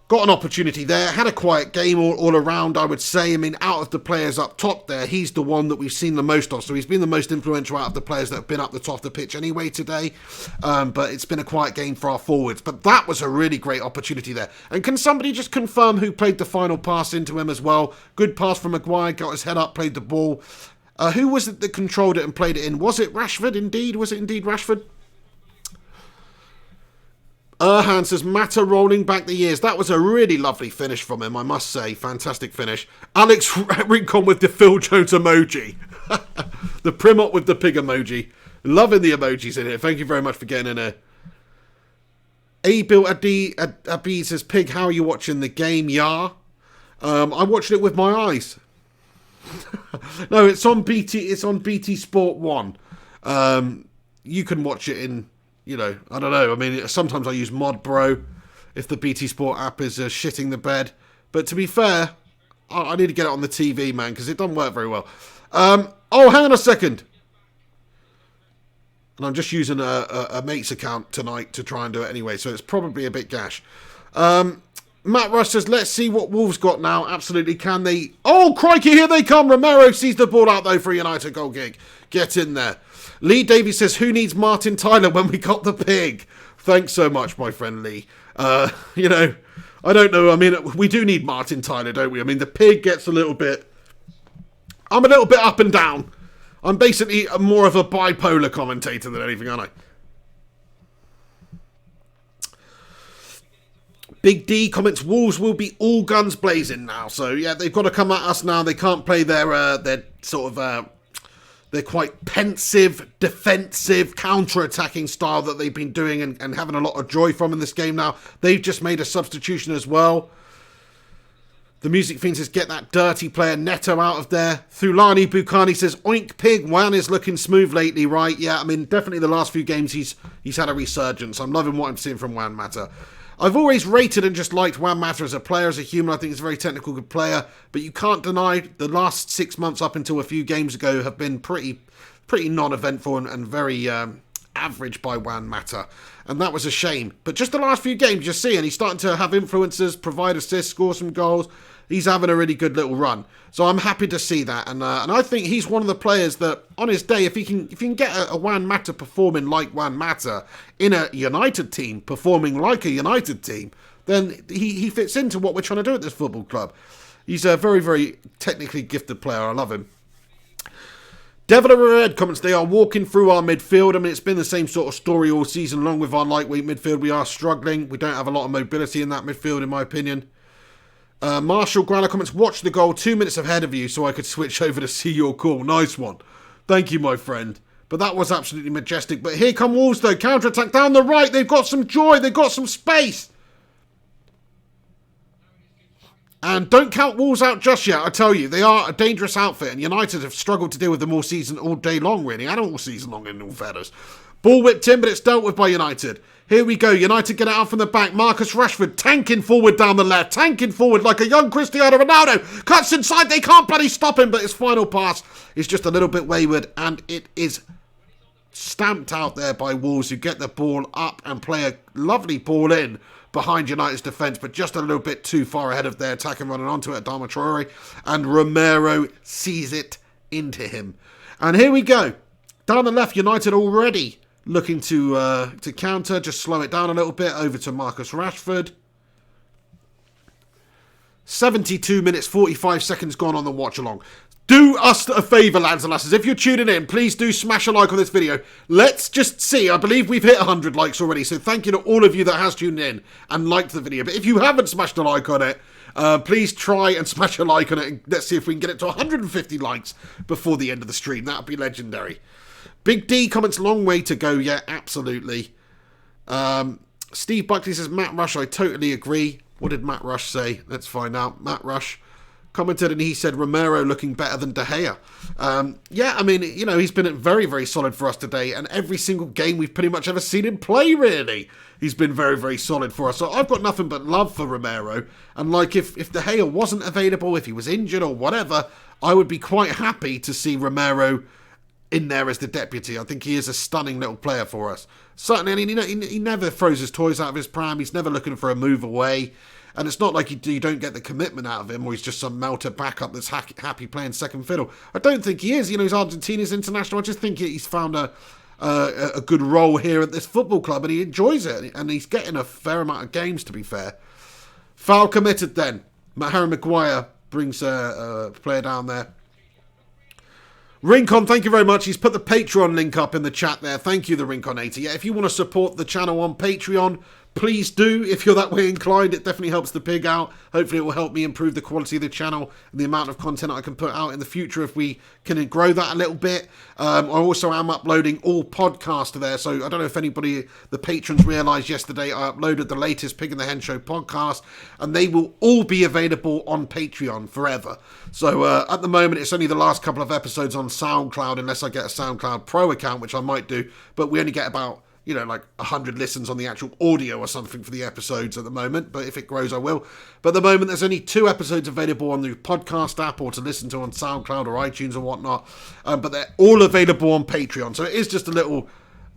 Got an opportunity there, had a quiet game all around, I would say. I mean, out of the players up top there, he's the one that we've seen the most of. So he's been the most influential out of the players that have been up the top of the pitch anyway today. But it's been a quiet game for our forwards. But that was a really great opportunity there. And can somebody just confirm who played the final pass into him as well? Good pass from Maguire, got his head up, played the ball. Who was it that controlled it and played it in? Was it Rashford indeed? Was it indeed Rashford? Erhan says, Matter rolling back the years. That was a really lovely finish from him, I must say. Fantastic finish. Alex Rincon with the Phil Jones emoji. The Primot with the pig emoji. Loving the emojis in here. Thank you very much for getting in here. Abil Abi says, Pig, how are you watching the game? Yeah. I watched it with my eyes. No, it's on BT. It's on BT Sport 1. You can watch it in... You know, I don't know. I mean, sometimes I use Mod Bro if the BT Sport app is shitting the bed. But to be fair, I need to get it on the TV, man, because it doesn't work very well. Oh, hang on a second. And I'm just using a mate's account tonight to try and do it anyway, so it's probably a bit gash. Matt Rush says, let's see what Wolves got now. Absolutely, can they? Oh, crikey, here they come. Romero sees the ball out, though, for a United goal kick. Get in there. Lee Davies says, who needs Martin Tyler when we got the pig? Thanks so much, my friend Lee. You know, I don't know. I mean, we do need Martin Tyler, don't we? I mean, the pig gets a little bit... I'm a little bit up and down. I'm basically more of a bipolar commentator than anything, aren't I? Big D comments, Wolves will be all guns blazing now. So, yeah, they've got to come at us now. They can't play their sort of... They're quite pensive, defensive, counter-attacking style that they've been doing and having a lot of joy from in this game now. They've just made a substitution as well. The Music Fiend says, get that dirty player Neto out of there. Thulani Bukhani says, oink pig, Juan is looking smooth lately, right? Yeah, I mean, definitely the last few games he's had a resurgence. I'm loving what I'm seeing from Juan Mata. I've always rated and just liked Juan Mata as a player, as a human. I think he's a very technical, good player. But you can't deny the last 6 months up until a few games ago have been pretty non-eventful and very average by Juan Mata. And that was a shame. But just the last few games, you're seeing he's starting to have influences, provide assists, score some goals. He's having a really good little run. So I'm happy to see that. And I think he's one of the players that, on his day, if you can get a Juan Mata performing like Juan Mata in a United team, performing like a United team, then he fits into what we're trying to do at this football club. He's a very, very technically gifted player. I love him. Devil of a Red comments, they are walking through our midfield. I mean, it's been the same sort of story all season long with our lightweight midfield. We are struggling. We don't have a lot of mobility in that midfield, in my opinion. Marshall Growler comments, watch the goal 2 minutes ahead of you so I could switch over to see your call. Nice one. Thank you, my friend. But that was absolutely majestic. But here come Wolves, though. Counter-attack down the right. They've got some joy. They've got some space. And don't count Wolves out just yet, I tell you. They are a dangerous outfit, and United have struggled to deal with them all season, all day long, really. And all season long, in all fairness. Ball whipped in, but it's dealt with by United. Here we go. United get it out from the back. Marcus Rashford tanking forward down the left. Tanking forward like a young Cristiano Ronaldo. Cuts inside. They can't bloody stop him. But his final pass is just a little bit wayward. And it is stamped out there by Wolves, who get the ball up and play a lovely ball in behind United's defence. But just a little bit too far ahead of their attack and running onto it. Adama Traore. And Romero sees it into him. And here we go. Down the left, United already looking to counter, just slow it down a little bit, over to Marcus Rashford. 72 minutes, 45 seconds gone on the watch along. Do us a favour, lads and lasses. If you're tuning in, please do smash a like on this video. Let's just see. I believe we've hit 100 likes already, so thank you to all of you that has tuned in and liked the video. But if you haven't smashed a like on it, please try and smash a like on it. And let's see if we can get it to 150 likes before the end of the stream. That would be legendary. Big D comments, long way to go. Yeah, absolutely. Steve Buckley says, Matt Rush, I totally agree. What did Matt Rush say? Let's find out. Matt Rush commented and he said, Romero looking better than De Gea. Yeah, I mean, you know, he's been very, very solid for us today. And every single game we've pretty much ever seen him play, really, he's been very, very solid for us. So I've got nothing but love for Romero. And like, if De Gea wasn't available, if he was injured or whatever, I would be quite happy to see Romero in there as the deputy. I think he is a stunning little player for us. Certainly, and he never throws his toys out of his pram. He's never looking for a move away. And it's not like you don't get the commitment out of him, or he's just some melter backup that's happy playing second fiddle. I don't think he is. You know, he's Argentina's international. I just think he's found a good role here at this football club, and he enjoys it. And he's getting a fair amount of games, to be fair. Foul committed then. Harry Maguire brings a player down there. Rincon, thank you very much. He's put the Patreon link up in the chat there. Thank you, the Rinconator. Yeah, if you want to support the channel on Patreon, please do. If you're that way inclined, it definitely helps the pig out. Hopefully it will help me improve the quality of the channel and the amount of content I can put out in the future if we can grow that a little bit. I also am uploading all podcasts there, so I don't know if anybody, the patrons, realised yesterday I uploaded the latest Pig and the Hen Show podcast, and they will all be available on Patreon forever. So at the moment it's only the last couple of episodes on SoundCloud, unless I get a SoundCloud Pro account, which I might do, but we only get about, you know, like 100 listens on the actual audio or something for the episodes at the moment. But if it grows, I will. But at the moment, there's only 2 episodes available on the podcast app or to listen to on SoundCloud or iTunes or whatnot. But they're all available on Patreon. So it is just a little,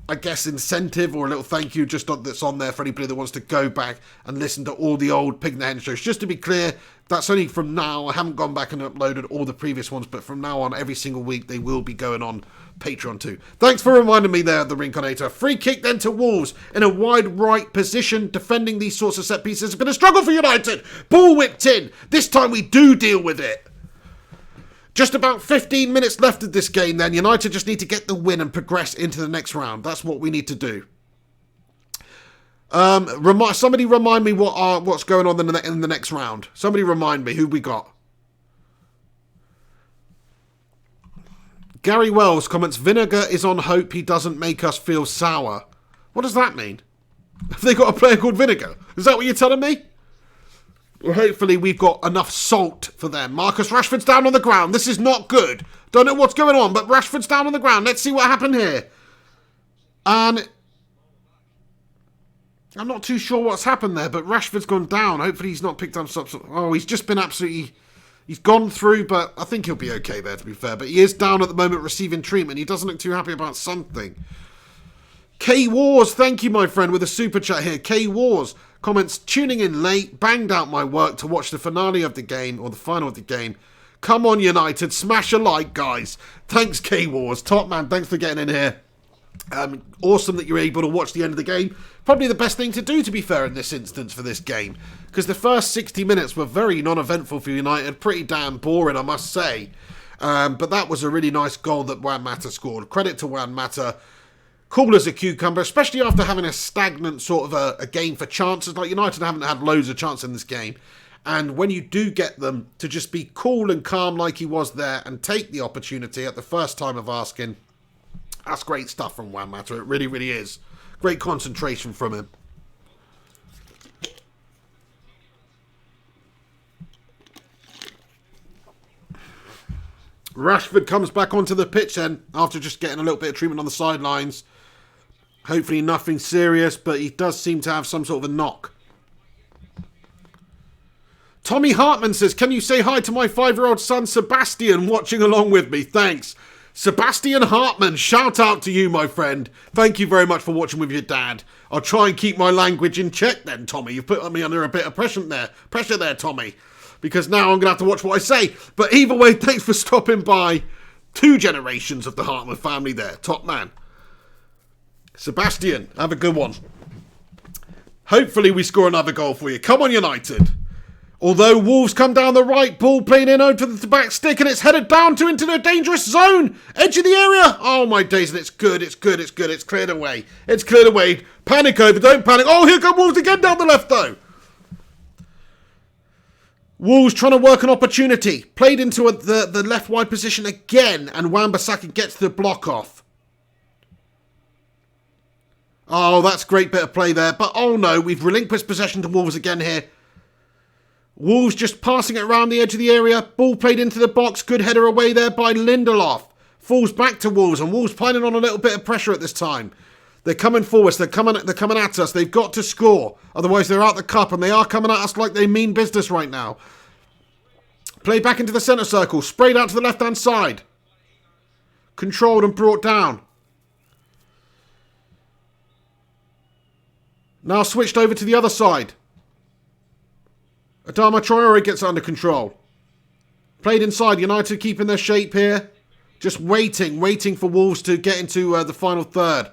I guess, incentive or a little thank you just that's on there for anybody that wants to go back and listen to all the old Pig and the Hen shows. Just to be clear, that's only from now. I haven't gone back and uploaded all the previous ones, but from now on, every single week, they will be going on Patreon too. Thanks for reminding me there, the Rinconator. Free kick then to Wolves in a wide right position. Defending these sorts of set pieces has been a struggle for United. Ball whipped in. This time we do deal with it. Just about 15 minutes left of this game then. United just need to get the win and progress into the next round. That's what we need to do. Somebody remind me what's going on in the next round. Somebody remind me who we got. Gary Wells comments, vinegar is on hope he doesn't make us feel sour. What does that mean? Have they got a player called Vinegar? Is that what you're telling me? Well, hopefully we've got enough salt for them. Marcus Rashford's down on the ground. This is not good. Don't know what's going on, but Rashford's down on the ground. Let's see what happened here. And I'm not too sure what's happened there, but Rashford's gone down. Hopefully he's not picked up something. Oh, he's just been absolutely... He's gone through, but I think he'll be okay there, to be fair. But he is down at the moment receiving treatment. He doesn't look too happy about something. K-Wars, thank you, my friend, with a super chat here. K-Wars comments, tuning in late, banged out my work to watch the finale of the game, or the final of the game. Come on, United, smash a like, guys. Thanks, K-Wars. Top man, thanks for getting in here. Awesome that you're able to watch the end of the game. Probably the best thing to do, to be fair, in this instance for this game, because the first 60 minutes were very non-eventful for United. Pretty damn boring, I must say. But that was a really nice goal that Juan Mata scored. Credit to Juan Mata. Cool as a cucumber, especially after having a stagnant sort of a game for chances. Like, United haven't had loads of chances in this game. And when you do get them, to just be cool and calm like he was there and take the opportunity at the first time of asking, that's great stuff from Juan Mata. It really, really is. Great concentration from him. Rashford comes back onto the pitch then, after just getting a little bit of treatment on the sidelines. Hopefully nothing serious, but he does seem to have some sort of a knock. Tommy Hartman says, can you say hi to my 5-year-old son Sebastian watching along with me? Thanks. Sebastian Hartman, shout out to you, my friend. Thank you very much for watching with your dad. I'll try and keep my language in check then, Tommy. You've put me under a bit of pressure there, Tommy. Because now I'm going to have to watch what I say. But either way, thanks for stopping by. 2 generations of the Hartman family there. Top man. Sebastian, have a good one. Hopefully we score another goal for you. Come on, United. Although Wolves come down the right, ball playing in over the back stick, and it's headed down into the dangerous zone. Edge of the area. Oh, my days, and it's good. It's cleared away. Panic over, don't panic. Oh, here come Wolves again down the left, though. Wolves trying to work an opportunity. Played into the left wide position again, and Wan-Bissaka gets the block off. Oh, that's a great bit of play there. But, oh no, we've relinquished possession to Wolves again here. Wolves just passing it around the edge of the area. Ball played into the box. Good header away there by Lindelof. Falls back to Wolves, and Wolves piling on a little bit of pressure at this time. They're coming forwards. They're coming at us. They've got to score. Otherwise, they're out the cup, and they are coming at us like they mean business right now. Play back into the centre circle. Sprayed out to the left-hand side. Controlled and brought down. Now switched over to the other side. Adama Traore gets under control. Played inside. United keeping their shape here. Just waiting for Wolves to get into the final third.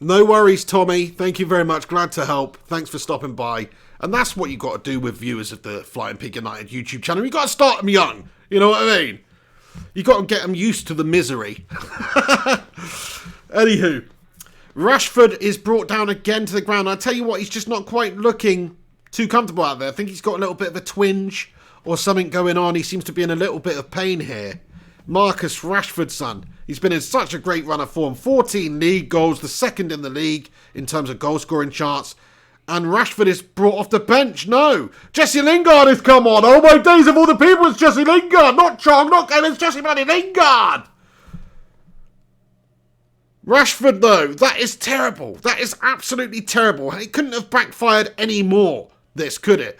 No worries, Tommy. Thank you very much. Glad to help. Thanks for stopping by. And that's what you got to do with viewers of the Flying Pig United YouTube channel. You got to start them young. You know what I mean? You got to get them used to the misery. Anywho, Rashford is brought down again to the ground. I tell you what, he's just not quite looking too comfortable out there. I think he's got a little bit of a twinge or something going on. He seems to be in a little bit of pain here. Marcus Rashford, son. He's been in such a great run of form. 14 league goals, the second in the league in terms of goal scoring charts. And Rashford is brought off the bench. No. Jesse Lingard has come on. Oh my days, of all the people, it's Jesse Lingard. Not Chong, not Kane, it's Jesse bloody Lingard. Rashford, though, that is terrible. That is absolutely terrible. It couldn't have backfired any more, this, could it?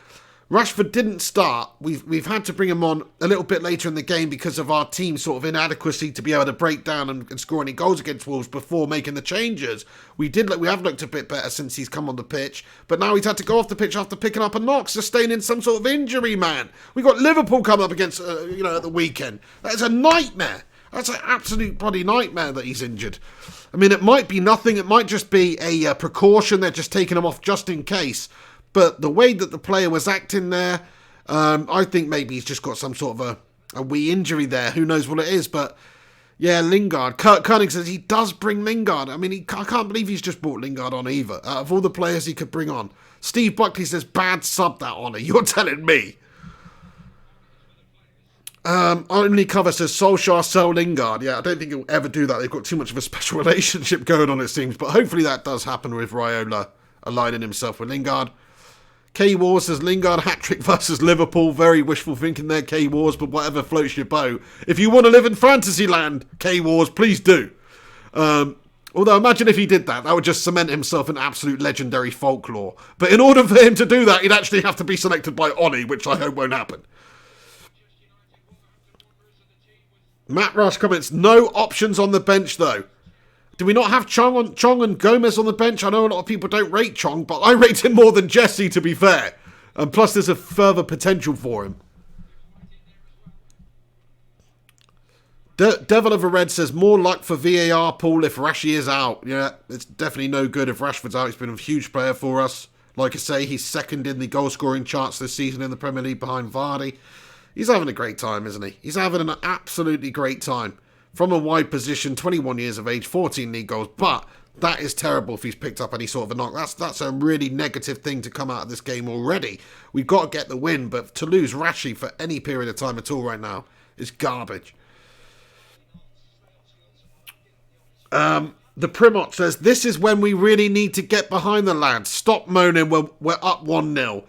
Rashford didn't start. We've had to bring him on a little bit later in the game because of our team's sort of inadequacy to be able to break down and score any goals against Wolves before making the changes. We have looked a bit better since he's come on the pitch, but now he's had to go off the pitch after picking up a knock, sustaining some sort of injury, man. We got Liverpool coming up against, at the weekend. That is a nightmare. That's an absolute bloody nightmare that he's injured. I mean, it might be nothing. It might just be a precaution. They're just taking him off just in case. But the way that the player was acting there, I think maybe he's just got some sort of a wee injury there. Who knows what it is? But yeah, Lingard. Kurt Koenig says he does bring Lingard. I mean, I can't believe he's just brought Lingard on either. Out of all the players he could bring on. Steve Buckley says bad sub that honour. You're telling me. Only cover says Solskjaer sell Lingard. Yeah, I don't think he'll ever do that. They've got too much of a special relationship going on, it seems. But hopefully that does happen with Raiola aligning himself with Lingard. K-Wars says Lingard hat-trick versus Liverpool. Very wishful thinking there, K-Wars, but whatever floats your boat. If you want to live in fantasy land, K-Wars, please do. Although imagine if he did that. That would just cement himself in absolute legendary folklore. But in order for him to do that, he'd actually have to be selected by Ollie, which I hope won't happen. Matt Rush comments, no options on the bench though. Do we not have Chong and Gomez on the bench? I know a lot of people don't rate Chong, but I rate him more than Jesse, to be fair. And plus, there's a further potential for him. Devil of a Red says, more luck for VAR, Paul, if Rashi is out. Yeah, it's definitely no good if Rashford's out. He's been a huge player for us. Like I say, he's second in the goal-scoring charts this season in the Premier League behind Vardy. He's having a great time, isn't he? He's having an absolutely great time. From a wide position, 21 years of age, 14 league goals. But that is terrible if he's picked up any sort of a knock. That's a really negative thing to come out of this game already. We've got to get the win, but to lose Rashi for any period of time at all right now is garbage. The Primot says, this is when we really need to get behind the lads. Stop moaning, we're up 1-0.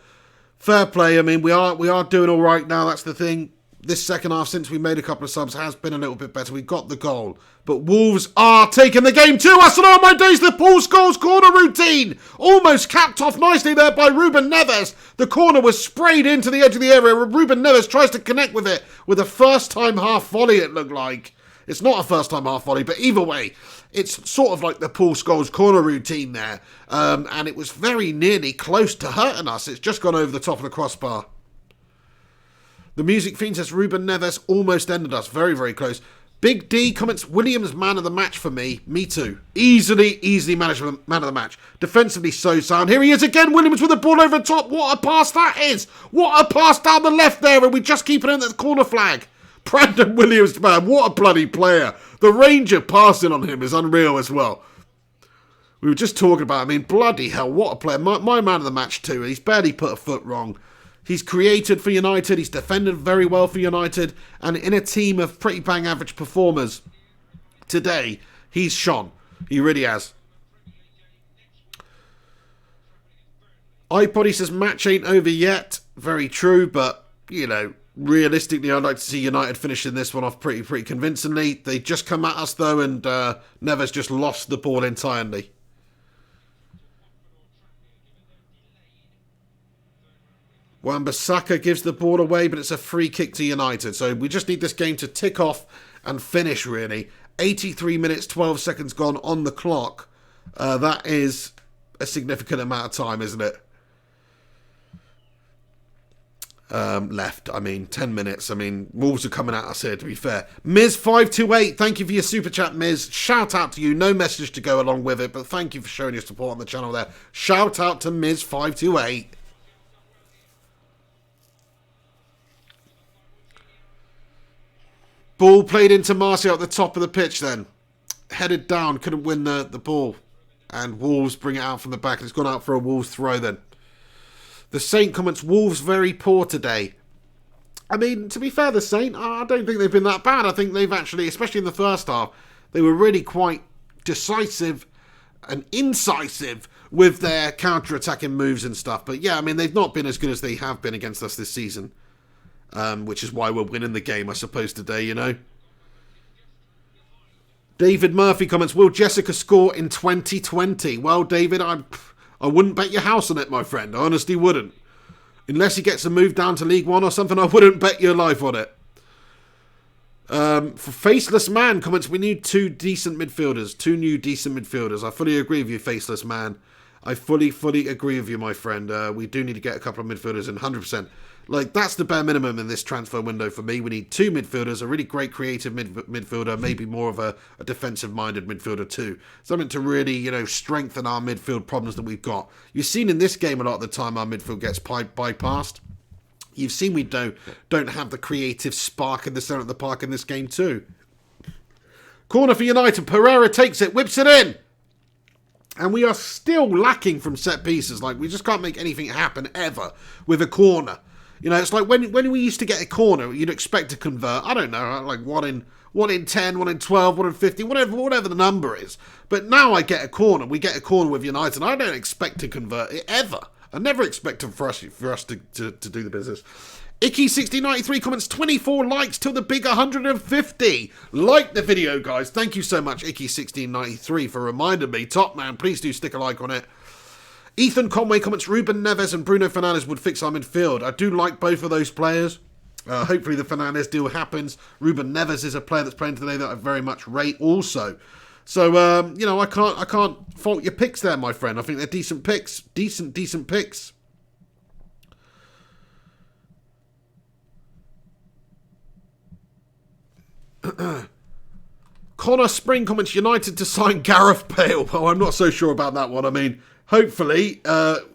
Fair play, I mean, we are doing all right now, that's the thing. This second half, since we made a couple of subs, has been a little bit better. We got the goal. But Wolves are taking the game to us. And oh my days, the Paul Scholes corner routine. Almost capped off nicely there by Ruben Neves. The corner was sprayed into the edge of the area. Ruben Neves tries to connect with it with a first-time half volley, it looked like. It's not a first-time half volley, but either way, it's sort of like the Paul Scholes corner routine there. And it was very nearly close to hurting us. It's just gone over the top of the crossbar. The Music Fiend says Ruben Neves almost ended us. Very, very close. Big D comments, Williams man of the match for me. Me too. Easily man of the match. Defensively so sound. Here he is again. Williams with the ball over the top. What a pass that is. What a pass down the left there. And we just keep it in at the corner flag. Brandon Williams, man. What a bloody player. The Ranger passing on him is unreal as well. We were just talking about, I mean, bloody hell. What a player. My man of the match too. He's barely put a foot wrong. He's created for United, he's defended very well for United, and in a team of pretty bang average performers today, he's shone. He really has. iPoddy says match ain't over yet. Very true, but, you know, realistically, I'd like to see United finishing this one off pretty convincingly. They just come at us, though, and Neves just lost the ball entirely. Wan-Bissaka gives the ball away, but it's a free kick to United. So we just need this game to tick off and finish, really. 83 minutes, 12 seconds gone on the clock. That is a significant amount of time, isn't it? Left, I mean, 10 minutes. I mean, Wolves are coming at us here, to be fair. Miz528, thank you for your super chat, Miz. Shout out to you. No message to go along with it, but thank you for showing your support on the channel there. Shout out to Miz528. Ball played into Martial at the top of the pitch then. Headed down, couldn't win the ball. And Wolves bring it out from the back. It's gone out for a Wolves throw then. The Saint comments, Wolves very poor today. I mean, to be fair, the Saint, I don't think they've been that bad. I think they've actually, especially in the first half, they were really quite decisive and incisive with their counter-attacking moves and stuff. But yeah, I mean, they've not been as good as they have been against us this season. Which is why we're winning the game, I suppose, today, you know. David Murphy comments, will Jessica score in 2020? Well, David, I wouldn't bet your house on it, my friend. I honestly wouldn't. Unless he gets a move down to League One or something, I wouldn't bet your life on it. For Faceless Man comments, we need two new decent midfielders. I fully agree with you, Faceless Man. I fully agree with you, my friend. We do need to get a couple of midfielders in, 100%. Like, that's the bare minimum in this transfer window for me. We need two midfielders, a really great creative midfielder, maybe more of a defensive-minded midfielder too. Something to really, you know, strengthen our midfield problems that we've got. You've seen in this game a lot of the time our midfield gets bypassed. You've seen we don't have the creative spark in the centre of the park in this game too. Corner for United. Pereira takes it, whips it in. And we are still lacking from set pieces. Like, we just can't make anything happen ever with a corner. You know, it's like when we used to get a corner, you'd expect to convert, I don't know, like 1 in 10, 1 in 12, 1 in 50, whatever the number is. But now we get a corner with United, and I don't expect to convert it ever. I never expect for us to do the business. Icky6093 comments, 24 likes till the big 150. Like the video, guys. Thank you so much, Icky1693, for reminding me. Top man, please do stick a like on it. Ethan Conway comments, Ruben Neves and Bruno Fernandes would fix our midfield. I do like both of those players. Hopefully the Fernandes deal happens. Ruben Neves is a player that's playing today that I very much rate also. So, you know, I can't fault your picks there, my friend. I think they're decent picks. Decent picks. Connor Spring comments, United to sign Gareth Bale. Well, I'm not so sure about that one. I mean, hopefully,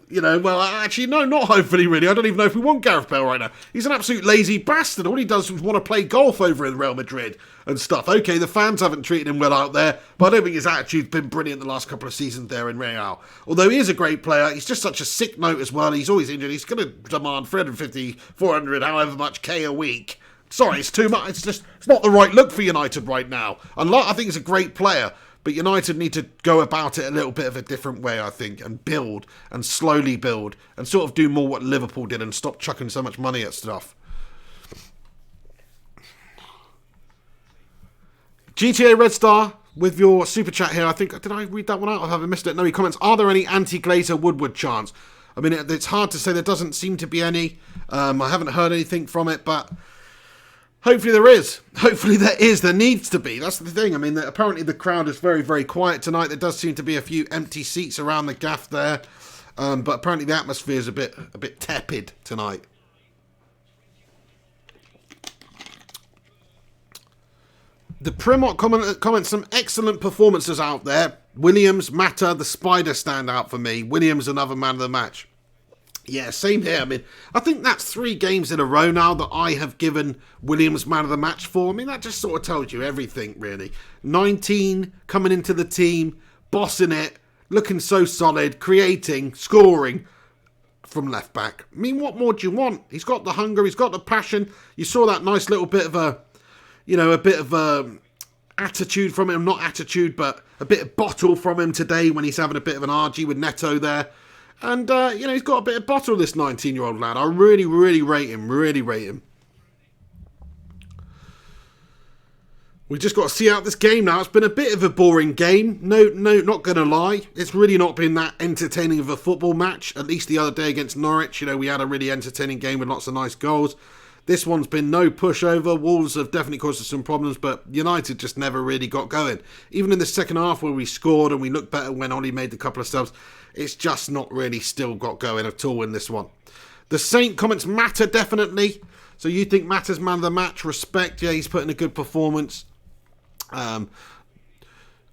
you know, well, actually, no, not hopefully, really. I don't even know if we want Gareth Bale right now. He's an absolute lazy bastard. All he does is want to play golf over in Real Madrid and stuff. Okay, the fans haven't treated him well out there, but I don't think his attitude's been brilliant the last couple of seasons there in Real. Although he is a great player, he's just such a sick note as well. He's always injured. He's going to demand 350, 400, however much K a week. Sorry, it's too much. It's not the right look for United right now. And I think he's a great player. But United need to go about it a little bit of a different way, I think, and build, and slowly build, and sort of do more what Liverpool did and stop chucking so much money at stuff. GTA Red Star, with your super chat here, I think, did I read that one out? I haven't missed it. No, he comments, are there any anti-Glazer Woodward chants? I mean, it's hard to say. There doesn't seem to be any. I haven't heard anything from it, but hopefully there is. Hopefully there is. There needs to be. That's the thing. I mean, apparently the crowd is very, very quiet tonight. There does seem to be a few empty seats around the gaff there, but apparently the atmosphere is a bit tepid tonight. The Primot comments some excellent performances out there. Williams, Mata, the Spider stand out for me. Williams, another man of the match. Yeah, same here. I mean, I think that's 3 games in a row now that I have given Williams man of the match for. I mean, that just sort of tells you everything, really. 19, coming into the team, bossing it, looking so solid, creating, scoring from left back. I mean, what more do you want? He's got the hunger, he's got the passion. You saw that nice little bit of a attitude from him, not attitude, but a bit of bottle from him today when he's having a bit of an argy with Neto there. And, he's got a bit of bottle, this 19-year-old lad. I really, really rate him, We've just got to see out this game now. It's been a bit of a boring game. No, not going to lie. It's really not been that entertaining of a football match. At least the other day against Norwich, we had a really entertaining game with lots of nice goals. This one's been no pushover. Wolves have definitely caused us some problems, but United just never really got going. Even in the second half where we scored and we looked better when Ollie made the couple of subs, it's just not really still got going at all in this one. The Saint comments, Mata definitely. So you think Mata's man of the match? Respect. Yeah, he's put in a good performance.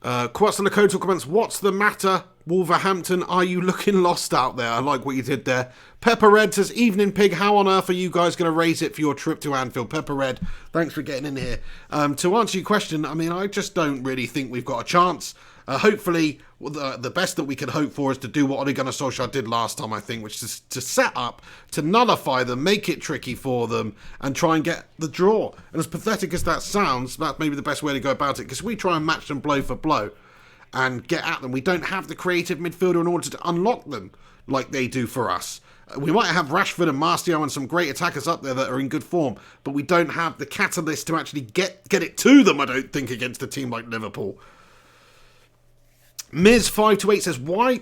Quetzalcoatl comments, what's the matter, Wolverhampton? Are you looking lost out there? I like what you did there. Pepper Red says, evening pig, how on earth are you guys going to raise it for your trip to Anfield? Pepper Red, thanks for getting in here. To answer your question, I mean, I just don't really think we've got a chance. Hopefully, the best that we can hope for is to do what Ole Gunnar Solskjaer did last time, I think, which is to set up, to nullify them, make it tricky for them, and try and get the draw. And as pathetic as that sounds, that's maybe the best way to go about it, because we try and match them blow for blow and get at them. We don't have the creative midfielder in order to unlock them like they do for us. We might have Rashford and Martial and some great attackers up there that are in good form, but we don't have the catalyst to actually get it to them, I don't think, against a team like Liverpool. Miz528 says, why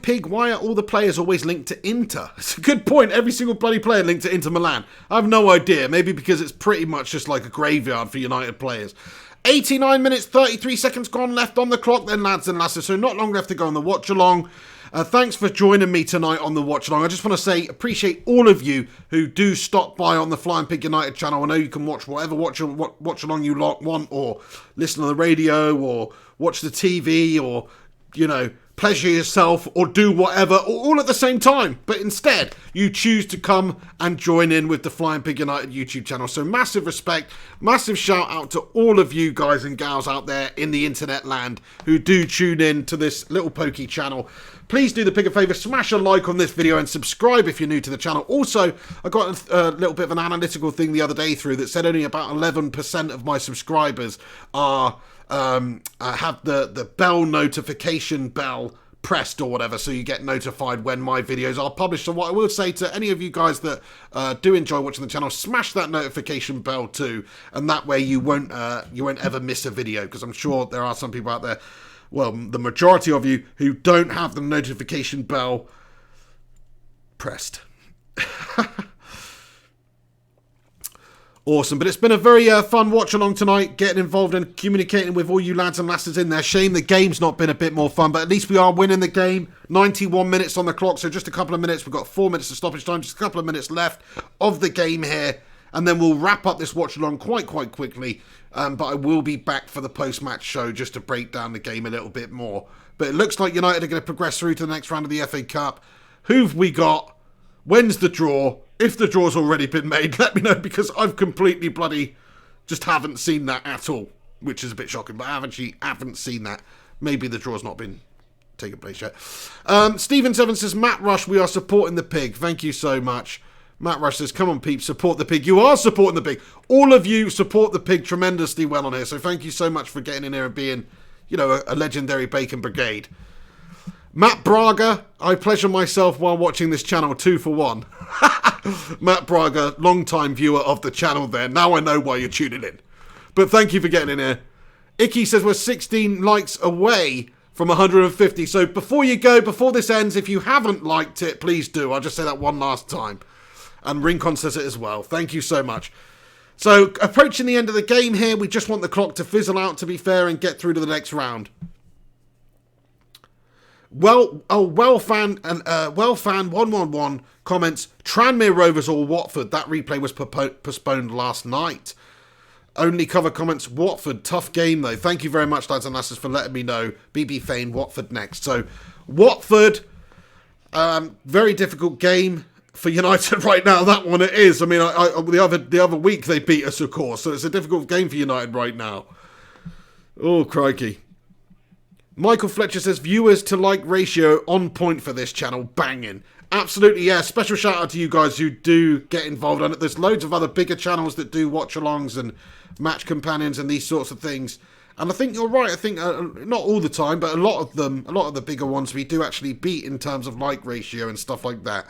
are all the players always linked to Inter? It's a good point. Every single bloody player linked to Inter Milan. I have no idea. Maybe because it's pretty much just like a graveyard for United players. 89 minutes, 33 seconds gone left on the clock then, lads and lasses. So not long left to go on the watch-along. Thanks for joining me tonight on the watch-along. I just want to say, appreciate all of you who do stop by on the Flying Pig United channel. I know you can watch whatever watch-along you want, or listen on the radio, or watch the TV, or pleasure yourself, or do whatever, all at the same time. But instead, you choose to come and join in with the Flying Pig United YouTube channel. So massive respect, massive shout out to all of you guys and gals out there in the internet land who do tune in to this little pokey channel. Please do the pig a favour, smash a like on this video and subscribe if you're new to the channel. Also, I got a little bit of an analytical thing the other day through that said only about 11% of my subscribers are have the bell notification bell pressed or whatever, so you get notified when my videos are published. So what I will say to any of you guys that do enjoy watching the channel, smash that notification bell too, and that way you won't ever miss a video, because I'm sure there are some people out there, well, the majority of you, who don't have the notification bell pressed. Awesome, but it's been a very fun watch-along tonight, getting involved and communicating with all you lads and lasses in there. Shame the game's not been a bit more fun, but at least we are winning the game. 91 minutes on the clock, so just a couple of minutes. We've got 4 minutes of stoppage time, just a couple of minutes left of the game here, and then we'll wrap up this watch-along quite quickly, but I will be back for the post-match show just to break down the game a little bit more. But it looks like United are going to progress through to the next round of the FA Cup. Who've we got? When's the draw? If the draw's already been made, let me know, because I've completely bloody just haven't seen that at all, which is a bit shocking, but I haven't seen that. Maybe the draw's not been taken place yet. Stephen Seven says, Matt Rush, we are supporting the pig. Thank you so much. Matt Rush says, come on, peeps, support the pig. You are supporting the pig. All of you support the pig tremendously well on here, so thank you so much for getting in here and being, you know, a legendary Bacon Brigade. Matt Braga, I pleasure myself while watching this channel 2 for 1. Matt Braga, long-time viewer of the channel there. Now I know why you're tuning in. But thank you for getting in here. Icky says we're 16 likes away from 150. So before you go, before this ends, if you haven't liked it, please do. I'll just say that one last time. And Rincon says it as well. Thank you so much. So approaching the end of the game here, we just want the clock to fizzle out, to be fair, and get through to the next round. Wellfan 111 comments, Tranmere Rovers or Watford. That replay was postponed last night. Only cover comments, Watford. Tough game though. Thank you very much, lads and lasses, for letting me know. BB Fane, Watford next. So Watford, very difficult game for United right now. That one it is. I mean, the other week they beat us, of course. So it's a difficult game for United right now. Oh crikey. Michael Fletcher says, viewers to like ratio on point for this channel. Banging. Absolutely, yeah. Special shout out to you guys who do get involved on it. There's loads of other bigger channels that do watch-alongs and match companions and these sorts of things. And I think you're right. I think not all the time, but a lot of the bigger ones we do actually beat in terms of like ratio and stuff like that.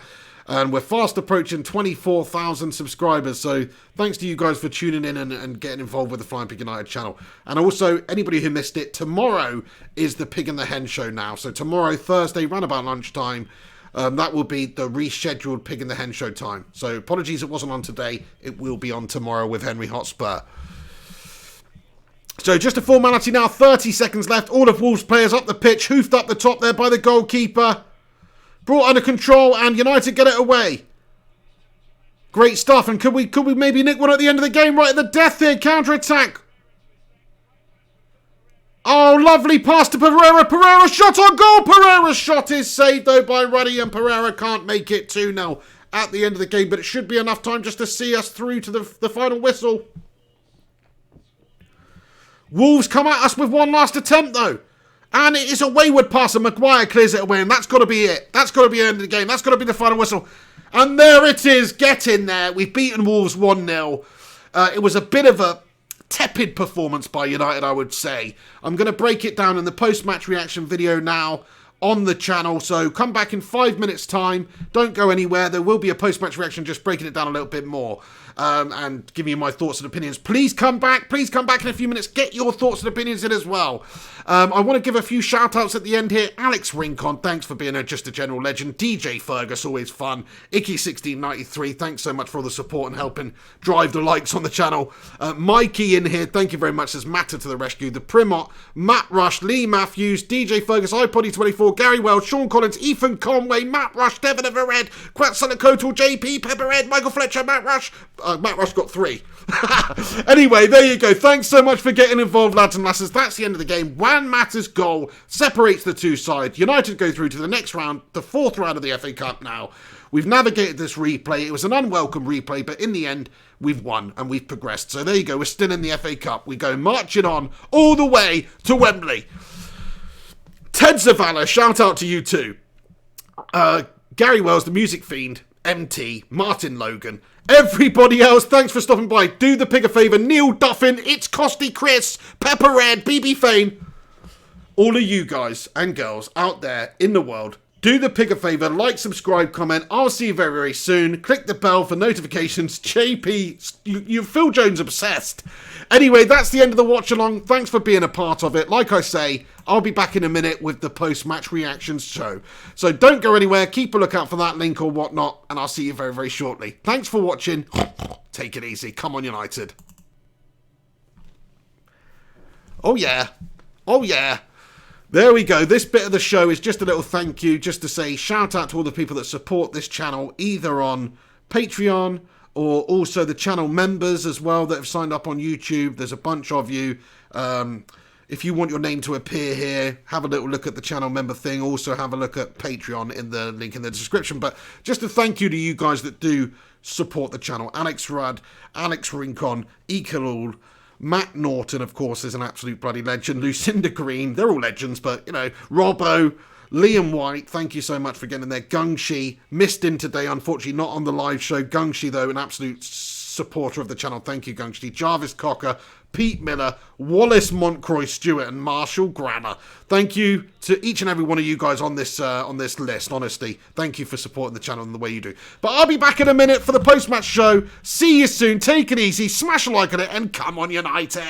And we're fast approaching 24,000 subscribers. So thanks to you guys for tuning in and getting involved with the Flying Pig United channel. And also, anybody who missed it, tomorrow is the Pig and the Hen show now. So tomorrow, Thursday, round about lunchtime, that will be the rescheduled Pig and the Hen show time. So apologies it wasn't on today. It will be on tomorrow with Henry Hotspur. So just a formality now. 30 seconds left. All of Wolves players up the pitch. Hoofed up the top there by the goalkeeper. Brought under control, and United get it away. Great stuff, and could we maybe nick one at the end of the game right at the death here? Counter-attack. Oh, lovely pass to Pereira. Pereira shot on goal. Pereira's shot is saved, though, by Ruddy, and Pereira can't make it 2-0 at the end of the game, but it should be enough time just to see us through to the final whistle. Wolves come at us with one last attempt, though. And it is a wayward pass, and Maguire clears it away, and that's got to be it. That's got to be the end of the game. That's got to be the final whistle. And there it is. Get in there. We've beaten Wolves 1-0. It was a bit of a tepid performance by United, I would say. I'm going to break it down in the post-match reaction video now on the channel, so come back in 5 minutes' time. Don't go anywhere. There will be a post-match reaction just breaking it down a little bit more. And giving you my thoughts and opinions. Please come back in a few minutes. Get your thoughts and opinions in as well. I want to give a few shout outs at the end here. Alex Rincon, thanks for being just a general legend. DJ Fergus, always fun. Icky1693, thanks so much for all the support and helping drive the likes on the channel. Mikey in here, thank you very much. There's Mata to the rescue. The Primot, Matt Rush, Lee Matthews, DJ Fergus, iPoddy24, Gary Wells, Sean Collins, Ethan Conway, Matt Rush, Devon Everett, Quetzalcoatl, JP, Pepperhead, Michael Fletcher, Matt Rush. Matt Rush got 3. Anyway, there you go. Thanks so much for getting involved, lads and lasses. That's the end of the game. Juan Mata's goal separates the two sides. United go through to the next round, the 4th round of the FA Cup now. We've navigated this replay. It was an unwelcome replay, but in the end, we've won and we've progressed. So there you go. We're still in the FA Cup. We go marching on all the way to Wembley. Ted Zavala, shout out to you too. Gary Wells, the music fiend, MT, Martin Logan, everybody else, thanks for stopping by. Do the pig a favour. Neil Duffin, It's Costy Chris, Pepper Red, BB Fane. All of you guys and girls out there in the world, do the pig a favour. Like, subscribe, comment. I'll see you very, very soon. Click the bell for notifications. JP, you're Phil Jones obsessed. Anyway, that's the end of the watch along. Thanks for being a part of it. Like I say, I'll be back in a minute with the post-match reactions show. So don't go anywhere. Keep a lookout for that link or whatnot. And I'll see you very, very shortly. Thanks for watching. Take it easy. Come on, United. Oh, yeah. Oh, yeah. There we go. This bit of the show is just a little thank you, just to say shout out to all the people that support this channel, either on Patreon or also the channel members as well that have signed up on YouTube. There's a bunch of you. If you want your name to appear here, have a little look at the channel member thing. Also have a look at Patreon in the link in the description. But just a thank you to you guys that do support the channel. Alex Rudd, Alex Rincon, Ekalul, Matt Norton, of course, is an absolute bloody legend. Lucinda Green, they're all legends, but, you know, Robbo, Liam White, thank you so much for getting there. Gungshi, missed him today, unfortunately, not on the live show. Gungshi, though, an absolute supporter of the channel. Thank you, Gungsti, Jarvis Cocker, Pete Miller, Wallace Montcroy Stewart, and Marshall Granner. Thank you to each and every one of you guys on this list. Honestly, thank you for supporting the channel in the way you do. But I'll be back in a minute for the post-match show. See you soon. Take it easy. Smash a like on it, and come on, United!